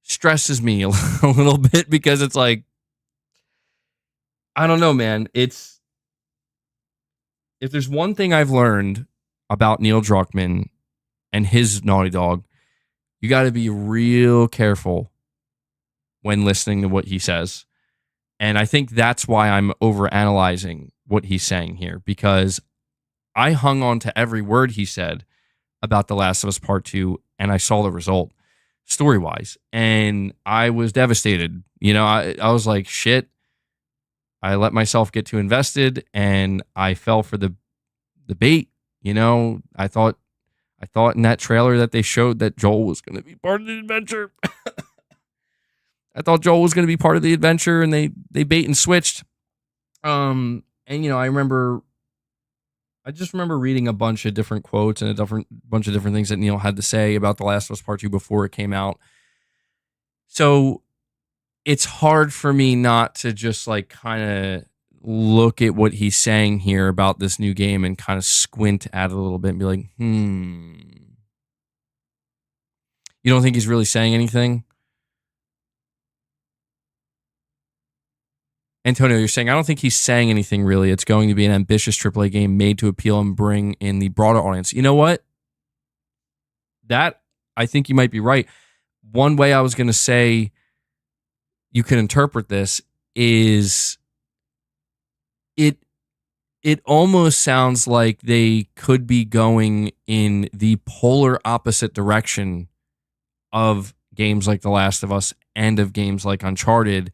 stresses me a little bit, because it's like, I don't know, man. If there's one thing I've learned about Neil Druckmann and his Naughty Dog, you got to be real careful when listening to what he says. And I think that's why I'm overanalyzing what he's saying here, because I hung on to every word he said about The Last of Us Part 2, and I saw the result story-wise, and I was devastated. I was like, shit. I let myself get too invested, and I fell for the bait. I thought in that trailer that they showed that Joel was going to be part of the adventure. I thought Joel was going to be part of the adventure, and they bait and switched. And I just remember reading a bunch of different quotes and bunch of different things that Neil had to say about The Last of Us Part 2 before it came out, So it's hard for me not to just like kind of look at what he's saying here about this new game and kind of squint at it a little bit and be like, You don't think he's really saying anything? Antonio, you're saying, I don't think he's saying anything really. It's going to be an ambitious AAA game made to appeal and bring in the broader audience. You know what? That, I think you might be right. One way I was going to say you can interpret this is it almost sounds like they could be going in the polar opposite direction of games like The Last of Us and of games like Uncharted.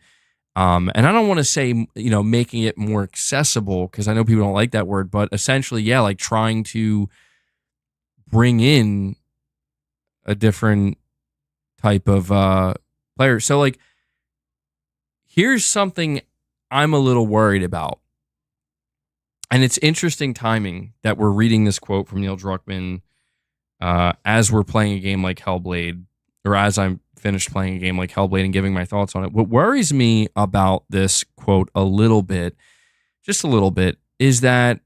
And I don't want to say, making it more accessible, because I know people don't like that word, but essentially, yeah, like trying to bring in a different type of player. So, like, here's something I'm a little worried about. And it's interesting timing that we're reading this quote from Neil Druckmann as we're playing a game like Hellblade, or as I'm finished playing a game like Hellblade and giving my thoughts on it. What worries me about this quote a little bit, just a little bit, is that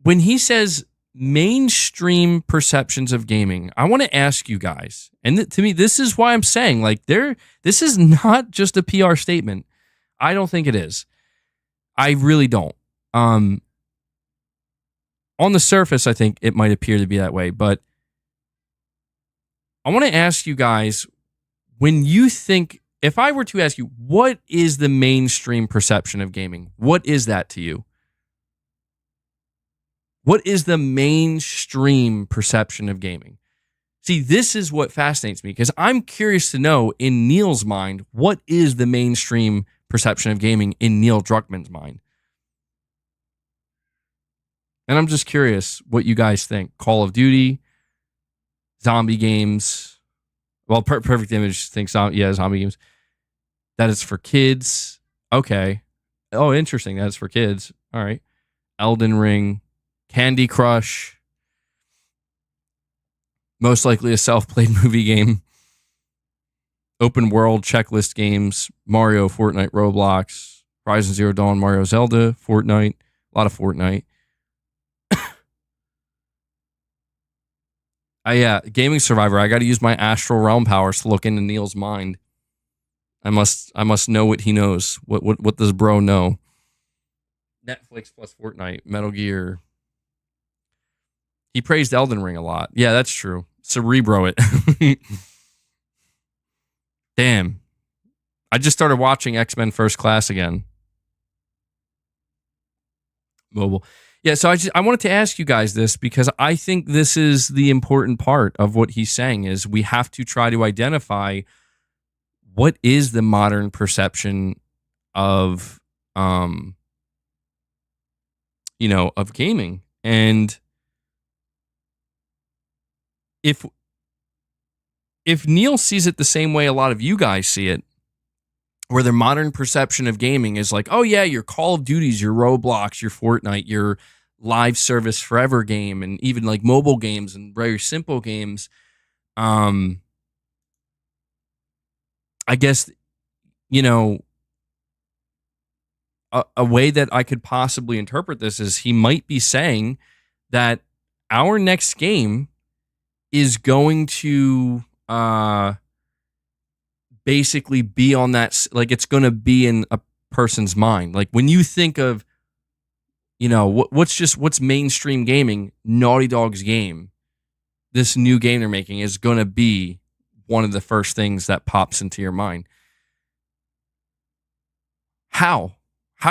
when he says mainstream perceptions of gaming, I want to ask you guys, and to me, this is why I'm saying, like, this is not just a PR statement. I don't think it is. I really don't. On the surface, I think it might appear to be that way, but I want to ask you guys, when you think, if I were to ask you, what is the mainstream perception of gaming? What is that to you? What is the mainstream perception of gaming? See, this is what fascinates me, because I'm curious to know, in Neil's mind, what is the mainstream perception of gaming in Neil Druckmann's mind? And I'm just curious what you guys think. Call of Duty, zombie games. Well, Perfect Image thinks, zombie games. That is for kids. Okay. Oh, interesting. That is for kids. All right. Elden Ring, Candy Crush. Most likely a self-played movie game. Open world checklist games. Mario, Fortnite, Roblox, Horizon Zero Dawn, Mario, Zelda, Fortnite. A lot of Fortnite. Gaming Survivor. I got to use my astral realm powers to look into Neil's mind. I must know what he knows. What does bro know? Netflix plus Fortnite, Metal Gear. He praised Elden Ring a lot. Yeah, that's true. Cerebro it. Damn. I just started watching X-Men First Class again. Mobile. Yeah, so I wanted to ask you guys this, because I think this is the important part of what he's saying, is we have to try to identify what is the modern perception of of gaming. And if Neil sees it the same way a lot of you guys see it, where their modern perception of gaming is like, oh yeah, your Call of Duties, your Roblox, your Fortnite, your live service forever game, and even like mobile games and very simple games. I guess, a way that I could possibly interpret this is he might be saying that our next game is going to basically be on that, like, it's going to be in a person's mind. Like, when you think of, what's mainstream gaming, Naughty Dog's game, this new game they're making is going to be one of the first things that pops into your mind. How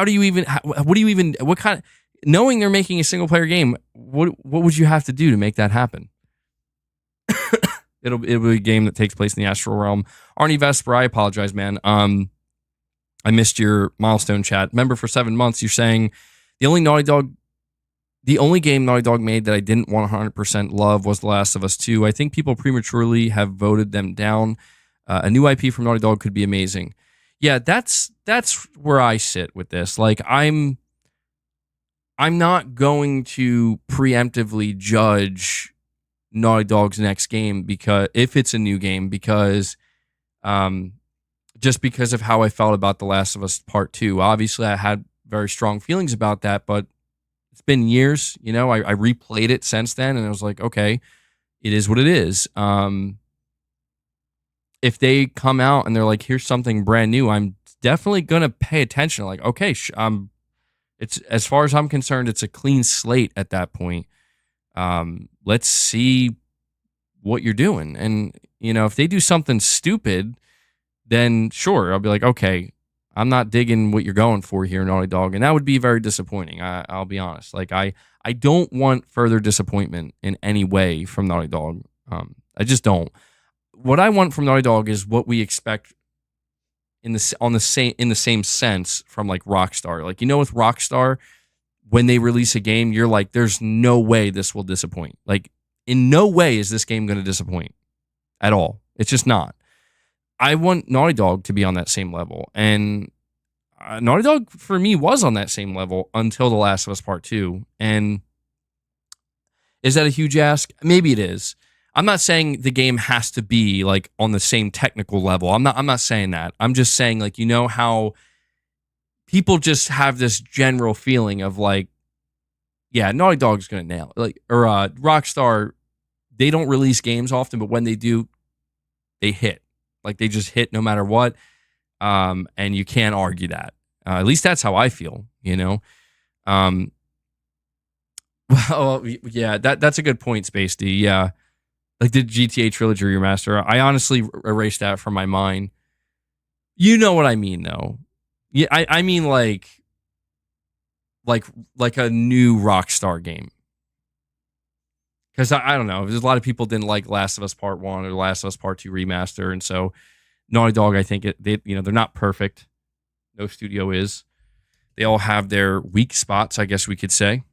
do you even, what kind of, knowing they're making a single player game, what would you have to do to make that happen? It'll be a game that takes place in the astral realm. Arnie Vesper, I apologize, man. I missed your milestone chat. Member for 7 months, you're saying the only game Naughty Dog made that I didn't 100% love was The Last of Us 2. I think people prematurely have voted them down. A new IP from Naughty Dog could be amazing. Yeah, that's where I sit with this. Like, I'm not going to preemptively judge Naughty Dog's next game, because if it's a new game, because just because of how I felt about The Last of Us Part 2. Obviously, I had very strong feelings about that, but it's been years. I replayed it since then, and I was like, okay, it is what it is. If they come out and they're like, here's something brand new, I'm definitely going to pay attention. Like, okay, it's, as far as I'm concerned, it's a clean slate at that point. Let's see what you're doing. And, if they do something stupid, then sure, I'll be like, okay, I'm not digging what you're going for here, Naughty Dog. And that would be very disappointing. I'll be honest. Like, I don't want further disappointment in any way from Naughty Dog. I just don't. What I want from Naughty Dog is what we expect in the same sense from like Rockstar. Like, with Rockstar, when they release a game, you're like, there's no way this will disappoint. Like, in no way is this game going to disappoint at all. It's just not. I want Naughty Dog to be on that same level. And Naughty Dog, for me, was on that same level until The Last of Us Part 2. And is that a huge ask? Maybe it is. I'm not saying the game has to be like on the same technical level. I'm not saying that. I'm just saying, like, how people just have this general feeling of like, yeah, Naughty Dog's going to nail it. Like, or Rockstar, they don't release games often, but when they do, they hit. Like, they just hit no matter what. And you can't argue that. At least that's how I feel, Well, yeah, that's a good point, Space D. Yeah. Like the GTA Trilogy remaster, I honestly erased that from my mind. You know what I mean, though. Yeah, I mean like a new Rockstar game. Because I don't know, there's a lot of people didn't like Last of Us Part 1 or Last of Us Part 2 remaster, and so Naughty Dog, I think they're not perfect. No studio is. They all have their weak spots, I guess we could say.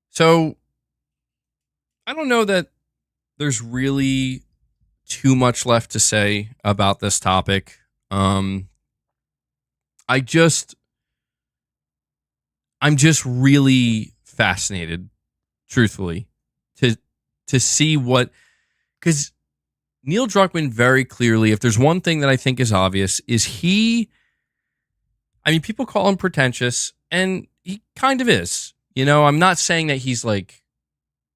So, I don't know that there's really too much left to say about this topic. I'm just really fascinated, truthfully, to see what, because Neil Druckmann very clearly, if there's one thing that I think is obvious, is people call him pretentious, and he kind of is. I'm not saying that he's like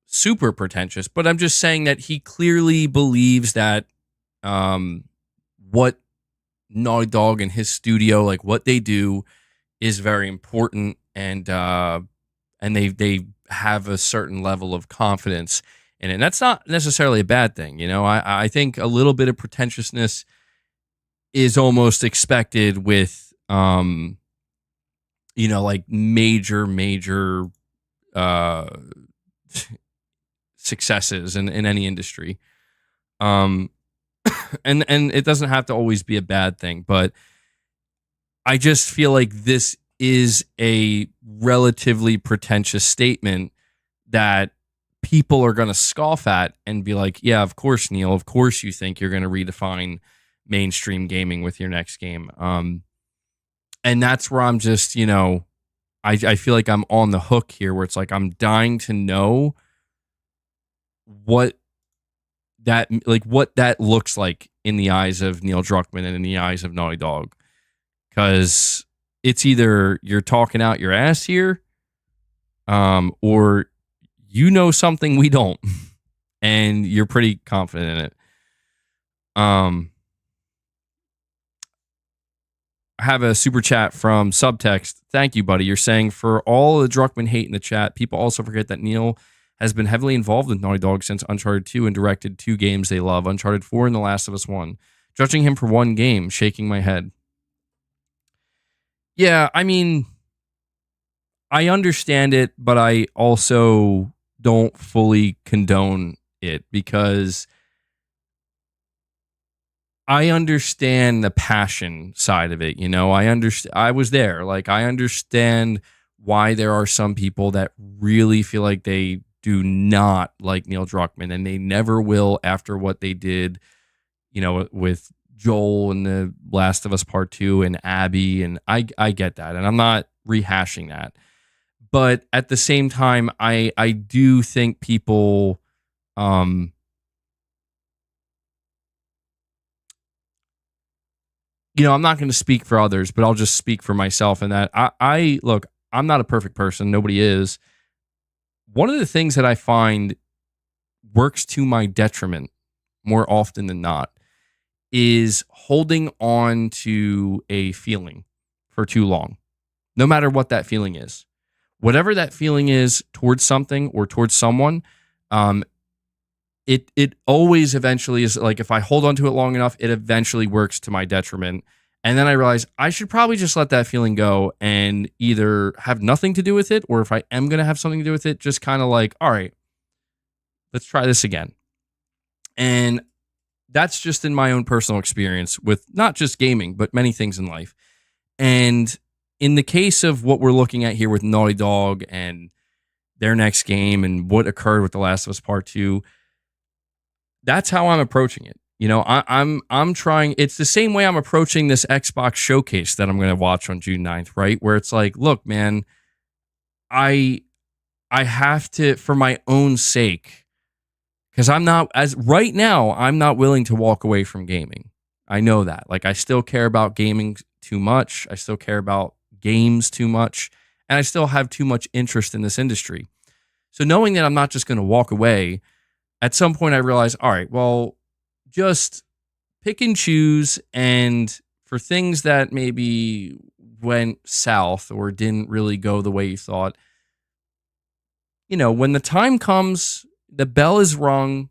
super pretentious, but I'm just saying that he clearly believes that what Naughty Dog and his studio, like what they do, is very important, and they have a certain level of confidence in it. And that's not necessarily a bad thing, I think a little bit of pretentiousness is almost expected with like major successes in any industry. And it doesn't have to always be a bad thing, but I just feel like this is a relatively pretentious statement that people are going to scoff at and be like, yeah, of course, Neil, of course you think you're going to redefine mainstream gaming with your next game. And that's where I'm just, I feel like I'm on the hook here, where it's like I'm dying to know what that looks like in the eyes of Neil Druckmann and in the eyes of Naughty Dog. Because it's either you're talking out your ass here, or something we don't, and you're pretty confident in it. I have a super chat from Subtext. Thank you, buddy. You're saying, for all the Druckmann hate in the chat, people also forget that Neil has been heavily involved with Naughty Dog since Uncharted 2 and directed 2 games they love, Uncharted 4 and The Last of Us 1. Judging him for one game, shaking my head. Yeah, I understand it, but I also don't fully condone it, because I understand the passion side of it. I was there. Like, I understand why there are some people that really feel like they do not like Neil Druckmann, and they never will after what they did, with Joel and The Last of Us Part 2 and Abby, and I get that, and I'm not rehashing that. But at the same time, I do think people I'm not going to speak for others, but I'll just speak for myself in that I look, I'm not a perfect person. Nobody is. One of the things that I find works to my detriment more often than not is holding on to a feeling for too long, no matter what that feeling is. Whatever that feeling is towards something or towards someone, it always eventually is like, if I hold on to it long enough, it eventually works to my detriment. And then I realize I should probably just let that feeling go and either have nothing to do with it, or if I am going to have something to do with it, just kind of like, all right, let's try this again. And that's just in my own personal experience with not just gaming, but many things in life. And in the case of what we're looking at here with Naughty Dog and their next game and what occurred with The Last of Us Part 2, that's how I'm approaching it. I'm trying. It's the same way I'm approaching this Xbox showcase that I'm going to watch on June 9th, right? Where it's like, look, man, I have to, for my own sake, because I'm not willing to walk away from gaming. I know that. Like, I still care about gaming too much. I still care about games too much, and I still have too much interest in this industry. So knowing that I'm not just going to walk away, at some point I realized, all right, well, just pick and choose, and for things that maybe went south or didn't really go the way you thought, when the time comes, the bell is rung,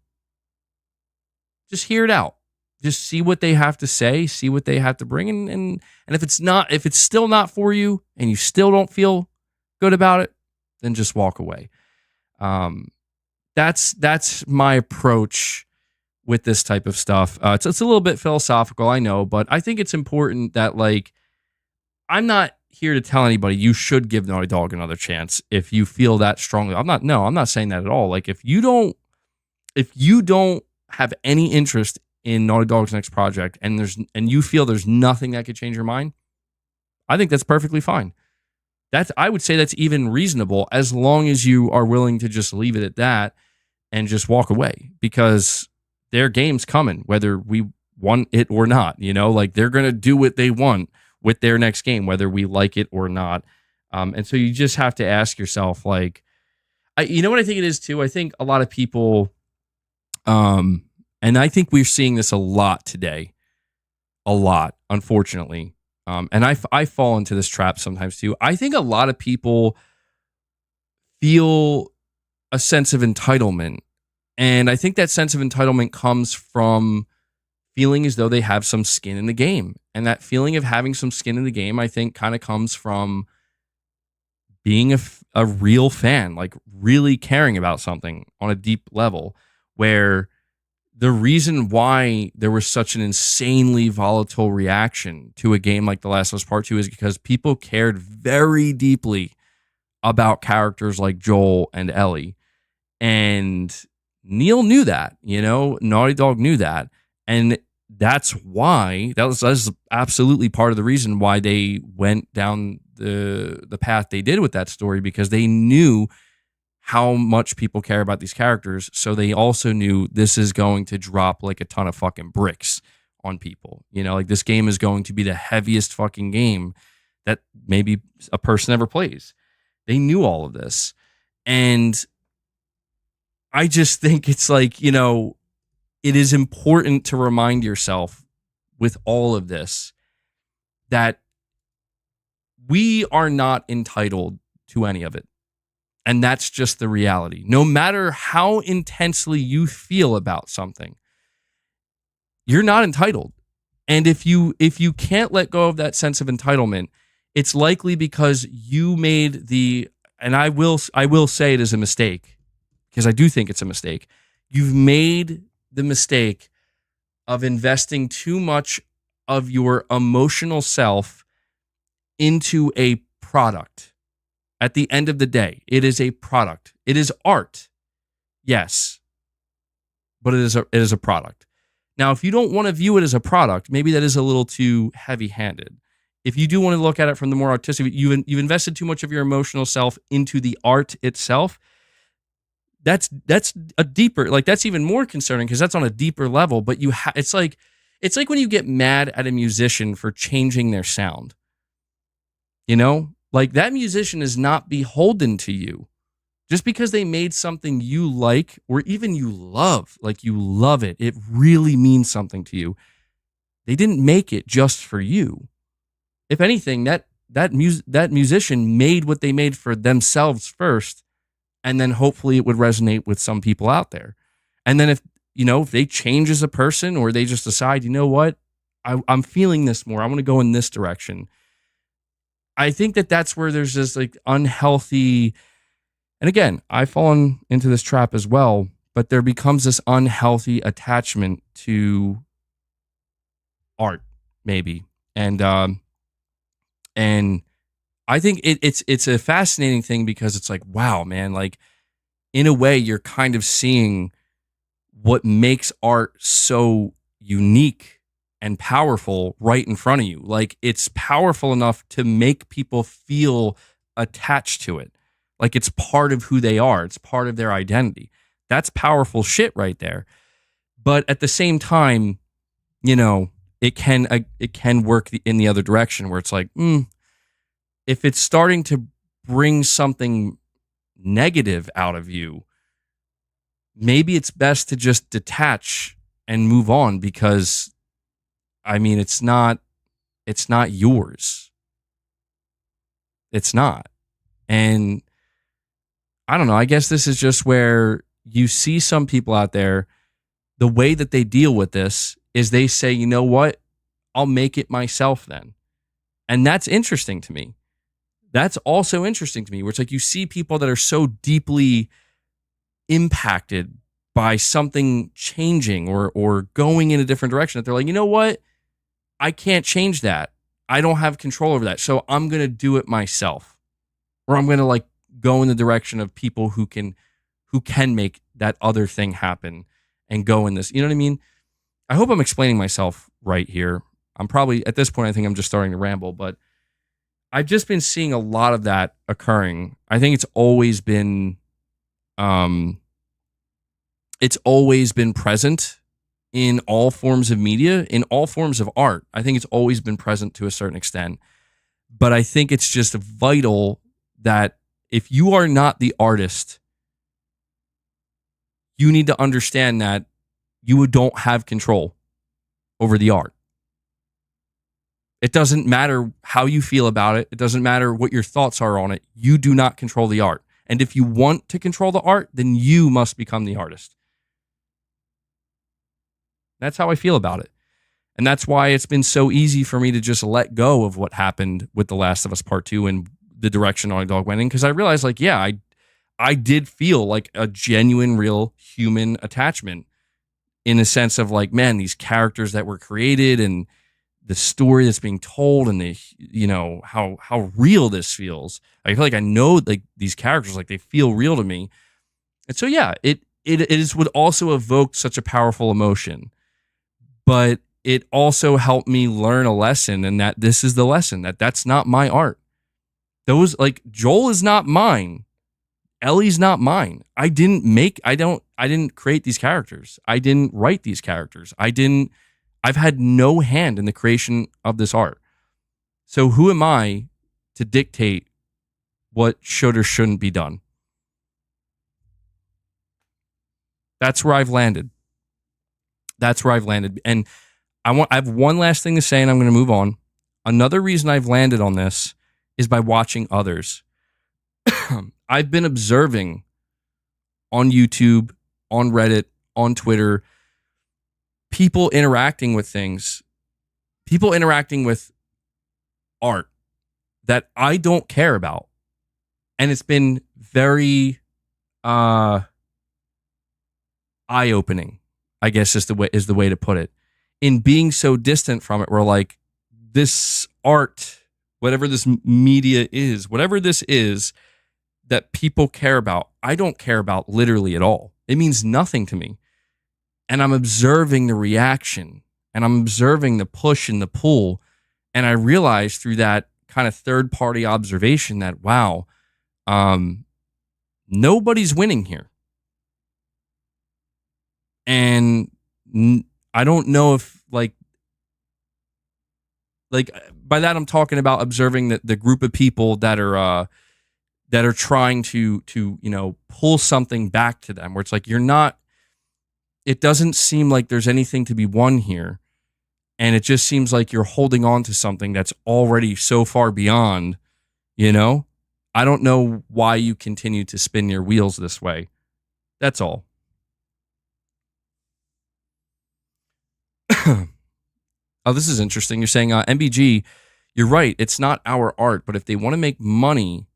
just hear it out. Just see what they have to say, see what they have to bring, and if it's still not for you and you still don't feel good about it, then just walk away. That's my approach with this type of stuff. It's a little bit philosophical, I know, but I think it's important that, like, I'm not here to tell anybody you should give Naughty Dog another chance if you feel that strongly. I'm not saying that at all. Like, if you don't have any interest in Naughty Dog's next project and you feel there's nothing that could change your mind, I think that's perfectly fine. I would say that's even reasonable, as long as you are willing to just leave it at that and just walk away, because their game's coming, whether we want it or not. Like, they're going to do what they want with their next game, whether we like it or not. And so you just have to ask yourself, like, you know what I think it is too? I think a lot of people, and I think we're seeing this a lot today, unfortunately. And I fall into this trap sometimes too. I think a lot of people feel a sense of entitlement. And I think that sense of entitlement comes from feeling as though they have some skin in the game. And that feeling of having some skin in the game, I think, kind of comes from being a real fan, like really caring about something on a deep level, where the reason why there was such an insanely volatile reaction to a game like The Last of Us Part 2 is because people cared very deeply about characters like Joel and Ellie. And Neil knew that, Naughty Dog knew that. And that's why, that's absolutely part of the reason why they went down the path they did with that story, because they knew how much people care about these characters. So they also knew this is going to drop like a ton of fucking bricks on people. Like, this game is going to be the heaviest fucking game that maybe a person ever plays. They knew all of this. And I just think it's like, it is important to remind yourself with all of this that we are not entitled to any of it. And that's just the reality. No matter how intensely you feel about something, you're not entitled. And if you can't let go of that sense of entitlement, it's likely because you made and I will say it is a mistake, because I do think it's a mistake. You've made the mistake of investing too much of your emotional self into a product. At the end of the day, it is a product. It is art. Yes. But it is a product. Now, if you don't want to view it as a product, maybe that is a little too heavy-handed. If you do want to look at it from the more artistic, you've invested too much of your emotional self into the art itself. That's a deeper, like that's even more concerning because that's on a deeper level. But it's like when you get mad at a musician for changing their sound. You know, like that musician is not beholden to you. Just because they made something you like or even you love, like you love it, it really means something to you. They didn't make it just for you. If anything, that musician made what they made for themselves first, and then hopefully it would resonate with some people out there. And then if they change as a person or they just decide, you know what, I'm feeling this more, I want to go in this direction. I think that's where there's this like unhealthy. And again, I've fallen into this trap as well, but there becomes this unhealthy attachment to art, maybe. And I think it's a fascinating thing because it's like, wow, man, like in a way you're kind of seeing what makes art so unique and powerful right in front of you. Like it's powerful enough to make people feel attached to it. Like it's part of who they are. It's part of their identity. That's powerful shit right there. But at the same time, it can work in the other direction where it's like, if it's starting to bring something negative out of you, maybe it's best to just detach and move on because, I mean, it's not yours. It's not. And I don't know. I guess this is just where you see some people out there, the way that they deal with this is they say, you know what? I'll make it myself then. And that's interesting to me. That's also interesting to me, where it's like you see people that are so deeply impacted by something changing or going in a different direction that they're like, you know what? I can't change that. I don't have control over that. So I'm going to do it myself. Or I'm going to like go in the direction of people who can make that other thing happen and go in this. You know what I mean? I hope I'm explaining myself right here. I'm probably, at this point, I think I'm just starting to ramble, but I've just been seeing a lot of that occurring. I think it's always been present in all forms of media, in all forms of art. I think it's always been present to a certain extent. But I think it's just vital that if you are not the artist, you need to understand that you don't have control over the art. It doesn't matter how you feel about it. It doesn't matter what your thoughts are on it. You do not control the art. And if you want to control the art, then you must become the artist. That's how I feel about it. And that's why it's been so easy for me to just let go of what happened with The Last of Us Part 2 and the direction Naughty Dog went in. Because I realized, like, yeah, I did feel like a genuine, real human attachment in a sense of like, man, these characters that were created and the story that's being told and how real this feels. I feel like I know like these characters, like they feel real to me. And so, yeah, it would also evoke such a powerful emotion, but it also helped me learn a lesson, and that this is the lesson, that's not my art. Those, like, Joel is not mine. Ellie's not mine. I didn't create these characters. I didn't write these characters. I've had no hand in the creation of this art. So who am I to dictate what should or shouldn't be done? That's where I've landed. And I have one last thing to say, and I'm going to move on. Another reason I've landed on this is by watching others. I've been observing on YouTube, on Reddit, on Twitter, people interacting with things, people interacting with art that I don't care about. And it's been very eye-opening, I guess is the way to put it. In being so distant from it, we're like, this art, whatever this media is, whatever this is that people care about, I don't care about literally at all. It means nothing to me. And I'm observing the reaction and I'm observing the push and the pull. And I realized through that kind of third party observation that, wow, nobody's winning here. And I don't know if like by that I'm talking about observing the group of people that are trying to pull something back to them, where it's like it doesn't seem like there's anything to be won here, and it just seems like you're holding on to something that's already so far beyond. I don't know why you continue to spin your wheels this way. That's all. Oh, this is interesting. You're saying, MBG, you're right. It's not our art, but if they want to make money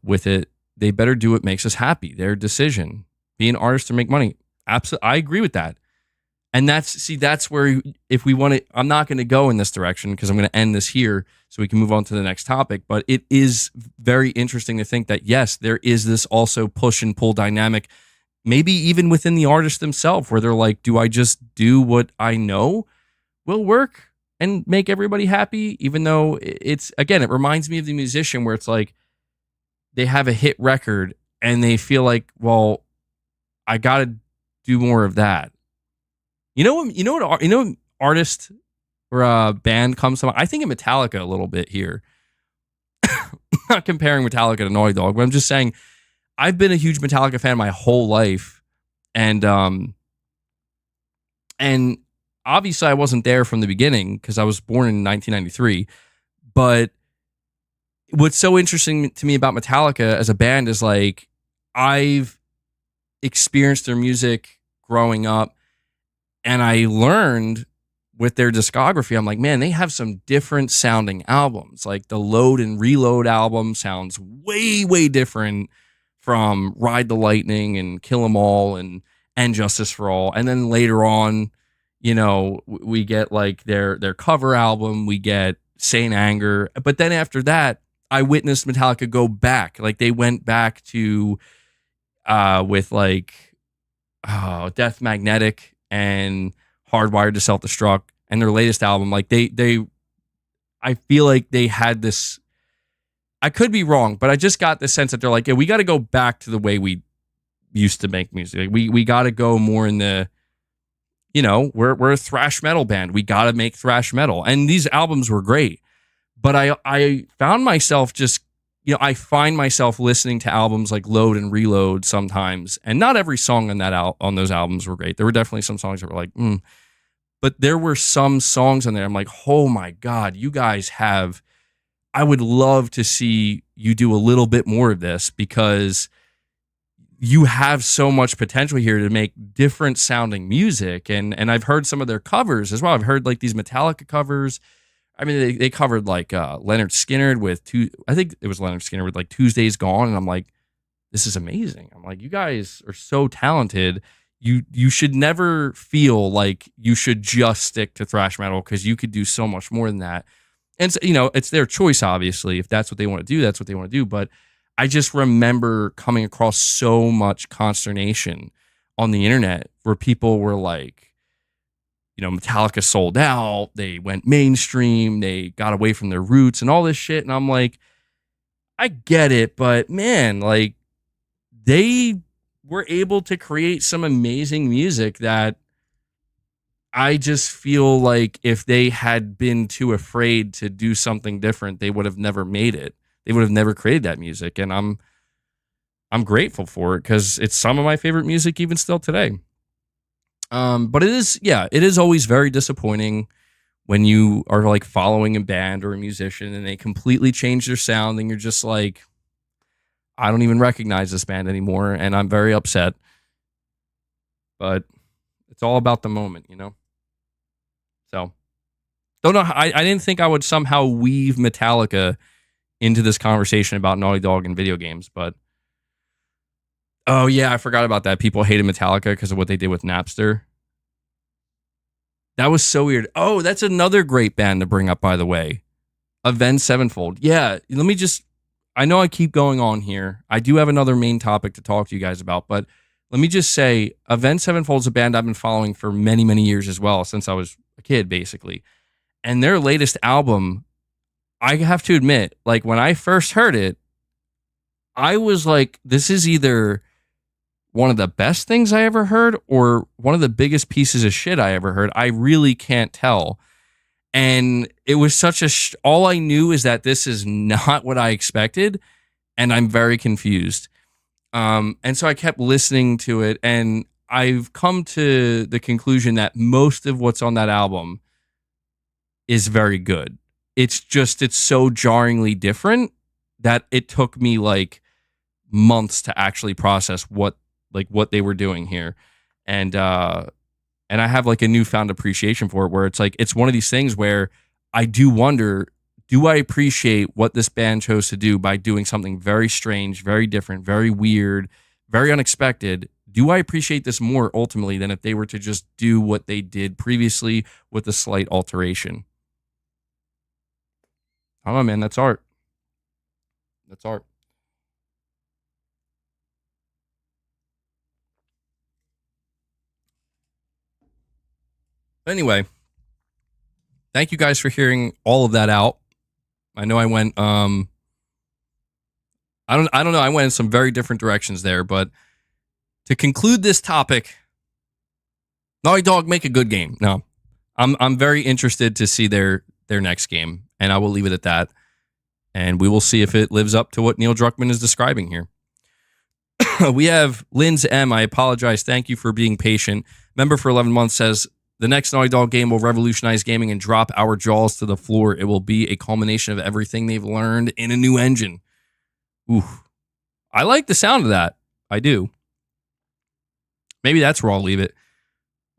with it, they better do what makes us happy. Their decision. Be an artist to make money. Absolutely. I agree with that. And that's where, if we want to, I'm not going to go in this direction because I'm going to end this here so we can move on to the next topic. But it is very interesting to think that, yes, there is this also push and pull dynamic, maybe even within the artist themselves, where they're like, do I just do what I know will work and make everybody happy? Even though it reminds me of the musician where it's like they have a hit record and they feel like, well, I got to do more of that. You know what artist or a band comes to mind? I think of Metallica a little bit here. I'm not comparing Metallica to Naughty Dog, but I'm just saying I've been a huge Metallica fan my whole life. And obviously I wasn't there from the beginning because I was born in 1993. But what's so interesting to me about Metallica as a band is like I've experienced their music growing up, and I learned with their discography, I'm like, man, they have some different sounding albums. Like the Load and Reload album sounds way, way different from Ride the Lightning and Kill 'Em All and Justice for All. And then later on, we get like their cover album, we get Saint Anger. But then after that, I witnessed Metallica go back. Like they went back to with like Death Magnetic and Hardwired to Self-Destruct, and their latest album, like I feel like they had this, I could be wrong, but I just got the sense that they're like, yeah, we got to go back to the way we used to make music. We got to go more in the, we're a thrash metal band. We got to make thrash metal. And these albums were great, but I found myself just, I find myself listening to albums like Load and Reload sometimes, and not every song on those albums were great. There were definitely some songs that were like, but there were some songs on there I'm like, oh my God, you guys have, I would love to see you do a little bit more of this, because you have so much potential here to make different sounding music. And I've heard some of their covers as well. I've heard like these Metallica covers. I mean, they covered like Leonard Skinner with like Tuesday's Gone. And I'm like, this is amazing. I'm like, you guys are so talented. You should never feel like you should just stick to thrash metal, because you could do so much more than that. And so, it's their choice, obviously. If that's what they want to do, that's what they want to do. But I just remember coming across so much consternation on the internet where people were like, Metallica sold out, they went mainstream, they got away from their roots and all this shit. And I'm like, I get it, but man, like they were able to create some amazing music that I just feel like if they had been too afraid to do something different, they would have never made it. They would have never created that music. And I'm grateful for it, because it's some of my favorite music even still today. But it is always very disappointing when you are like following a band or a musician and they completely change their sound and you're just like, I don't even recognize this band anymore, and I'm very upset. But it's all about the moment, So, don't know. I didn't think I would somehow weave Metallica into this conversation about Naughty Dog and video games, but oh yeah, I forgot about that. People hated Metallica because of what they did with Napster. That was so weird. Oh, that's another great band to bring up, by the way. Avenged Sevenfold. Yeah, I know I keep going on here. I do have another main topic to talk to you guys about, but let me just say, Avenged Sevenfold is a band I've been following for many, many years as well, since I was a kid, basically. And their latest album, I have to admit, like when I first heard it, I was like, this is either one of the best things I ever heard or one of the biggest pieces of shit I ever heard. I really can't tell. And it was such a, all I knew is that this is not what I expected. And I'm very confused. And so I kept listening to it, and I've come to the conclusion that most of what's on that album is very good. It's just, it's so jarringly different that it took me like months to actually process what they were doing here. And I have like a newfound appreciation for it, where it's like, it's one of these things where I do wonder, do I appreciate what this band chose to do by doing something very strange, very different, very weird, very unexpected? Do I appreciate this more ultimately than if they were to just do what they did previously with a slight alteration? I don't know, man. That's art. That's art. Anyway, thank you guys for hearing all of that out. I know I went I don't know, I went in some very different directions there, but to conclude this topic, Naughty Dog, make a good game. No. I'm very interested to see their next game, and I will leave it at that. And we will see if it lives up to what Neil Druckmann is describing here. We have Lynn's M. I apologize. Thank you for being patient. Member for 11 months says, the next Naughty Dog game will revolutionize gaming and drop our jaws to the floor. It will be a culmination of everything they've learned in a new engine. Ooh. I like the sound of that. I do. Maybe that's where I'll leave it.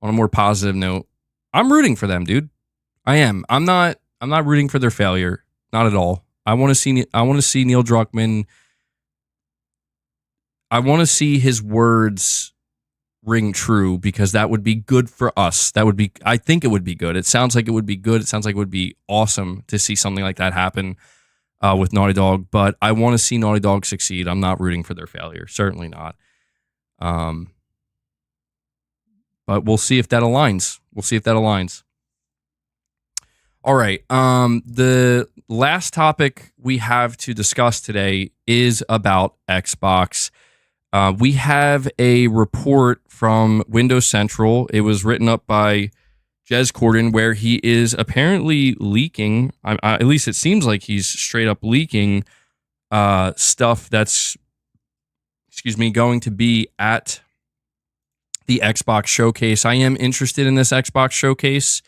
On a more positive note, I'm rooting for them, dude. I am. I'm not rooting for their failure. Not at all. I want to see Neil Druckmann. I want to see his words ring true, because that would be good for us. I think it would be good. It sounds like it would be good. It sounds like it would be awesome to see something like that happen with Naughty Dog, but I want to see Naughty Dog succeed. I'm not rooting for their failure. Certainly not. But we'll see if that aligns. All right. The last topic we have to discuss today is about Xbox. We have a report from Windows Central. It was written up by Jez Corden, where he is apparently leaking, at least it seems like he's straight up leaking stuff that's, going to be at the Xbox Showcase. I am interested in this Xbox Showcase.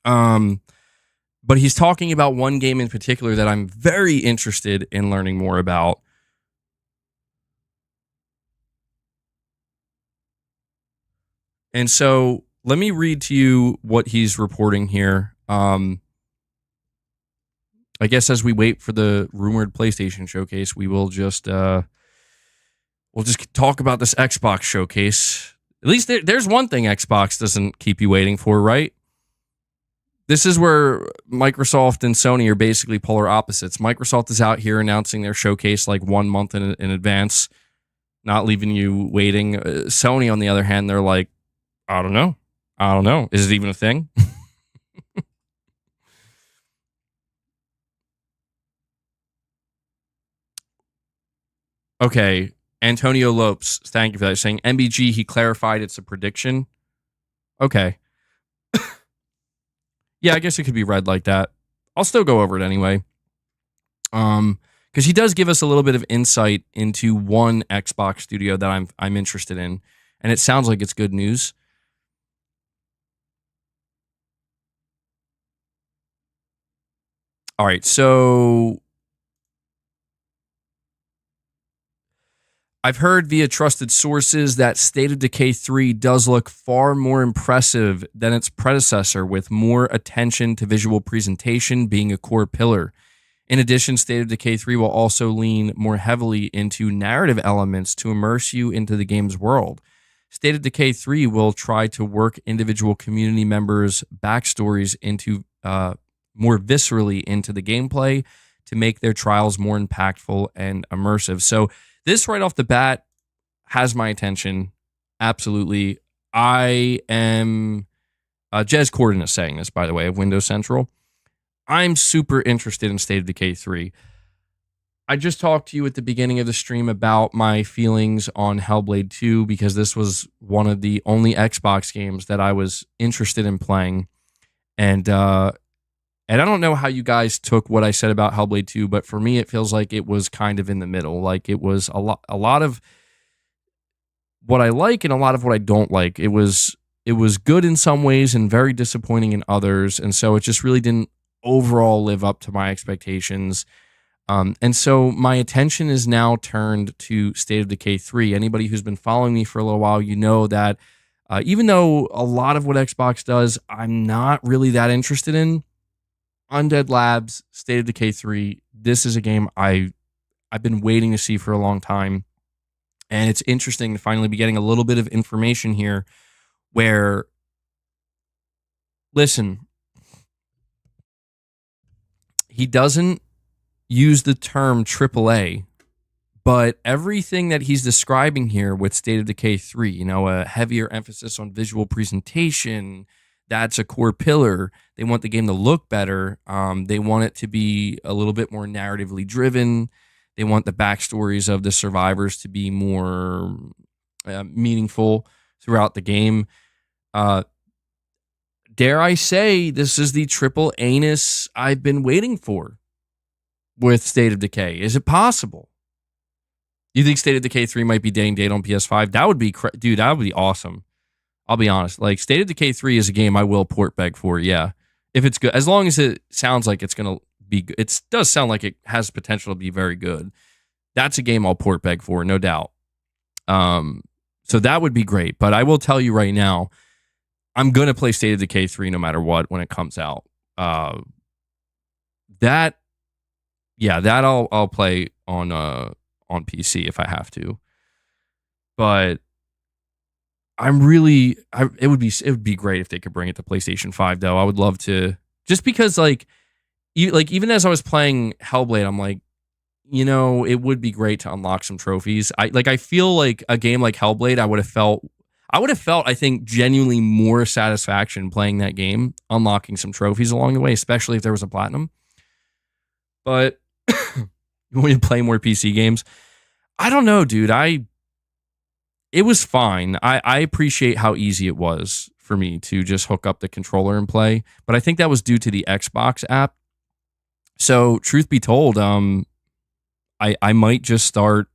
But he's talking about one game in particular that I'm very interested in learning more about. And so let me read to you what he's reporting here. I guess as we wait for the rumored PlayStation Showcase, we will just we'll just talk about this Xbox Showcase. At least there's one thing Xbox doesn't keep you waiting for, right? This is where Microsoft and Sony are basically polar opposites. Microsoft is out here announcing their showcase like 1 month in advance, not leaving you waiting. Sony, on the other hand, they're like, I don't know. Is it even a thing? Okay. Antonio Lopes, thank you for that. Saying MBG, he clarified it's a prediction. Okay. Yeah, I guess it could be read like that. I'll still go over it anyway. Because he does give us a little bit of insight into one Xbox studio that I'm interested in, and it sounds like it's good news. All right, so I've heard via trusted sources that State of Decay 3 does look far more impressive than its predecessor, with more attention to visual presentation being a core pillar. In addition, State of Decay 3 will also lean more heavily into narrative elements to immerse you into the game's world. State of Decay 3 will try to work individual community members' backstories into more viscerally into the gameplay to make their trials more impactful and immersive. So this right off the bat has my attention. Absolutely. I am Jez Corden is saying this, by the way, of Windows Central. I'm super interested in State of Decay 3. I just talked to you at the beginning of the stream about my feelings on Hellblade 2 because this was one of the only Xbox games that I was interested in playing. And I don't know how you guys took what I said about Hellblade 2, but for me, it feels like it was kind of in the middle. Like it was a lot of what I like and a lot of what I don't like. It was good in some ways and very disappointing in others. And so it just really didn't overall live up to my expectations. And so my attention is now turned to State of Decay 3. Anybody who's been following me for a little while, you know that even though a lot of what Xbox does, I'm not really that interested in. Undead Labs, State of Decay 3, this is a game I've been waiting to see for a long time. And it's interesting to finally be getting a little bit of information here where, listen, he doesn't use the term AAA, but everything that he's describing here with State of Decay 3, you know, a heavier emphasis on visual presentation, that's a core pillar. They want the game to look better. They want it to be a little bit more narratively driven. They want the backstories of the survivors to be more meaningful throughout the game. Dare I say, this is the triple anus I've been waiting for with State of Decay. Is it possible? You think State of Decay 3 might be day and date on PS5? That would be, dude, that would be awesome. I'll be honest. Like, State of Decay 3 is a game I will port beg for, yeah. If it's good, as long as it sounds like it's going to be good. It does sound like it has potential to be very good. That's a game I'll port beg for, no doubt. So that would be great. But I will tell you right now, I'm going to play State of Decay 3 no matter what when it comes out. That I'll play on PC if I have to. But it would be great if they could bring it to PlayStation 5 though. I would love to, just because even as I was playing Hellblade, I'm like, you know, it would be great to unlock some trophies. I feel like a game like Hellblade, I would have felt, I think, genuinely more satisfaction playing that game, unlocking some trophies along the way, especially if there was a platinum. But when you play more PC games, I don't know, dude. It was fine. I appreciate how easy it was for me to just hook up the controller and play, but I think that was due to the Xbox app. So, truth be told, I might just start.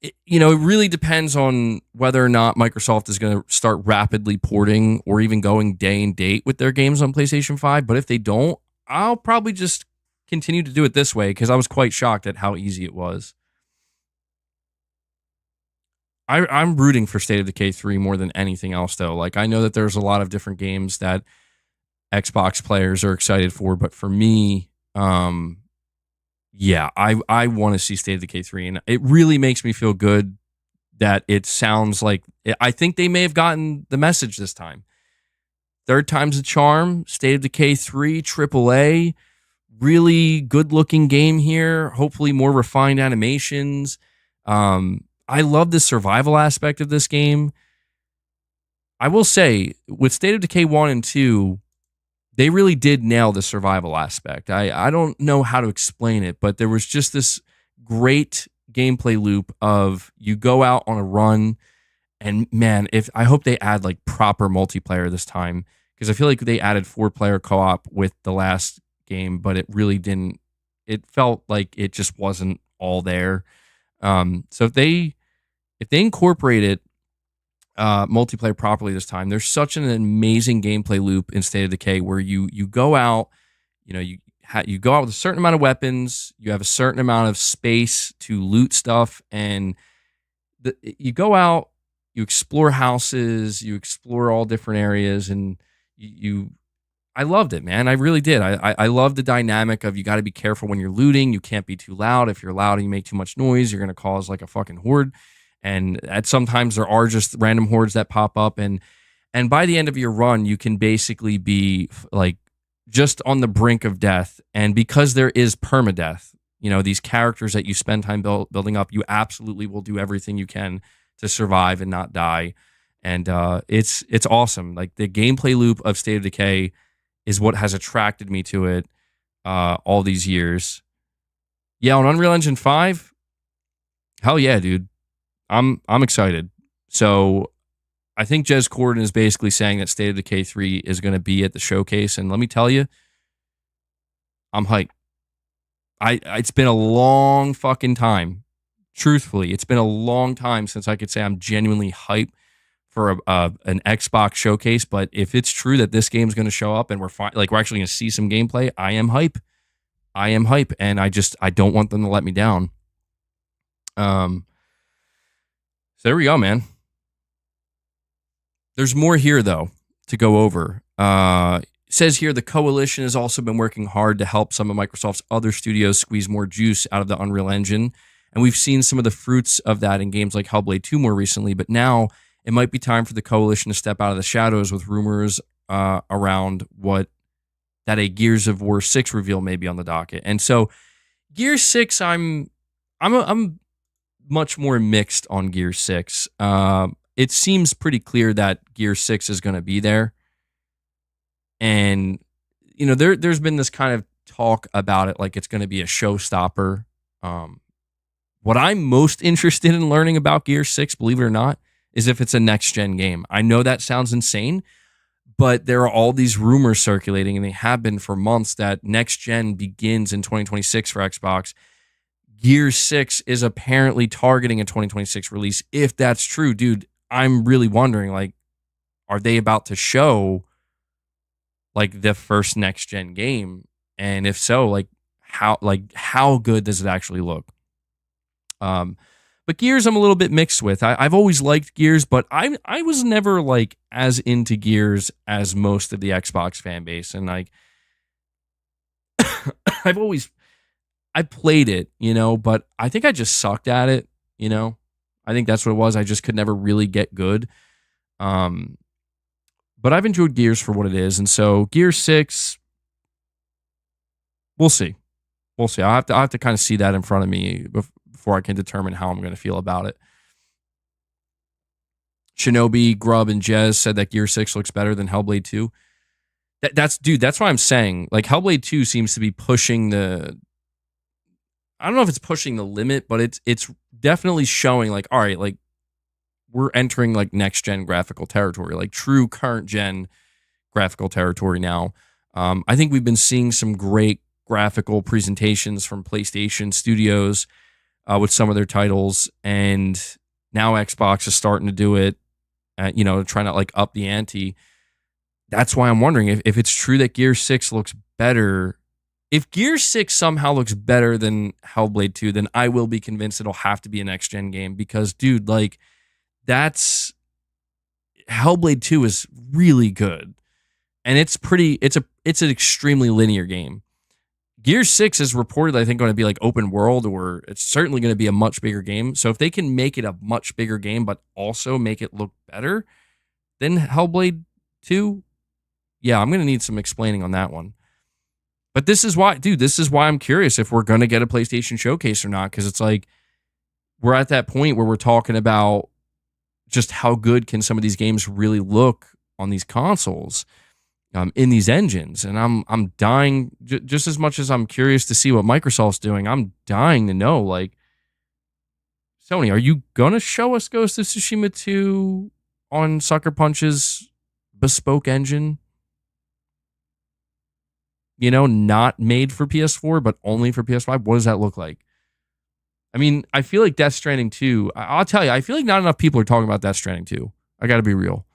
It really depends on whether or not Microsoft is going to start rapidly porting or even going day and date with their games on PlayStation 5. But if they don't, I'll probably just continue to do it this way because I was quite shocked at how easy it was. I'm rooting for State of Decay 3 more than anything else, though. Like, I know that there's a lot of different games that Xbox players are excited for, but for me, I want to see State of Decay 3, and it really makes me feel good that it sounds like, I think they may have gotten the message this time. Third time's a charm. State of Decay 3, AAA, really good-looking game here. Hopefully more refined animations. I love the survival aspect of this game. I will say, with State of Decay 1 and 2, they really did nail the survival aspect. I don't know how to explain it, but there was just this great gameplay loop of you go out on a run, and man, I hope they add like proper multiplayer this time, because I feel like they added 4-player co-op with the last game, but it really didn't. It felt like it just wasn't all there. So if they incorporated multiplayer properly this time, there's such an amazing gameplay loop in State of Decay where you go out, you go out with a certain amount of weapons, you have a certain amount of space to loot stuff, and you go out, you explore houses, you explore all different areas, and I loved it, man. I really did. I love the dynamic of you got to be careful when you're looting. You can't be too loud. If you're loud and you make too much noise, you're going to cause like a fucking horde. And sometimes there are just random hordes that pop up. And by the end of your run, you can basically be like just on the brink of death. And because there is permadeath, these characters that you spend time building up, you absolutely will do everything you can to survive and not die. And it's awesome. Like the gameplay loop of State of Decay is what has attracted me to it all these years. Yeah, on Unreal Engine 5, hell yeah, dude. I'm excited. So I think Jez Corden is basically saying that State of Decay 3 is going to be at the showcase. And let me tell you, I'm hyped. It's been a long fucking time. Truthfully, it's been a long time since I could say I'm genuinely hyped for an Xbox showcase. But if it's true that this game's going to show up and we're actually going to see some gameplay, I am hype. And I don't want them to let me down. So there we go, man. There's more here, though, to go over. It says here the Coalition has also been working hard to help some of Microsoft's other studios squeeze more juice out of the Unreal Engine. And we've seen some of the fruits of that in games like Hellblade 2 more recently. But now it might be time for the Coalition to step out of the shadows with rumors around that a Gears of War 6 reveal may be on the docket. And so Gears 6, I'm much more mixed on Gears 6. It seems pretty clear that Gears 6 is going to be there. And, you know, there's been this kind of talk about it like it's going to be a showstopper. What I'm most interested in learning about Gears 6, believe it or not, is if it's a next-gen game. I know that sounds insane, but there are all these rumors circulating, and they have been for months, that next-gen begins in 2026 for Xbox. Gears 6 is apparently targeting a 2026 release. If that's true, dude, I'm really wondering, like, are they about to show, like, the first next-gen game? And if so, how good does it actually look? But Gears I'm a little bit mixed with. I've always liked Gears, but I was never like as into Gears as most of the Xbox fan base. And like I played it, you know, but I think I just sucked at it, you know. I think that's what it was. I just could never really get good. But I've enjoyed Gears for what it is. And so Gears 6, we'll see. I'll have to kind of see that in front of me before I can determine how I'm going to feel about it. Shinobi, Grub, and Jez said that Gear 6 looks better than Hellblade 2. That's what I'm saying. Like, Hellblade 2 seems to be pushing I don't know if it's pushing the limit, but it's definitely showing, like, all right, like, we're entering, like, next-gen graphical territory, like, true current-gen graphical territory now. I think we've been seeing some great graphical presentations from PlayStation Studios with some of their titles, and now Xbox is starting to do it, you know, trying to like up the ante. That's why I'm wondering if it's true that Gear 6 looks better. If Gear 6 somehow looks better than Hellblade 2, then I will be convinced it'll have to be a next-gen game because, dude, like, Hellblade 2 is really good. And it's an extremely linear game. Gear 6 is reported, I think, going to be like open world, or it's certainly going to be a much bigger game. So if they can make it a much bigger game, but also make it look better than Hellblade 2, yeah, I'm going to need some explaining on that one. But this is why I'm curious if we're going to get a PlayStation Showcase or not, because it's like we're at that point where we're talking about just how good can some of these games really look on these consoles. In these engines, and I'm dying just as much as I'm curious to see what Microsoft's doing. I'm dying to know, like, Sony, are you gonna show us Ghost of Tsushima 2 on Sucker Punch's bespoke engine? You know, not made for PS4, but only for PS5. What does that look like? I mean, I feel like Death Stranding 2. I'll tell you, I feel like not enough people are talking about Death Stranding 2. I got to be real.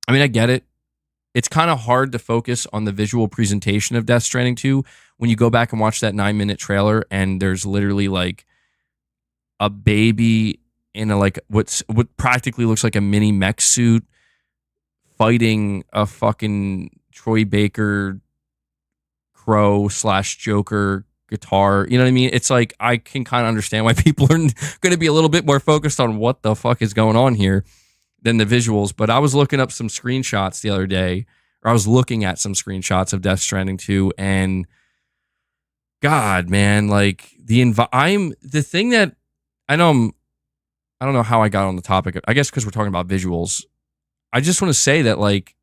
I mean, I get it. It's kind of hard to focus on the visual presentation of Death Stranding 2 when you go back and watch that 9-minute trailer and there's literally like a baby in a like what practically looks like a mini mech suit fighting a fucking Troy Baker Crow / Joker guitar. You know what I mean? It's like I can kind of understand why people are going to be a little bit more focused on what the fuck is going on here than the visuals. But I was looking up some screenshots the other day, or I was looking at some screenshots of Death Stranding 2, and God, man, like the thing that I know I don't know how I got on the topic. I guess because we're talking about visuals. I just want to say that, like,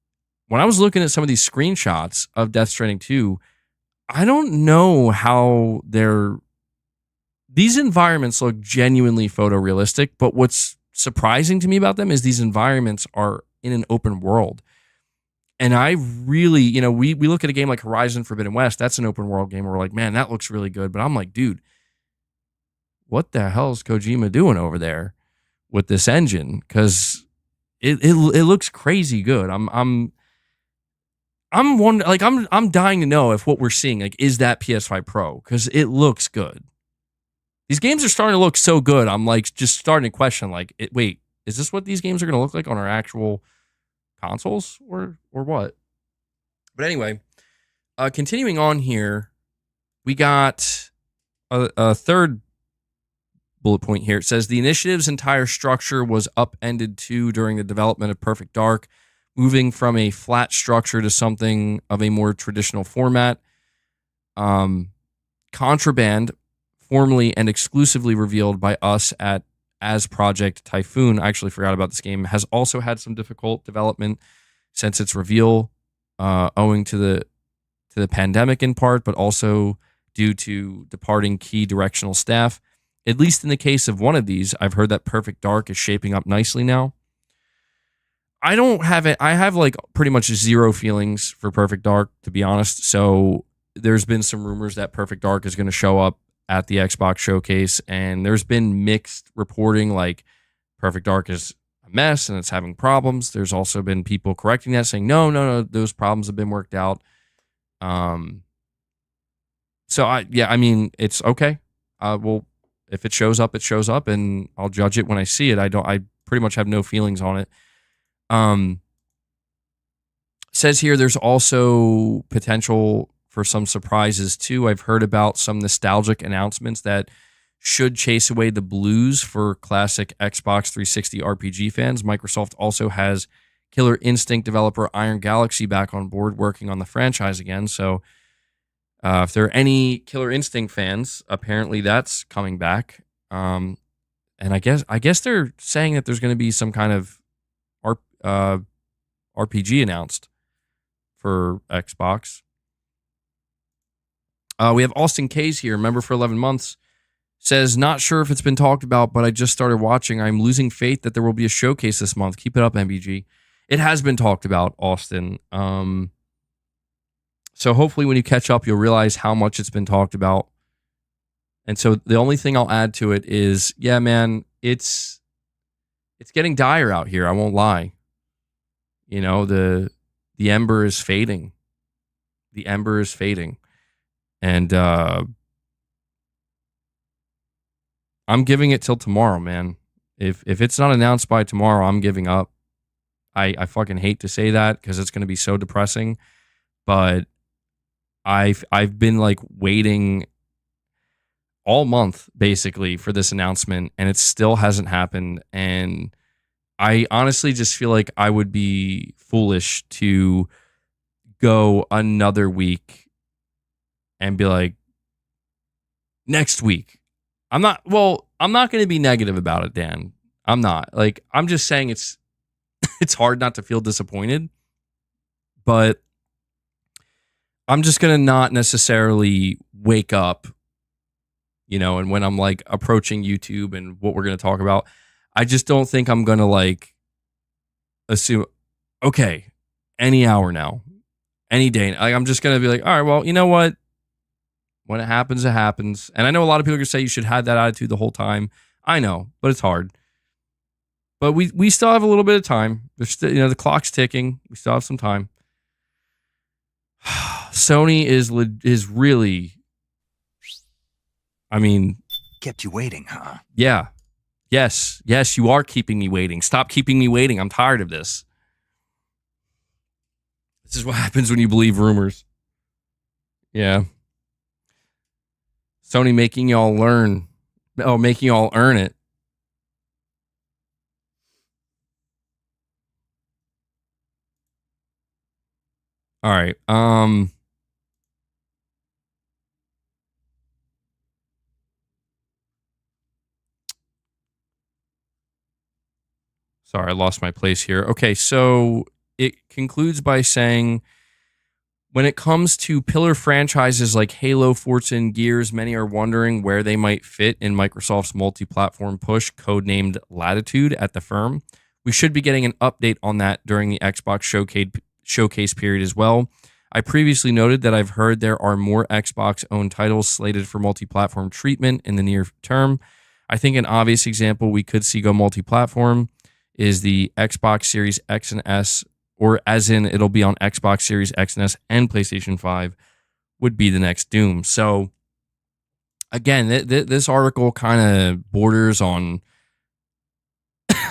when I was looking at some of these screenshots of Death Stranding 2, I don't know how these environments look genuinely photorealistic, but what's surprising to me about them is these environments are in an open world. And I really, we look at a game like Horizon Forbidden West, that's an open world game where we're like, man, that looks really good. But I'm like, dude, what the hell is Kojima doing over there with this engine? Because it looks crazy good. I'm wondering, like, I'm dying to know if what we're seeing, like, is that PS5 Pro, because it looks good. These games are starting to look so good. I'm like just starting to question, like, wait, is this what these games are going to look like on our actual consoles or what? But anyway, continuing on here, we got a third bullet point here. It says the initiative's entire structure was upended too during the development of Perfect Dark, moving from a flat structure to something of a more traditional format. Contraband, formally and exclusively revealed by us as Project Typhoon, I actually forgot about this game, has also had some difficult development since its reveal, owing to the pandemic in part, but also due to departing key directional staff. At least in the case of one of these, I've heard that Perfect Dark is shaping up nicely now. I don't have it. I have like pretty much zero feelings for Perfect Dark, to be honest. So there's been some rumors that Perfect Dark is going to show up at the Xbox showcase, and there's been mixed reporting, like Perfect Dark is a mess and it's having problems. There's also been people correcting that, saying no, those problems have been worked out. So I mean, it's okay. Well, if it shows up, it shows up, and I'll judge it when I see it. I pretty much have no feelings on it. Says here there's also potential for some surprises too. I've heard about some nostalgic announcements that should chase away the blues for classic Xbox 360 RPG fans. Microsoft also has Killer Instinct developer Iron Galaxy back on board working on the franchise again. So if there are any Killer Instinct fans, apparently that's coming back. And I guess they're saying that there's going to be some kind of RPG announced for Xbox. We have Austin K's here, member for 11 months, says, not sure if it's been talked about, but I just started watching. I'm losing faith that there will be a showcase this month. Keep it up, MBG. It has been talked about, Austin. So hopefully when you catch up, you'll realize how much it's been talked about. And so the only thing I'll add to it is, yeah, man, it's getting dire out here. I won't lie. The ember is fading. The ember is fading. And I'm giving it till tomorrow, man. If it's not announced by tomorrow, I'm giving up. I fucking hate to say that because it's going to be so depressing, but I've been like waiting all month basically for this announcement, and it still hasn't happened. And I honestly just feel like I would be foolish to go another week and be like, next week. I'm not going to be negative about it, Dan. I'm not. Like, I'm just saying it's hard not to feel disappointed, but I'm just going to not necessarily wake up, and when I'm like approaching YouTube and what we're going to talk about, I just don't think I'm going to like assume, okay, any hour now, any day. Like, I'm just going to be like, all right, well, you know what? When it happens, it happens. And I know a lot of people are going to say you should have that attitude the whole time. I know, but it's hard. But we still have a little bit of time. There's still, the clock's ticking. We still have some time. Sony is really, I mean, Kept you waiting, huh? yeah. Yes, you are keeping me waiting. Stop keeping me waiting. I'm tired of this. This is what happens when you believe rumors. Yeah. Sony making y'all making y'all earn it. All right. Sorry, I lost my place here. Okay, so it concludes by saying, when it comes to pillar franchises like Halo, Forza, and Gears, many are wondering where they might fit in Microsoft's multi-platform push, codenamed Latitude at the firm. We should be getting an update on that during the Xbox showcase period as well. I previously noted that I've heard there are more Xbox-owned titles slated for multi-platform treatment in the near term. I think an obvious example we could see go multi-platform is the Xbox Series X and S, or as in it'll be on Xbox Series X and S and PlayStation 5, would be the next Doom. So again, this article kind of borders on,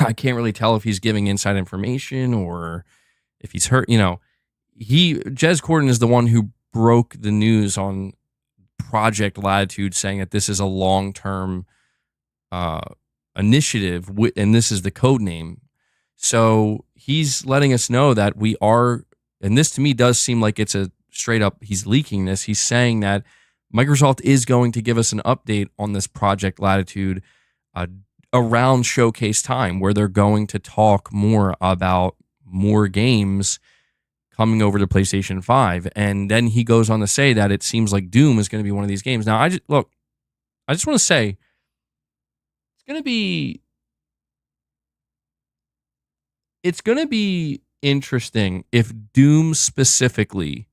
I can't really tell if he's giving inside information or if he's hurt. Jez Corden is the one who broke the news on Project Latitude, saying that this is a long-term initiative, and this is the code name. So he's letting us know that we are, and this to me does seem like it's a straight up, he's leaking this. He's saying that Microsoft is going to give us an update on this Project Latitude around showcase time, where they're going to talk more about more games coming over to PlayStation 5. And then he goes on to say that it seems like Doom is going to be one of these games. Now, I just want to say, it's going to be interesting if Doom specifically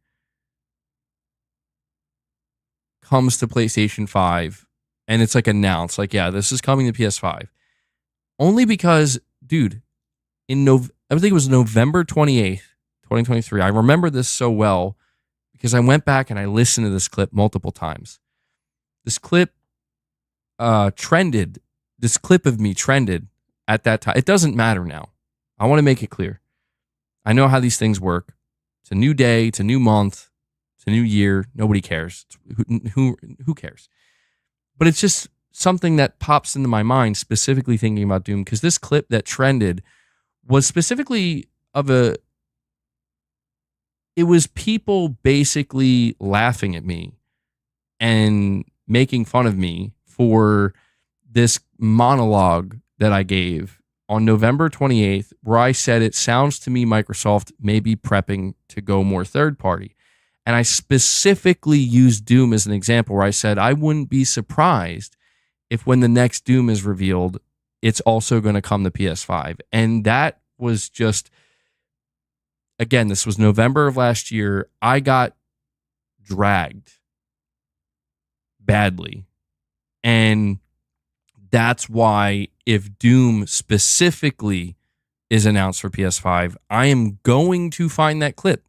comes to PlayStation 5 and it's like announced, like, yeah, this is coming to PS5. Only because, dude, I think it was November 28th, 2023. I remember this so well because I went back and I listened to this clip multiple times. This clip trended. This clip of me trended at that time. It doesn't matter now. I want to make it clear. I know how these things work. It's a new day. It's a new month. It's a new year. Nobody cares. Who cares? But it's just something that pops into my mind, specifically thinking about Doom, because this clip that trended was specifically it was people basically laughing at me and making fun of me for this monologue that I gave on November 28th, where I said it sounds to me Microsoft may be prepping to go more third party. And I specifically used Doom as an example, where I said I wouldn't be surprised if when the next Doom is revealed, it's also going to come to PS5. And that was just, again, this was November of last year. I got dragged badly. And that's why if Doom specifically is announced for PS5, I am going to find that clip.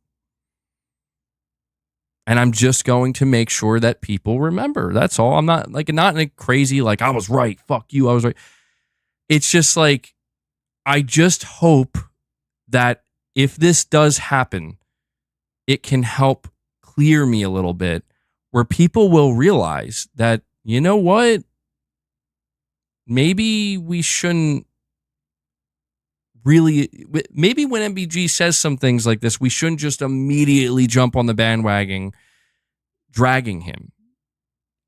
And I'm just going to make sure that people remember. That's all. I'm not in a crazy, like, I was right, fuck you, I was right. It's just like, I just hope that if this does happen, it can help clear me a little bit, where people will realize that, you know what? Maybe we shouldn't really, maybe when MBG says some things like this, we shouldn't just immediately jump on the bandwagon, dragging him,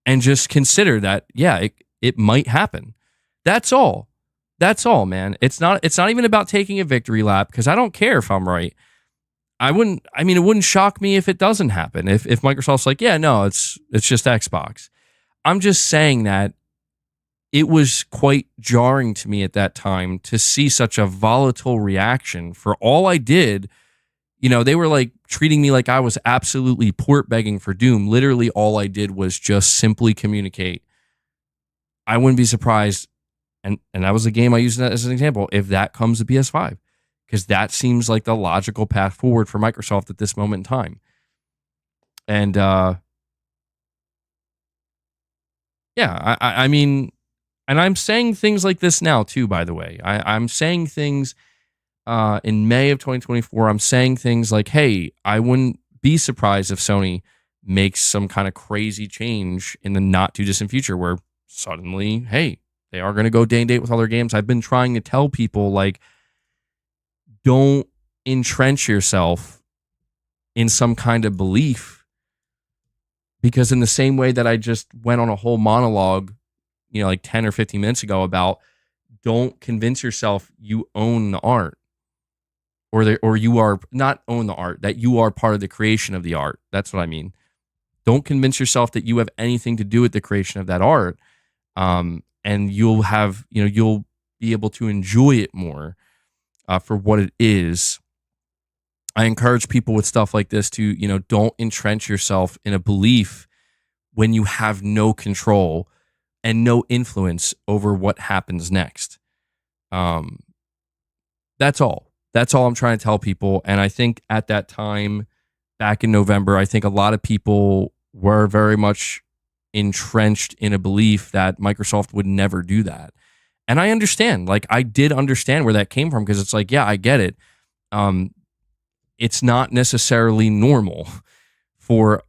and just consider that, yeah, it might happen. That's all. That's all, man. It's not even about taking a victory lap, because I don't care if I'm right. It wouldn't shock me if it doesn't happen. If Microsoft's like, yeah, no, it's just Xbox. I'm just saying that it was quite jarring to me at that time to see such a volatile reaction for all I did. They were like treating me like I was absolutely port begging for Doom. Literally all I did was just simply communicate. I wouldn't be surprised. And that was a game I used as an example, if that comes to PS5, because that seems like the logical path forward for Microsoft at this moment in time. And yeah, I mean, and I'm saying things like this now too, by the way. I'm saying things in May of 2024. I'm saying things like, hey, I wouldn't be surprised if Sony makes some kind of crazy change in the not too distant future, where suddenly, hey, they are going to go day and date with other games. I've been trying to tell people, like, don't entrench yourself in some kind of belief, because in the same way that I just went on a whole monologue, like 10 or 15 minutes ago about don't convince yourself you own the art, or you are not own the art, that you are part of the creation of the art. That's what I mean. Don't convince yourself that you have anything to do with the creation of that art. And you'll have, you'll be able to enjoy it more for what it is. I encourage people with stuff like this to, don't entrench yourself in a belief when you have no control and no influence over what happens next. That's all. That's all I'm trying to tell people. And I think at that time, back in November, I think a lot of people were very much entrenched in a belief that Microsoft would never do that. And I understand, I did understand where that came from, because it's like, yeah, I get it. It's not necessarily normal for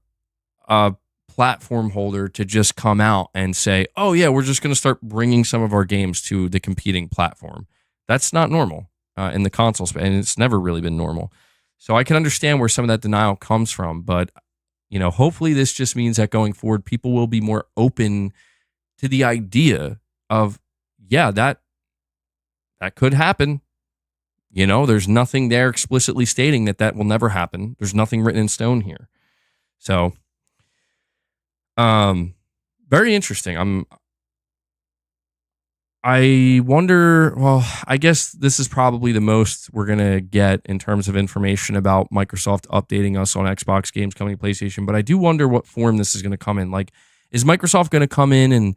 a platform holder to just come out and say, oh yeah, we're just going to start bringing some of our games to the competing platform. That's not normal in the console space, and it's never really been normal. So I can understand where some of that denial comes from, but hopefully this just means that going forward, people will be more open to the idea of, yeah, that could happen. There's nothing there explicitly stating that will never happen. There's nothing written in stone here. So, very interesting. I wonder, well, I guess this is probably the most we're going to get in terms of information about Microsoft updating us on Xbox games coming to PlayStation, but I do wonder what form this is going to come in. Is Microsoft going to come in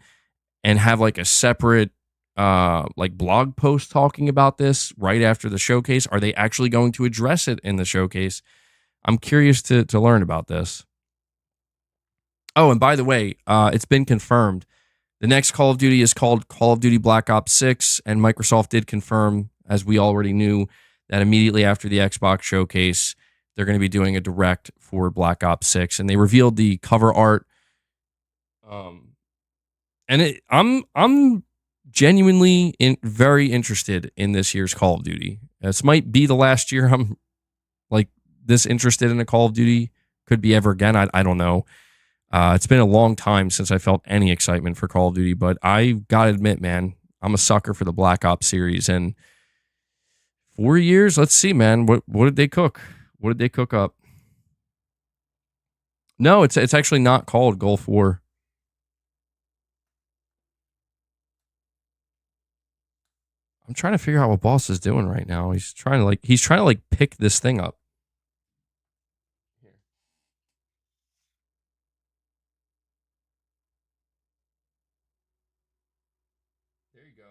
and have a separate blog post talking about this right after the showcase? Are they actually going to address it in the showcase? I'm curious to learn about this. Oh, and by the way, it's been confirmed. The next Call of Duty is called Call of Duty Black Ops 6, and Microsoft did confirm, as we already knew, that immediately after the Xbox showcase, they're going to be doing a direct for Black Ops 6, and they revealed the cover art. I'm genuinely very interested in this year's Call of Duty. This might be the last year I'm this interested in a Call of Duty. Could be ever again. I don't know. It's been a long time since I felt any excitement for Call of Duty, but I gotta admit, man, I'm a sucker for the Black Ops series. And 4 years, let's see, man, what did they cook? What did they cook up? No, it's actually not called Gulf War. I'm trying to figure out what Boss is doing right now. He's trying to pick this thing up. There you go.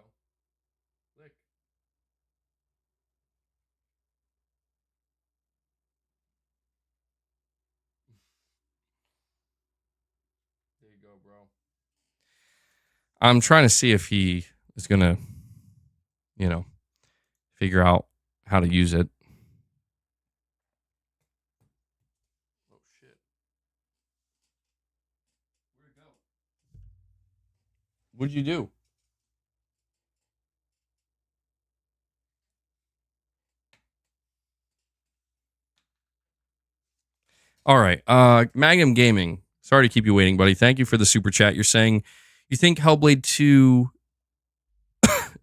Click. There you go, bro. I'm trying to see if he is gonna, figure out how to use it. Oh shit. Where'd it go? What'd you do? All right. Magnum Gaming. Sorry to keep you waiting, buddy. Thank you for the super chat. You're saying you think Hellblade 2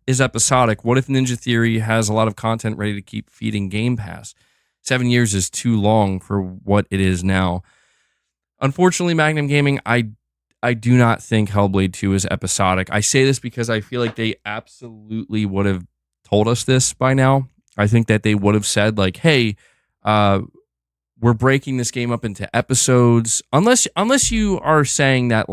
is episodic. What if Ninja Theory has a lot of content ready to keep feeding Game Pass? 7 years is too long for what it is now. Unfortunately, Magnum Gaming, I do not think Hellblade 2 is episodic. I say this because I feel like they absolutely would have told us this by now. I think that they would have said, hey, we're breaking this game up into episodes. Unless you are saying that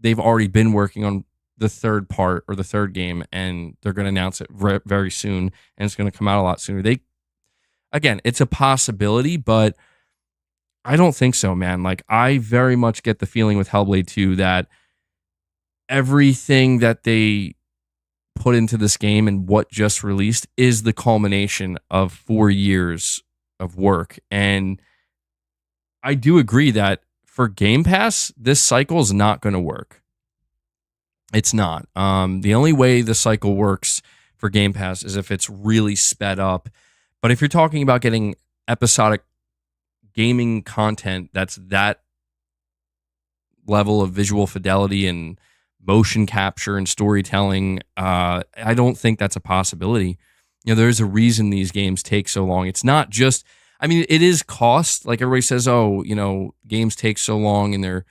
they've already been working on the third part or the third game and they're going to announce it very soon and it's going to come out a lot sooner. Again, it's a possibility, but I don't think so, man. I very much get the feeling with Hellblade 2 that everything that they put into this game and what just released is the culmination of 4 years of work. And I do agree that for Game Pass, this cycle is not going to work. It's not. The only way the cycle works for Game Pass is if it's really sped up. But if you're talking about getting episodic gaming content that's that level of visual fidelity and motion capture and storytelling. I don't think that's a possibility. There's a reason these games take so long. It's not just, I mean, it is cost. Like everybody says, games take so long and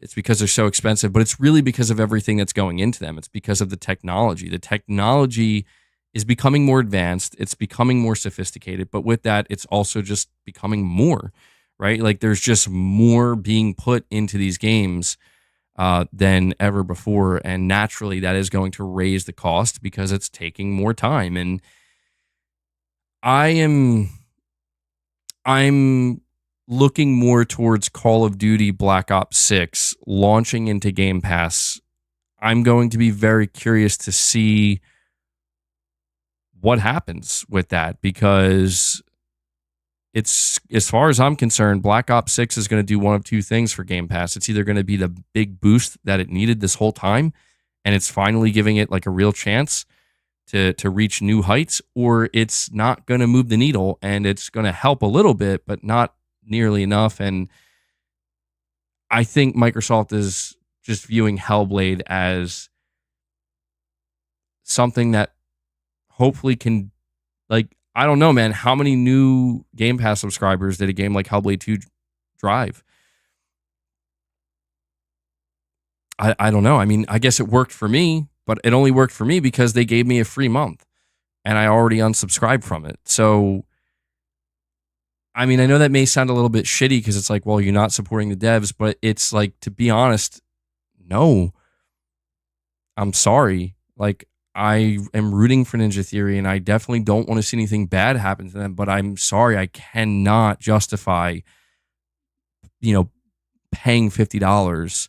it's because they're so expensive, but it's really because of everything that's going into them. It's because of the technology. The technology is becoming more advanced. It's becoming more sophisticated, but with that, it's also just becoming more, right? Like there's just more being put into these games than ever before. And naturally that is going to raise the cost because it's taking more time. And I'm looking more towards Call of Duty Black Ops 6 launching into Game Pass. I'm going to be very curious to see what happens with that, because it's, as far as I'm concerned, Black Ops 6 is going to do one of two things for Game Pass. It's either going to be the big boost that it needed this whole time, and it's finally giving it like a real chance to reach new heights, or it's not going to move the needle and it's going to help a little bit, but not nearly enough. And I think Microsoft is just viewing Hellblade as something that hopefully can, like, I don't know, man, how many new Game Pass subscribers did a game like Hellblade 2 drive? I don't know. I mean, I guess it worked for me, but it only worked for me because they gave me a free month and I already unsubscribed from it. So, I mean, I know that may sound a little bit shitty because it's like, well, you're not supporting the devs, but it's like, to be honest, no. I'm sorry. Like, I am rooting for Ninja Theory and I definitely don't want to see anything bad happen to them, but I'm sorry, I cannot justify, paying $50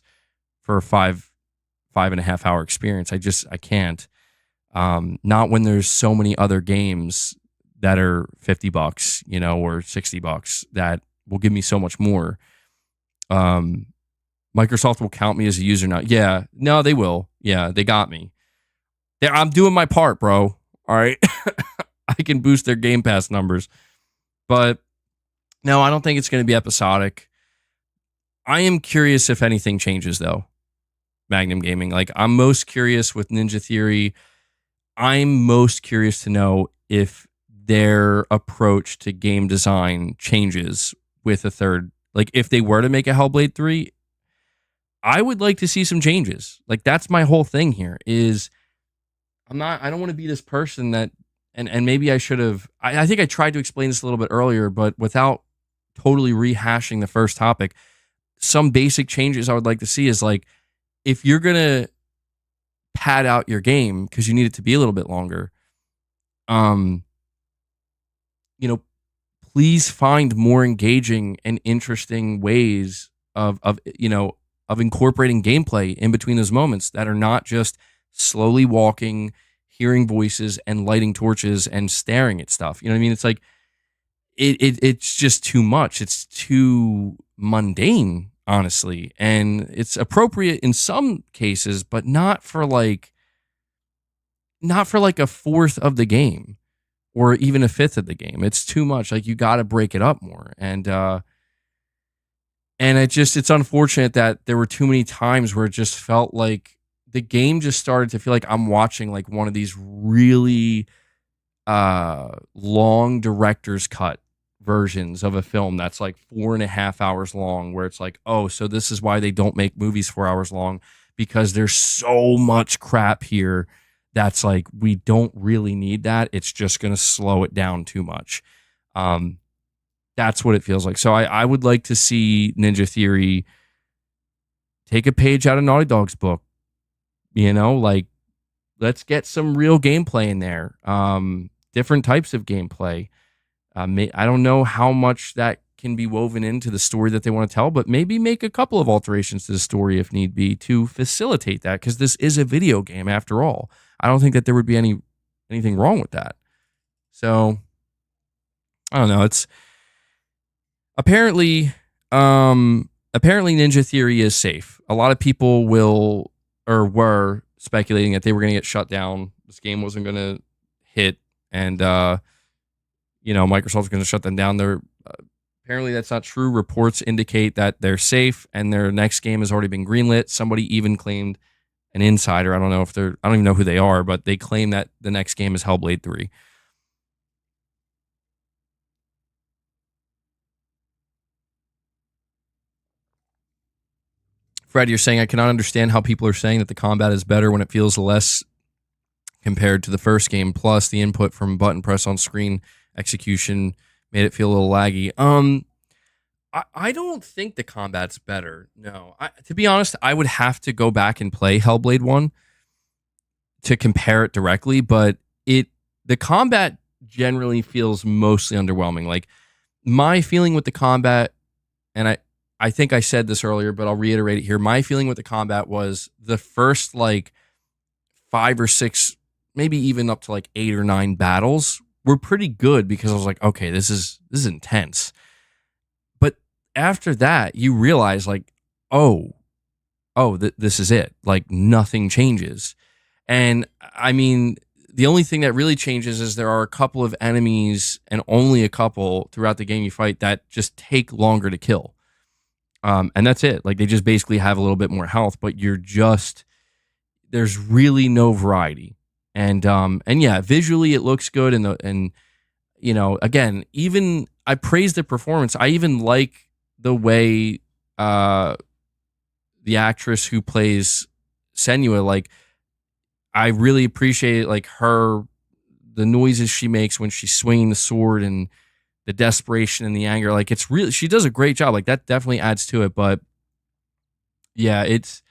for a 5.5 hour experience. I can't. Not when there's so many other games that are $50, or $60 that will give me so much more. Microsoft will count me as a user now. Yeah, no, they will. Yeah, they got me. I'm doing my part, bro. All right. I can boost their Game Pass numbers. But no, I don't think it's going to be episodic. I am curious if anything changes, though. Magnum Gaming. Like, I'm most curious with Ninja Theory. I'm most curious to know if their approach to game design changes with a third. Like, if they were to make a Hellblade 3, I would like to see some changes. Like, that's my whole thing here is I don't want to be this person that, and maybe I should have, I think I tried to explain this a little bit earlier, but without totally rehashing the first topic, some basic changes I would like to see is like, if you're going to pad out your game because you need it to be a little bit longer, please find more engaging and interesting ways of incorporating gameplay in between those moments that are not just slowly walking, hearing voices and lighting torches and staring at stuff. You know what I mean? It's like, it's just too much. It's too mundane, honestly. And it's appropriate in some cases, but not for like a fourth of the game or even a fifth of the game. It's too much. Like, you got to break it up more. And it's unfortunate that there were too many times where it just felt like the game just started to feel like I'm watching like one of these really long director's cut versions of a film that's like 4.5 hours long, where it's like, oh, so this is why they don't make movies 4 hours long, because there's so much crap here that's like, we don't really need that. It's just going to slow it down too much. That's what it feels like. So I would like to see Ninja Theory take a page out of Naughty Dog's book. Like, let's get some real gameplay in there. Different types of gameplay. I don't know how much that can be woven into the story that they want to tell, but maybe make a couple of alterations to the story if need be to facilitate that, because this is a video game after all. I don't think that there would be anything wrong with that. So, I don't know. It's apparently Ninja Theory is safe. A lot of people were speculating that they were going to get shut down. This game wasn't going to hit, and Microsoft's going to shut them down. Apparently that's not true. Reports indicate that they're safe, and their next game has already been greenlit. Somebody even claimed an insider. I don't know if I don't even know who they are, but they claim that the next game is Hellblade 3. Fred, you're saying I cannot understand how people are saying that the combat is better when it feels less compared to the first game. Plus, the input from button press on screen execution made it feel a little laggy. I don't think the combat's better. No, to be honest, I would have to go back and play Hellblade 1 to compare it directly. But the combat generally feels mostly underwhelming. Like my feeling with the combat, and I think I said this earlier, but I'll reiterate it here. My feeling with the combat was the first like 5 or 6, maybe even up to like 8 or 9 battles were pretty good because I was like, okay, this is intense. But after that, you realize like, this is it. Like nothing changes. And I mean, the only thing that really changes is there are a couple of enemies, and only a couple throughout the game you fight, that just take longer to kill. And that's it. Like they just basically have a little bit more health, but there's really no variety. And yeah, visually it looks good. And you know, again, even I praise the performance. I even like the way, the actress who plays Senua, like I really appreciate like the noises she makes when she's swinging the sword and the desperation and the anger. Like it's really, she does a great job. Like that definitely adds to it. But yeah, it's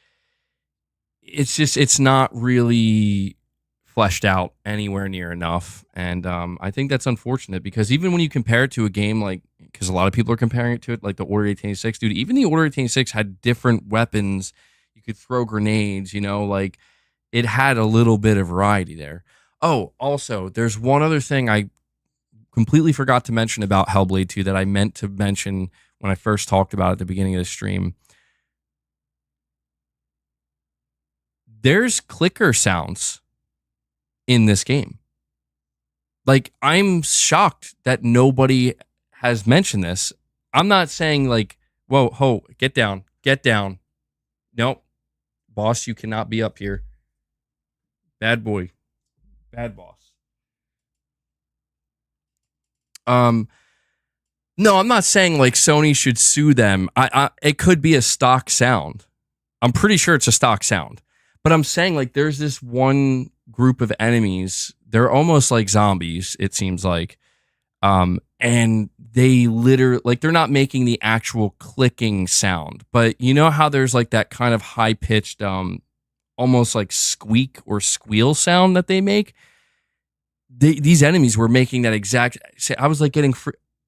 not really fleshed out anywhere near enough. And I think that's unfortunate because even when you compare it to a game like, because a lot of people are comparing it to it, like the Order 1886, dude, even the Order 1886 had different weapons. You could throw grenades, you know, like it had a little bit of variety there. Oh, also, there's one other thing I completely forgot to mention about Hellblade 2 that I meant to mention when I first talked about it at the beginning of the stream. There's clicker sounds in this game. Like, I'm shocked that nobody has mentioned this. I'm not saying like, whoa, get down. Nope. Boss, you cannot be up here. Bad boy. Bad boss. No, I'm not saying like Sony should sue them. It could be a stock sound. I'm pretty sure it's a stock sound. But I'm saying like there's this one group of enemies. They're almost like zombies, it seems like. And they literally, like, they're not making the actual clicking sound. But you know how there's like that kind of high-pitched, almost like squeak or squeal sound that they make? These enemies were making that exact. I was like getting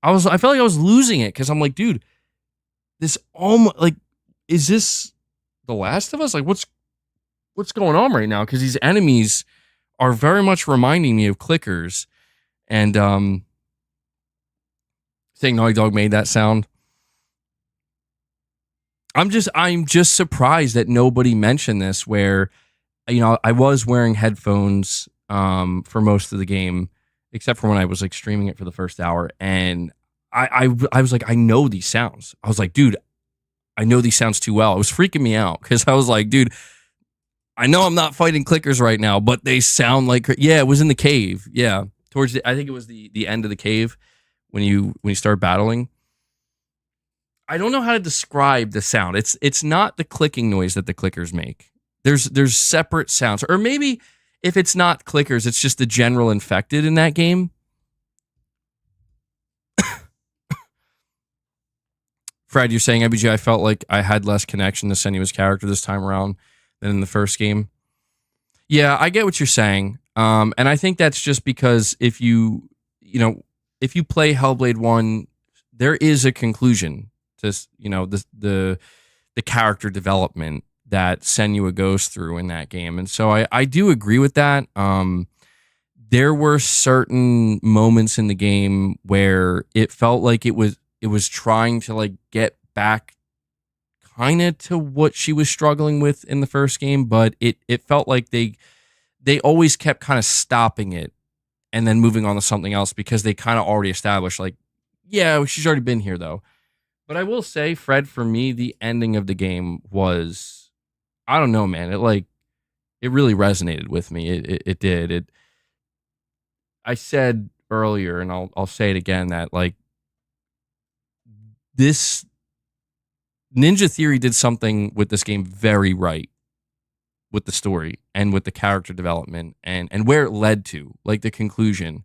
I felt like I was losing it because I'm like, dude, this almost like, is this The Last of Us? Like, what's going on right now? Because these enemies are very much reminding me of clickers, and saying Naughty Dog made that sound. I'm just surprised that nobody mentioned this. Where, you know, I was wearing headphones for most of the game, except for when I was like streaming it for the first hour, and I was like, I know these sounds. I was like, dude, I know these sounds too well. It was freaking me out because I was like, dude, I know I'm not fighting clickers right now, but they sound like, yeah, it was in the cave. Yeah, towards I think it was the end of the cave when you start battling. I don't know how to describe the sound. It's not the clicking noise that the clickers make. There's separate sounds, or maybe if it's not clickers, it's just the general infected in that game. Fred, you're saying, IBG, I felt like I had less connection to Senua's character this time around than in the first game. Yeah, I get what you're saying. And I think that's just because if you play Hellblade 1, there is a conclusion to, you know, the character development that Senua goes through in that game. And so I do agree with that. There were certain moments in the game where it felt like it was trying to like get back kind of to what she was struggling with in the first game, but it felt like they always kept kind of stopping it and then moving on to something else because they kind of already established like, yeah, she's already been here though. But I will say, Fred, for me, the ending of the game was, I don't know, man. it really resonated with me. It did. I said earlier, and I'll say it again, that like this Ninja Theory did something with this game very right, with the story and with the character development and where it led to, like the conclusion.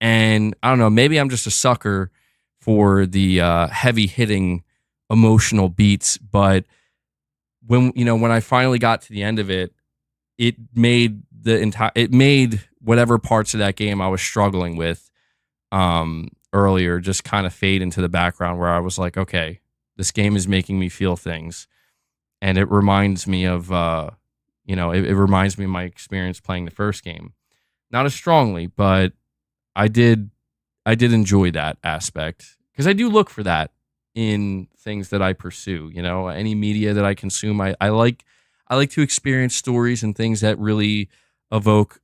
And I don't know, maybe I'm just a sucker for the heavy hitting emotional beats, but when I finally got to the end of it, it made whatever parts of that game I was struggling with earlier just kind of fade into the background, where I was like, okay, this game is making me feel things. And it reminds me of, it reminds me of my experience playing the first game. Not as strongly, but I did enjoy that aspect, because I do look for that in things that I pursue. Any media that I consume, I like to experience stories and things that really evoke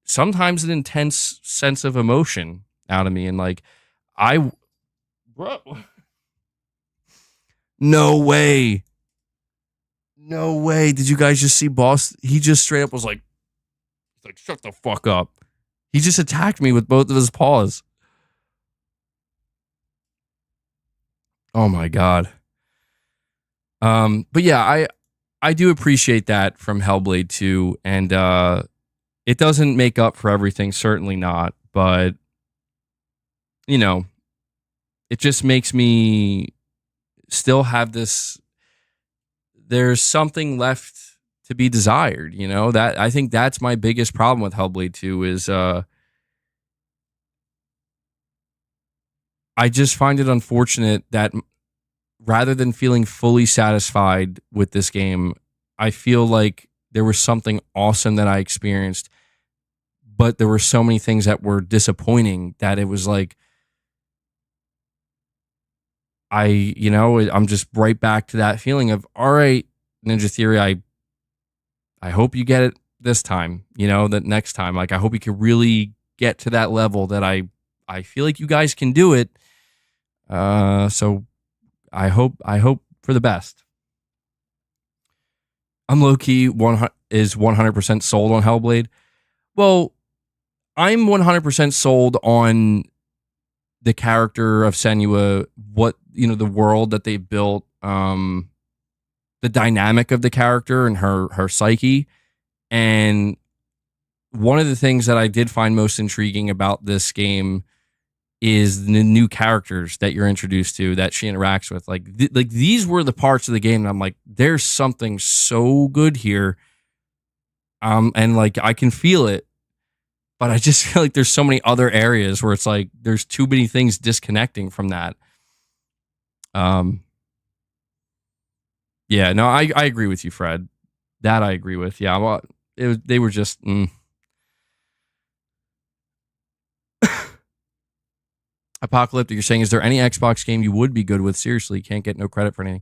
sometimes an intense sense of emotion out of me. And like, bro, no way. Did you guys just see Boss? He just straight up was like, shut the fuck up. He just attacked me with both of his paws. Oh my God. But yeah, I do appreciate that from Hellblade 2, and it doesn't make up for everything, certainly not, but it just makes me still have this, there's something left to be desired, that I think that's my biggest problem with Hellblade 2 is I just find it unfortunate that rather than feeling fully satisfied with this game, I feel like there was something awesome that I experienced, but there were so many things that were disappointing that it was like, I'm just right back to that feeling of, all right, Ninja Theory, I hope you get it this time, that next time, like, I hope you can really get to that level that I feel like you guys can do it. So I hope for the best. I'm low-key 100% sold on Hellblade. Well, I'm 100% sold on the character of Senua, the world that they built, the dynamic of the character and her psyche. And one of the things that I did find most intriguing about this game is the new characters that you're introduced to, that she interacts with. Like these were the parts of the game that I'm like, there's something so good here. And like, I can feel it, but I just feel like there's so many other areas where it's like, there's too many things disconnecting from that. Yeah, no, I agree with you, Fred. That I agree with. Yeah, well, they were just... Apocalyptic, you're saying, is there any Xbox game you would be good with? Seriously, can't get no credit for anything.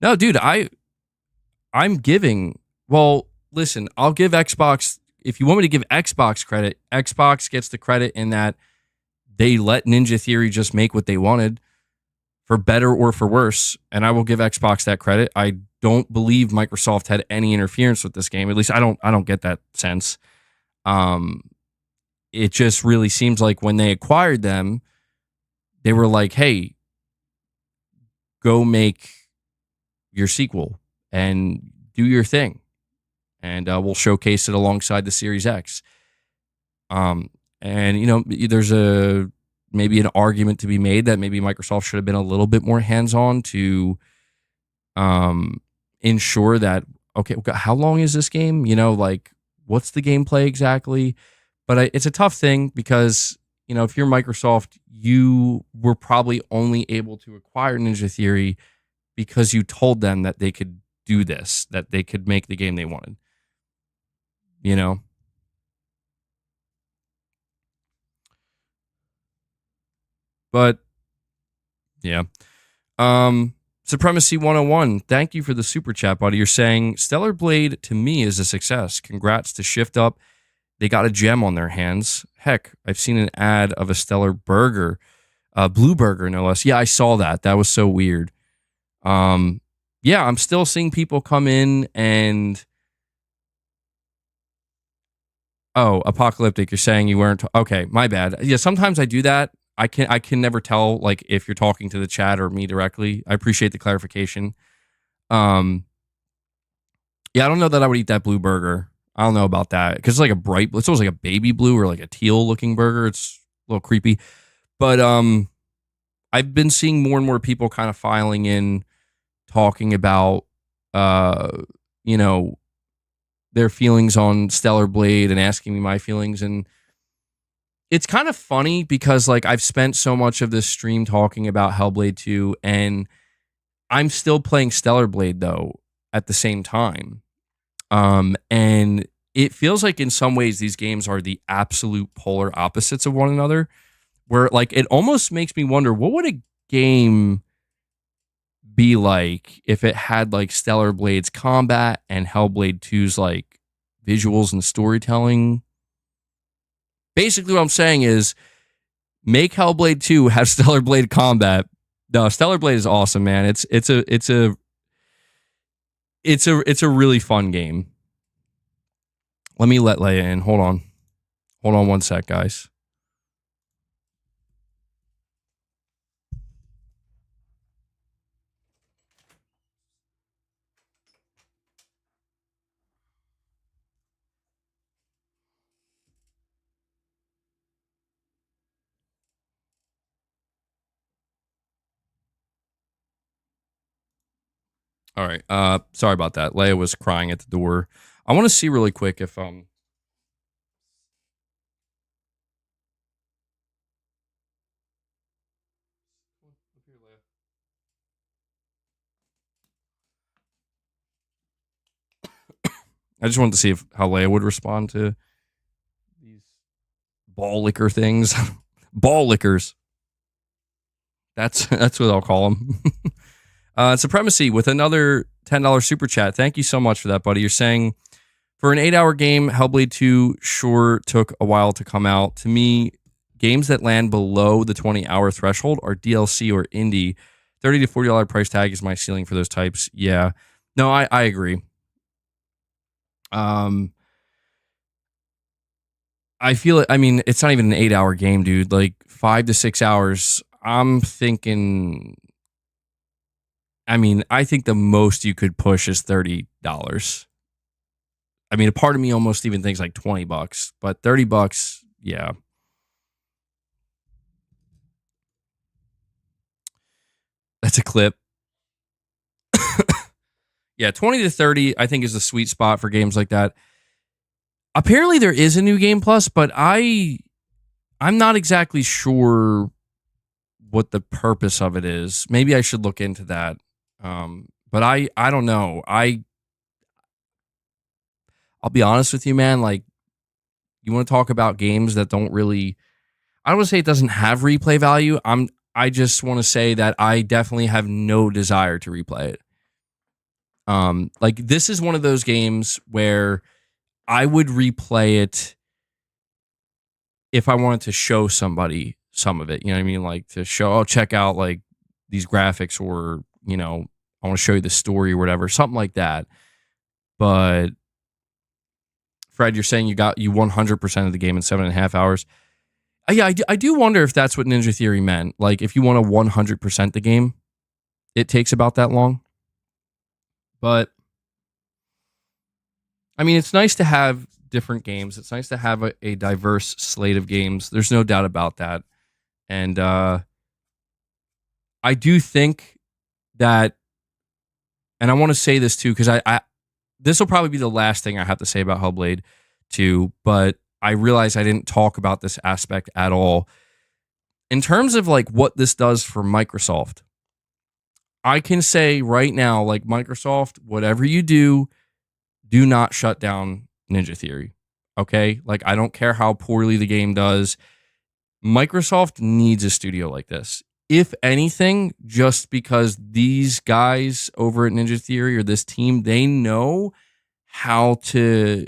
No, dude, I'm giving... Well, listen, I'll give Xbox... If you want me to give Xbox credit, Xbox gets the credit in that they let Ninja Theory just make what they wanted, for better or for worse, and I will give Xbox that credit. I don't believe Microsoft had any interference with this game. At least I don't get that sense. It just really seems like when they acquired them, they were like, hey, go make your sequel and do your thing. And we'll showcase it alongside the Series X. And, there's maybe an argument to be made that maybe Microsoft should have been a little bit more hands-on to ensure that, okay, how long is this game? What's the gameplay exactly? But it's a tough thing because, if you're Microsoft, you were probably only able to acquire Ninja Theory because you told them that they could do this, that they could make the game they wanted. But yeah. Supremacy 101, thank you for the super chat, buddy. You're saying Stellar Blade to me is a success. Congrats to Shift Up. They got a gem on their hands. Heck, I've seen an ad of a Stellar Burger, Blue Burger no less. Yeah, I saw that. That was so weird. Yeah, I'm still seeing people come in and Oh, apocalyptic. You're saying you weren't okay, my bad. Yeah, sometimes I do that. I can never tell like if you're talking to the chat or me directly. I appreciate the clarification. Um yeah, I don't know that I would eat that blue burger. I don't know about that because it's like a bright, it's almost like a baby blue or like a teal looking burger. It's a little creepy. But I've been seeing more and more people kind of filing in talking about you know, their feelings on Stellar Blade and asking me my feelings. And it's kind of funny because like I've spent so much of this stream talking about Hellblade 2 and I'm still playing Stellar Blade though at the same time. And it feels like in some ways these games are the absolute polar opposites of one another, where like it almost makes me wonder what would a game be like if it had like Stellar Blade's combat and Hellblade 2's like visuals and storytelling. Basically what I'm saying is make Hellblade 2 have Stellar Blade combat. No, Stellar Blade is awesome, man. It's a really fun game. Let me let Leia in. Hold on. Hold on one sec, guys. All right. Sorry about that. Leia was crying at the door. I want to see really quick if I just wanted to see if how Leia would respond to these ball licker things. Ball lickers. That's what I'll call them. Supremacy with another $10 super chat. Thank you so much for that, buddy. You're saying for an 8-hour game, Hellblade 2 sure took a while to come out. To me, games that land below the 20-hour threshold are DLC or indie. $30 to $40 price tag is my ceiling for those types. Yeah. No, I agree. I feel it. I mean, it's not even an 8-hour game, dude. Like 5 to 6 hours. I'm thinking. I mean, I think the most you could push is $30. I mean, a part of me almost even thinks like $20, but $30, yeah. That's a clip. Yeah, 20 to 30, I think is the sweet spot for games like that. Apparently there is a new game plus, but I'm not exactly sure what the purpose of it is. Maybe I should look into that. But I don't know. I'll be honest with you, man. Like, you want to talk about games that don't really, I don't want to say it doesn't have replay value. I just want to say that I definitely have no desire to replay it. Like this is one of those games where I would replay it if I wanted to show somebody some of it. You know what I mean? Like to show, oh, check out like these graphics, or, you know, I want to show you the story or whatever, something like that. But Fred, you're saying you 100% of the game in 7.5 hours. Yeah, I do wonder if that's what Ninja Theory meant. Like if you want to 100% the game, it takes about that long. But I mean, it's nice to have different games. It's nice to have a diverse slate of games. There's no doubt about that. And I do think that, and I want to say this too, because I this will probably be the last thing I have to say about Hellblade 2, but I realize I didn't talk about this aspect at all. In terms of like what this does for Microsoft, I can say right now, like Microsoft, whatever you do not shut down Ninja Theory. Okay? Like I don't care how poorly the game does. Microsoft needs a studio like this. If anything, just because these guys over at Ninja Theory or this team, they know how to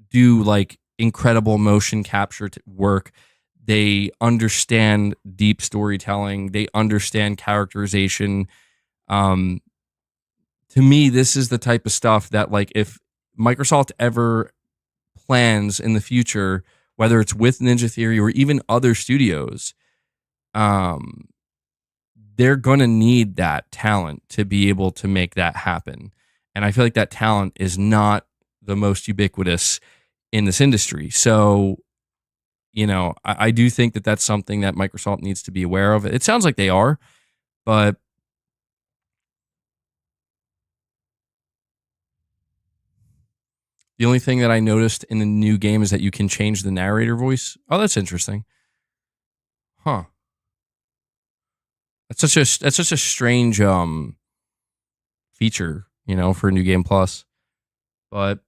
do like incredible motion capture work. They understand deep storytelling. They understand characterization. To me, this is the type of stuff that like if Microsoft ever plans in the future, whether it's with Ninja Theory or even other studios, they're going to need that talent to be able to make that happen. And I feel like that talent is not the most ubiquitous in this industry. So, I do think that that's something that Microsoft needs to be aware of. It sounds like they are, but the only thing that I noticed in the new game is that you can change the narrator voice. Oh, that's interesting. Huh. That's such a strange feature, for New Game Plus. But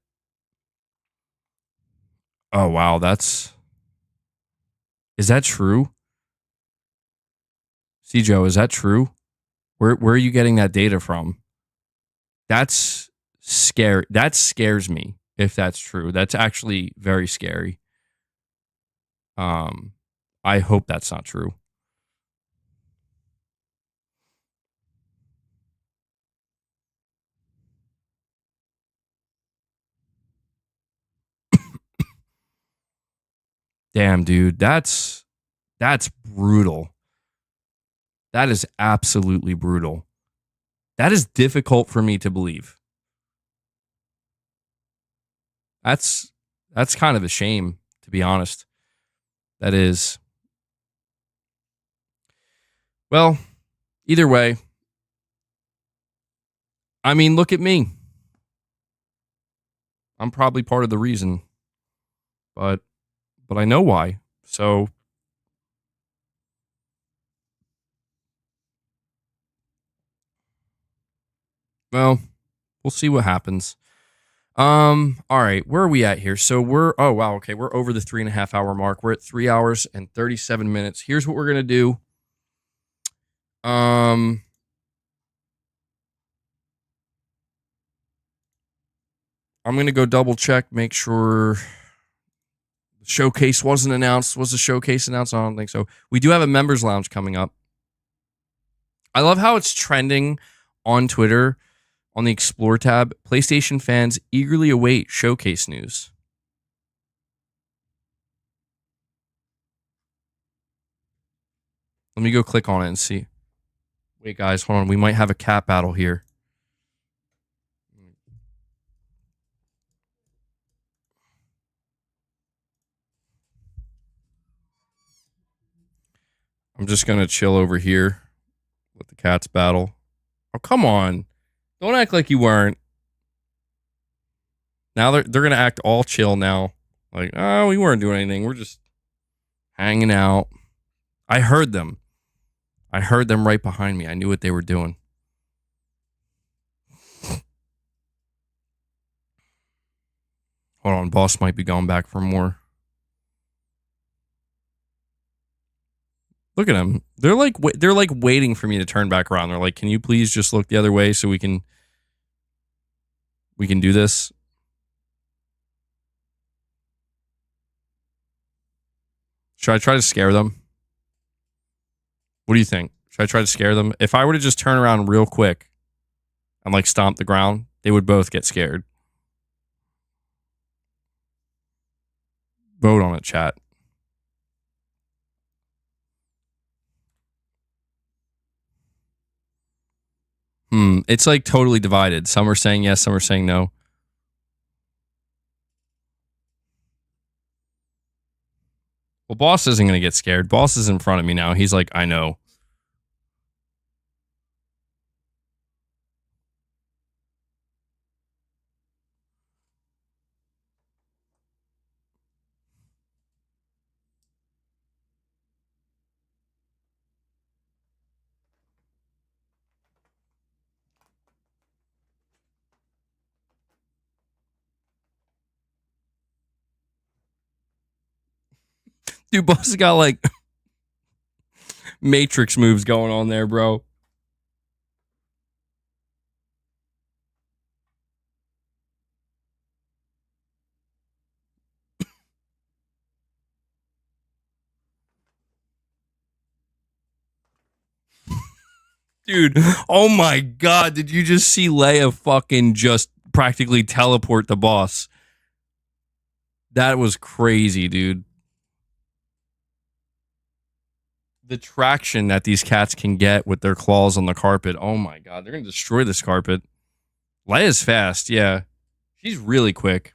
oh wow, is that true? Joe, is that true? Where are you getting that data from? That's scary. That scares me if that's true. That's actually very scary. I hope that's not true. Damn, dude, that's brutal. That is absolutely brutal. That is difficult for me to believe. That's kind of a shame, to be honest. That is. Well, either way, I mean, look at me. I'm probably part of the reason. But I know why. So well, we'll see what happens. All right, where are we at here? So we're over the 3.5 hour mark. We're at 3 hours and 37 minutes. Here's what we're gonna do. I'm gonna go double check, make sure the showcase wasn't announced. Was the showcase announced? I don't think so. We do have a members lounge coming up. I love how it's trending on Twitter. On the Explore tab, PlayStation fans eagerly await showcase news. Let me go click on it and see. Wait, guys, hold on. We might have a cat battle here. I'm just going to chill over here. Let the cats battle. Oh, come on. Don't act like you weren't. Now they're going to act all chill now. Like, oh, we weren't doing anything. We're just hanging out. I heard them. I heard them right behind me. I knew what they were doing. Hold on. Boss might be going back for more. Look at them. They're like waiting for me to turn back around. They're like, "Can you please just look the other way so we can do this?" Should I try to scare them? What do you think? Should I try to scare them? If I were to just turn around real quick and like stomp the ground, they would both get scared. Vote on it, chat. It's like totally divided. Some are saying yes, some are saying no. Well, Boss isn't going to get scared. Boss is in front of me now. He's like, I know. Dude, Boss has got like Matrix moves going on there, bro. Dude, oh my God. Did you just see Leia fucking just practically teleport the Boss? That was crazy, dude. The traction that these cats can get with their claws on the carpet. Oh my god, they're gonna destroy this carpet. Leia's fast, yeah. She's really quick.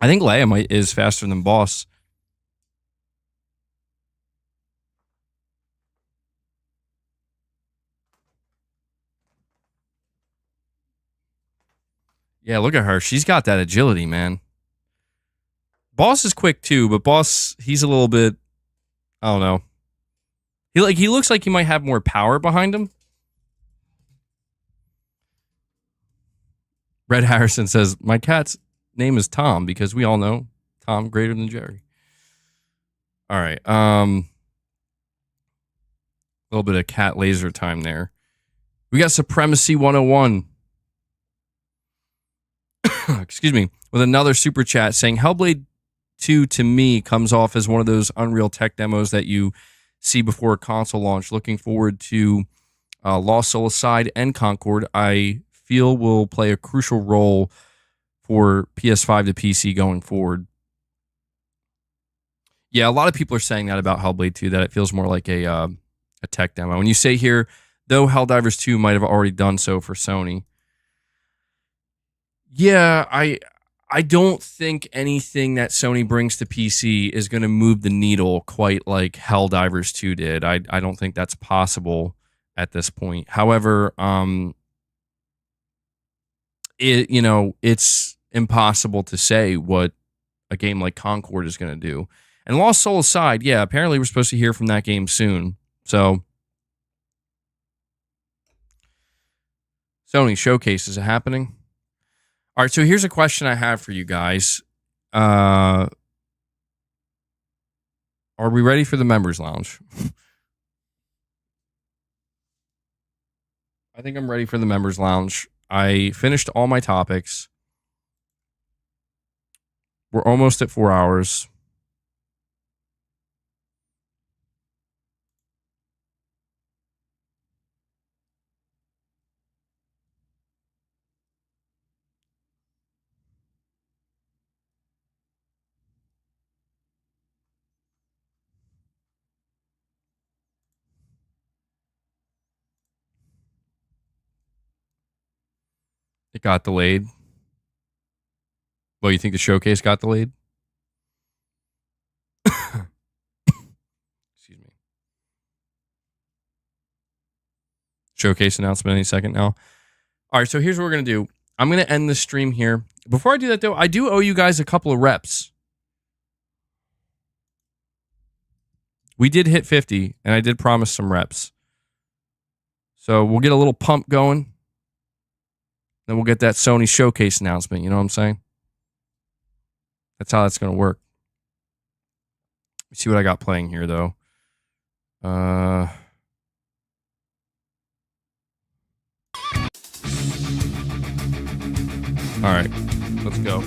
I think Leia is faster than Boss. Yeah, look at her. She's got that agility, man. Boss is quick too, but Boss, he's a little bit, I don't know. He looks like he might have more power behind him. Red Harrison says, my cat's name is Tom because we all know Tom greater than Jerry. All right. A little bit of cat laser time there. We got Supremacy 101. Excuse me. With another super chat saying Hellblade 2 to me comes off as one of those Unreal tech demos that you see before a console launch. Looking forward to Lost Soul Aside and Concord. I feel will play a crucial role for PS5 to PC going forward. Yeah, a lot of people are saying that about Hellblade 2, that it feels more like a tech demo. And you say here, though Helldivers 2 might have already done so for Sony. Yeah, I don't think anything that Sony brings to PC is going to move the needle quite like Helldivers 2 did. I don't think that's possible at this point. However, it's impossible to say what a game like Concord is going to do. And Lost Soul aside, yeah, apparently we're supposed to hear from that game soon. So, Sony Showcase, is it happening? All right, so here's a question I have for you guys. Are we ready for the Members Lounge? I think I'm ready for the Members Lounge. I finished all my topics. We're almost at 4 hours. It got delayed. Well, you think the showcase got delayed? Excuse me. Showcase announcement any second now. All right, so here's what we're going to do. I'm going to end this stream here. Before I do that, though, I do owe you guys a couple of reps. We did hit 50, and I did promise some reps. So we'll get a little pump going. Then we'll get that Sony Showcase announcement. You know what I'm saying? That's how that's going to work. Let's see what I got playing here, though. All right. Let's go.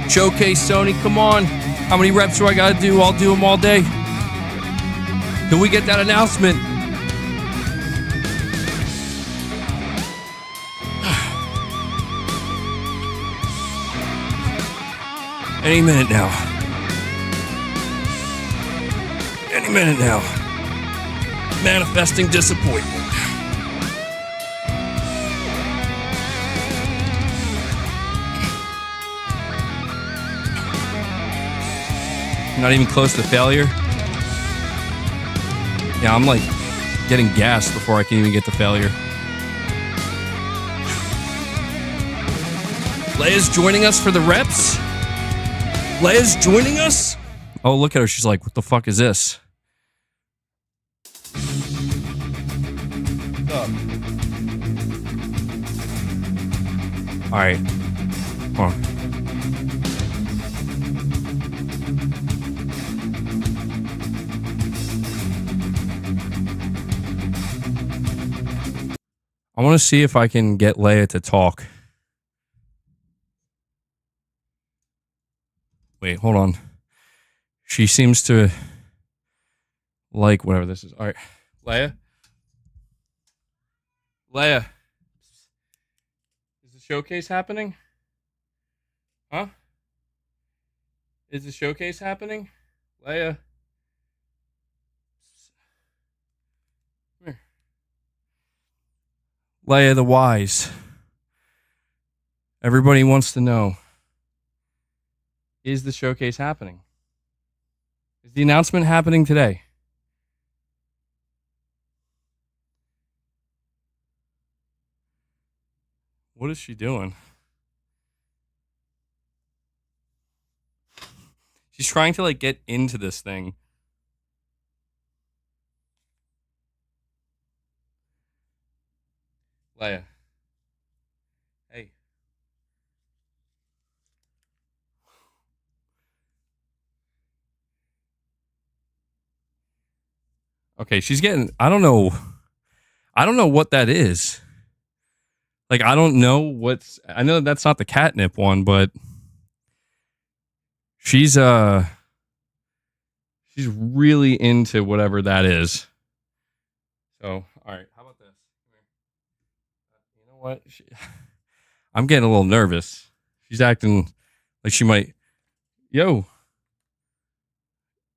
Showcase, Sony, come on. How many reps do I gotta do? I'll do them all day. Can we get that announcement? Any minute now. Any minute now. Manifesting disappointment. Not even close to failure. Yeah, I'm like getting gassed before I can even get to failure. Leia's joining us for the reps. Leia's joining us. Oh, look at her. She's like, what the fuck is this? All right. Hold on. I want to see if I can get Leia to talk. Wait, hold on. She seems to like whatever this is. All right. Leia? Leia? Is the showcase happening? Huh? Is the showcase happening? Leia? Come here. Leia the Wise. Everybody wants to know. Is the showcase happening? Is the announcement happening today? What is she doing? She's trying to like get into this thing. Leia. Hey. Okay, she's getting, I don't know what that is. Like, I don't know what's, I know that's not the catnip one, but she's really into whatever that is. So, all right, how about this? You know what? I'm getting a little nervous. She's acting like she might, yo.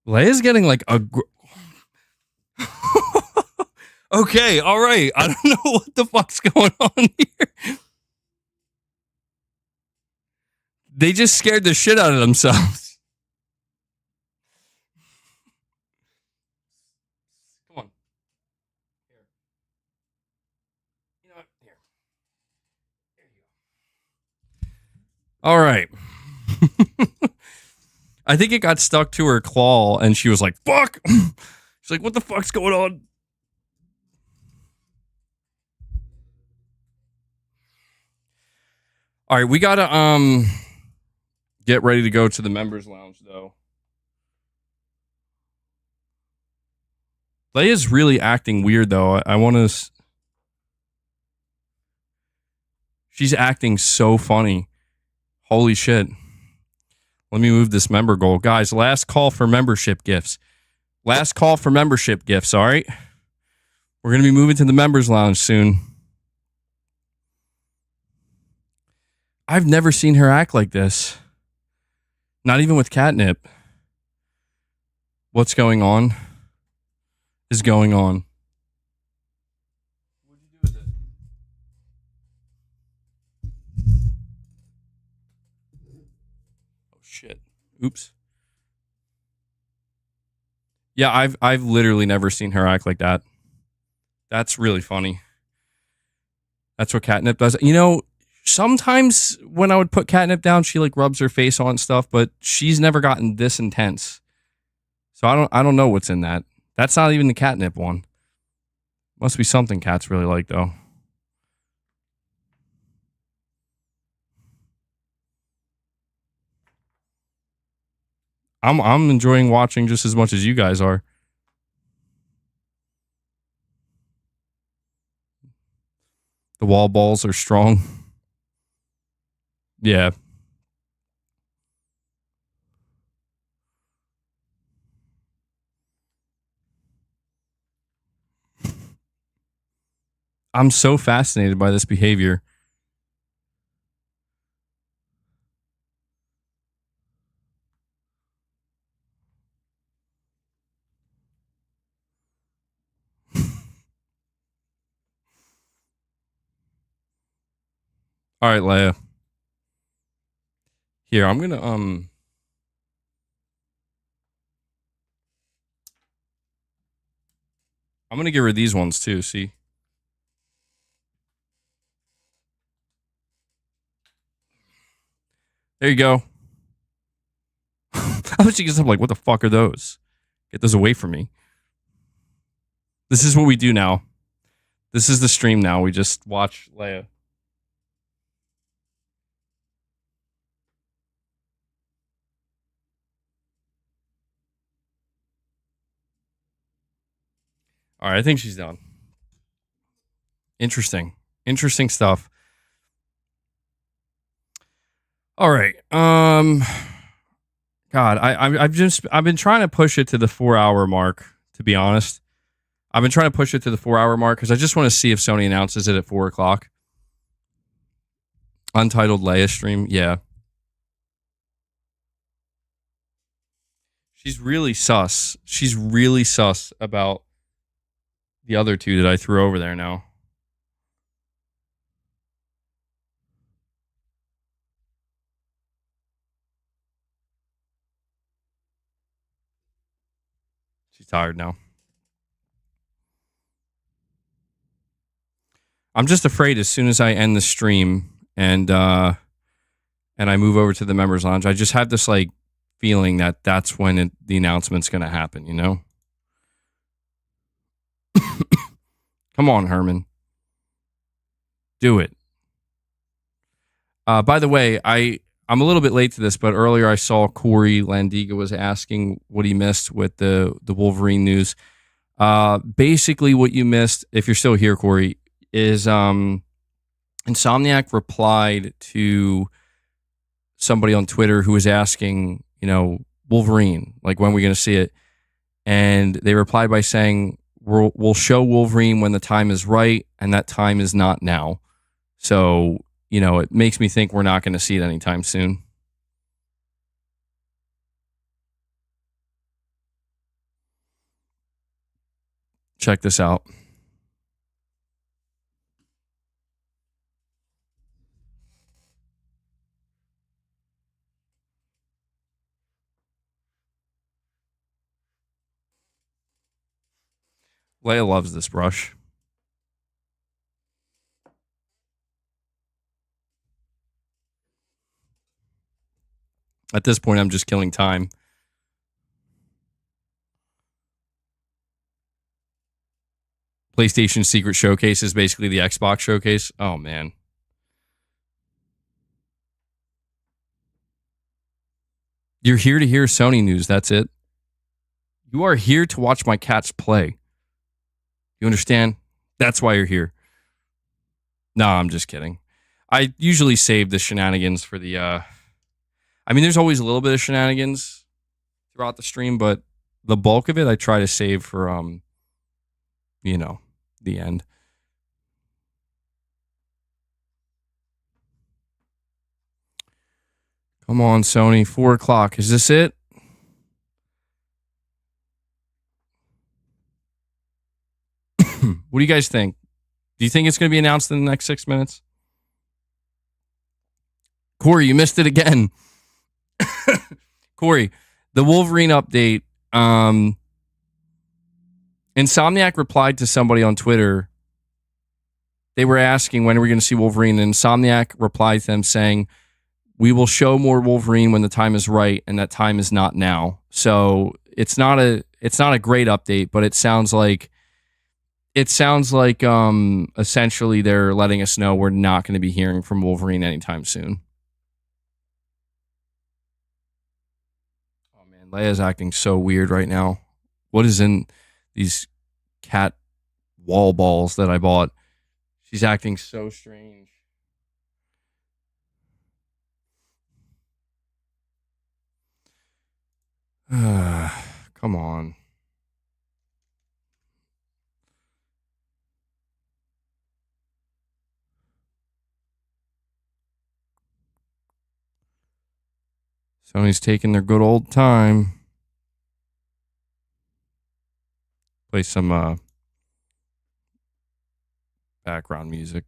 Leia's getting like a, okay, all right. I don't know what the fuck's going on here. They just scared the shit out of themselves. Come on. Here. You know what? Here. There you go. All right. I think it got stuck to her claw and she was like, fuck. She's like, what the fuck's going on? All right, we gotta get ready to go to the members lounge though. Leia's really acting weird though. I want to. She's acting so funny. Holy shit! Let me move this member goal, guys. Last call for membership gifts. Last call for membership gifts. All right, we're gonna be moving to the members lounge soon. I've never seen her act like this. Not even with catnip. What's going on is going on. What'd you do with it? Oh shit. Oops. Yeah, I've literally never seen her act like that. That's really funny. That's what catnip does. You know, sometimes when I would put catnip down, she like rubs her face on stuff, but she's never gotten this intense. So I don't know what's in that. That's not even the catnip one. Must be something cats really like though. I'm enjoying watching just as much as you guys are. The wall balls are strong. Yeah. I'm so fascinated by this behavior. All right, Leia. Here, I'm gonna get rid of these ones too. See, there you go. I was just like, what the fuck are those? Get those away from me. This is what we do now. This is the stream now. We just watch Leia. All right, I think she's done. Interesting stuff. All right. God, I've been trying to push it to the 4-hour mark, to be honest. I've been trying to push it to the 4-hour mark because I just want to see if Sony announces it at 4 o'clock. Untitled Leia stream, yeah. She's really sus. She's really sus about the other two that I threw over there now. She's tired now. I'm just afraid as soon as I end the stream and I move over to the members lounge, I just have this like feeling that that's when the announcement's going to happen, you know? Come on, Herman. Do it. By the way, I'm a little bit late to this, but earlier I saw Corey Landiga was asking what he missed with the Wolverine news. Basically, what you missed, if you're still here, Corey, is Insomniac replied to somebody on Twitter who was asking, you know, Wolverine, like when we're going to see it. And they replied by saying, we'll show Wolverine when the time is right, and that time is not now. So, you know, it makes me think we're not going to see it anytime soon. Check this out. Leia loves this brush. At this point, I'm just killing time. PlayStation Secret Showcase is basically the Xbox Showcase. Oh, man. You're here to hear Sony news. That's it. You are here to watch my cats play. You understand? That's why you're here. No, I'm just kidding. I usually save the shenanigans for the... I mean, there's always a little bit of shenanigans throughout the stream, but the bulk of it I try to save for, you know, the end. Come on, Sony. 4 o'clock. Is this it? What do you guys think? Do you think it's going to be announced in the next 6 minutes? Corey, you missed it again. Corey, the Wolverine update. Insomniac replied to somebody on Twitter. They were asking, when are we going to see Wolverine? And Insomniac replied to them saying, we will show more Wolverine when the time is right, and that time is not now. So it's not a great update, but it sounds like essentially they're letting us know we're not going to be hearing from Wolverine anytime soon. Oh man, Leia's acting so weird right now. What is in these cat wall balls that I bought? She's acting so strange. Come on. Sony's taking their good old time. Play some background music.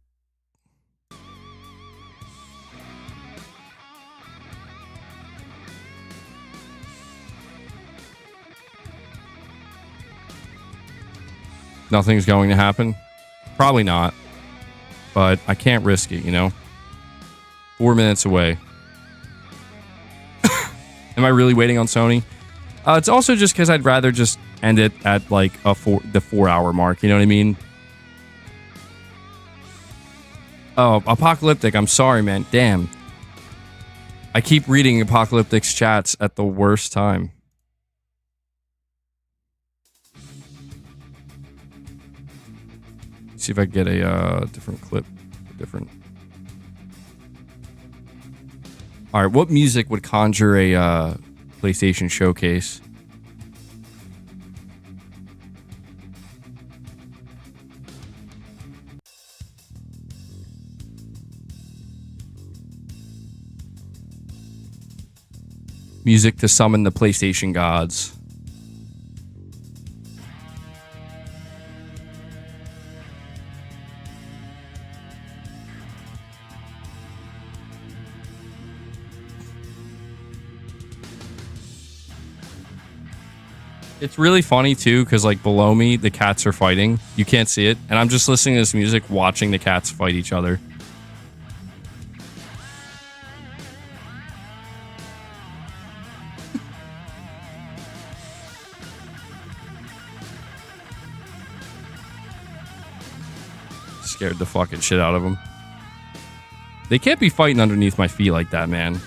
Nothing's going to happen? Probably not. But I can't risk it, you know? 4 minutes away. Am I really waiting on Sony? It's also just because I'd rather just end it at like the 4 hour mark. You know what I mean? Oh, Apocalyptic. I'm sorry, man. Damn. I keep reading Apocalyptic's chats at the worst time. See if I can get a different clip. All right, what music would conjure a PlayStation showcase? Music to summon the PlayStation gods. It's really funny too, because like below me, the cats are fighting. You can't see it, and I'm just listening to this music, watching the cats fight each other. Scared the fucking shit out of them. They can't be fighting underneath my feet like that, man.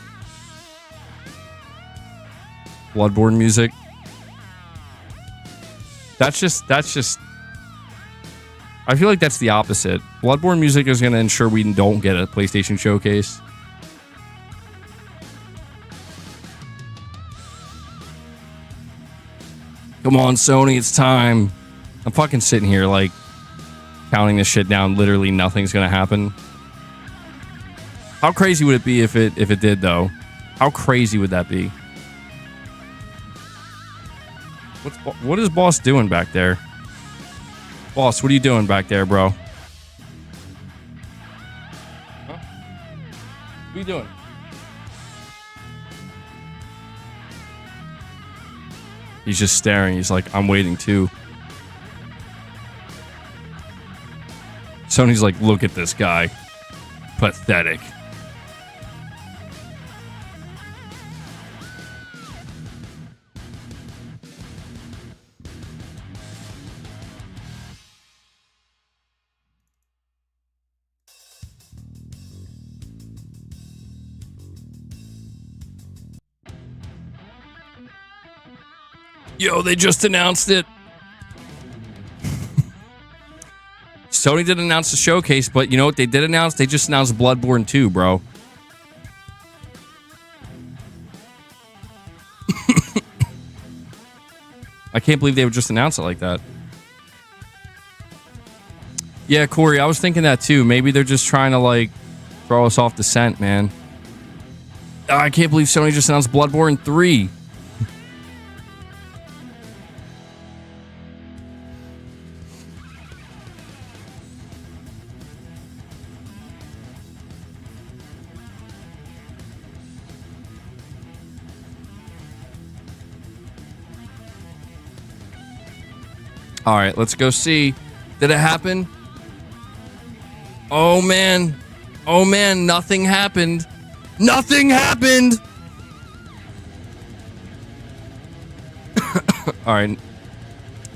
Bloodborne music. That's just I feel like that's the opposite. Bloodborne music is going to ensure we don't get a PlayStation showcase. Come on, Sony, it's time. I'm fucking sitting here like counting this shit down. Literally nothing's going to happen. How crazy would it be if it did though? How crazy would that be? What is Boss doing back there? Boss, what are you doing back there, bro? Huh? What are you doing? He's just staring. He's like, I'm waiting too. Sony's like, look at this guy. Pathetic. Yo, they just announced it. Sony didn't announce the showcase, but you know what they did announce? They just announced Bloodborne 2, bro. I can't believe they would just announce it like that. Yeah, Corey, I was thinking that too. Maybe they're just trying to like throw us off the scent, man. I can't believe Sony just announced Bloodborne 3. All right, let's go see. Did it happen? Oh, man. Oh, man. Nothing happened. Nothing happened. All right.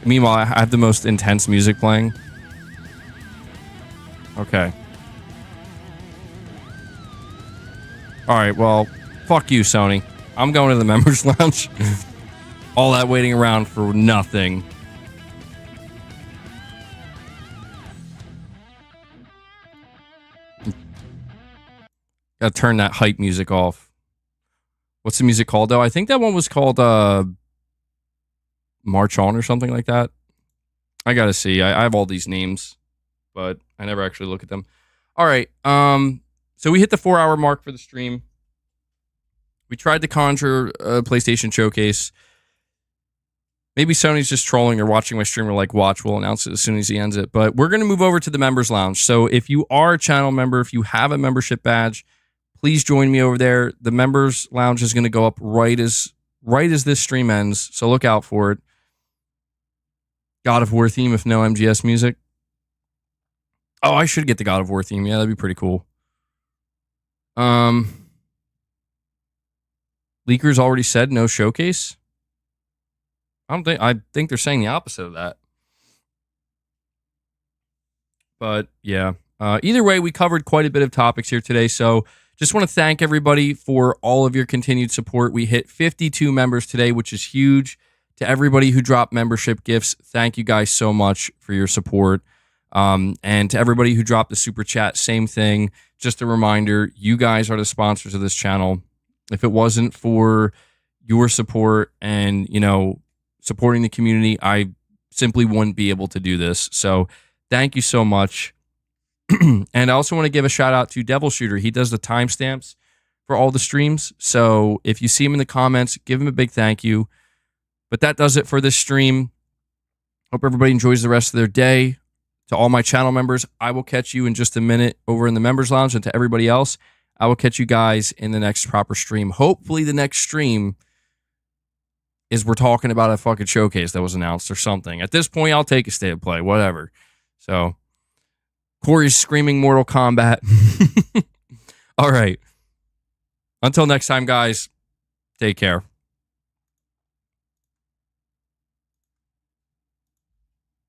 Meanwhile, I have the most intense music playing. Okay. All right, well, fuck you, Sony. I'm going to the members lounge. All that waiting around for nothing. Gotta turn that hype music off. What's the music called, though? I think that one was called March On or something like that. I gotta see. I have all these names, but I never actually look at them. All right. So we hit the 4 hour mark for the stream. We tried to conjure a PlayStation showcase. Maybe Sony's just trolling or watching my streamer like watch. We'll announce it as soon as he ends it. But we're going to move over to the members lounge. So if you are a channel member, if you have a membership badge, please join me over there. The members lounge is going to go up right as this stream ends. So look out for it. God of War theme if no MGS music. Oh, I should get the God of War theme. Yeah, that'd be pretty cool. Leakers already said no showcase. I think they're saying the opposite of that. But yeah, either way, we covered quite a bit of topics here today. So just want to thank everybody for all of your continued support. We hit 52 members today, which is huge. To everybody who dropped membership gifts, thank you guys so much for your support. And to everybody who dropped the super chat, same thing. Just a reminder, you guys are the sponsors of this channel. If it wasn't for your support and, supporting the community, I simply wouldn't be able to do this. So thank you so much. And I also want to give a shout out to Devil Shooter. He does the timestamps for all the streams. So if you see him in the comments, give him a big thank you. But that does it for this stream. Hope everybody enjoys the rest of their day. To all my channel members, I will catch you in just a minute over in the members lounge. And to everybody else, I will catch you guys in the next proper stream. Hopefully the next stream is we're talking about a fucking showcase that was announced or something. At this point, I'll take a state of play, whatever. So, Corey's screaming Mortal Kombat. All right. Until next time, guys, take care.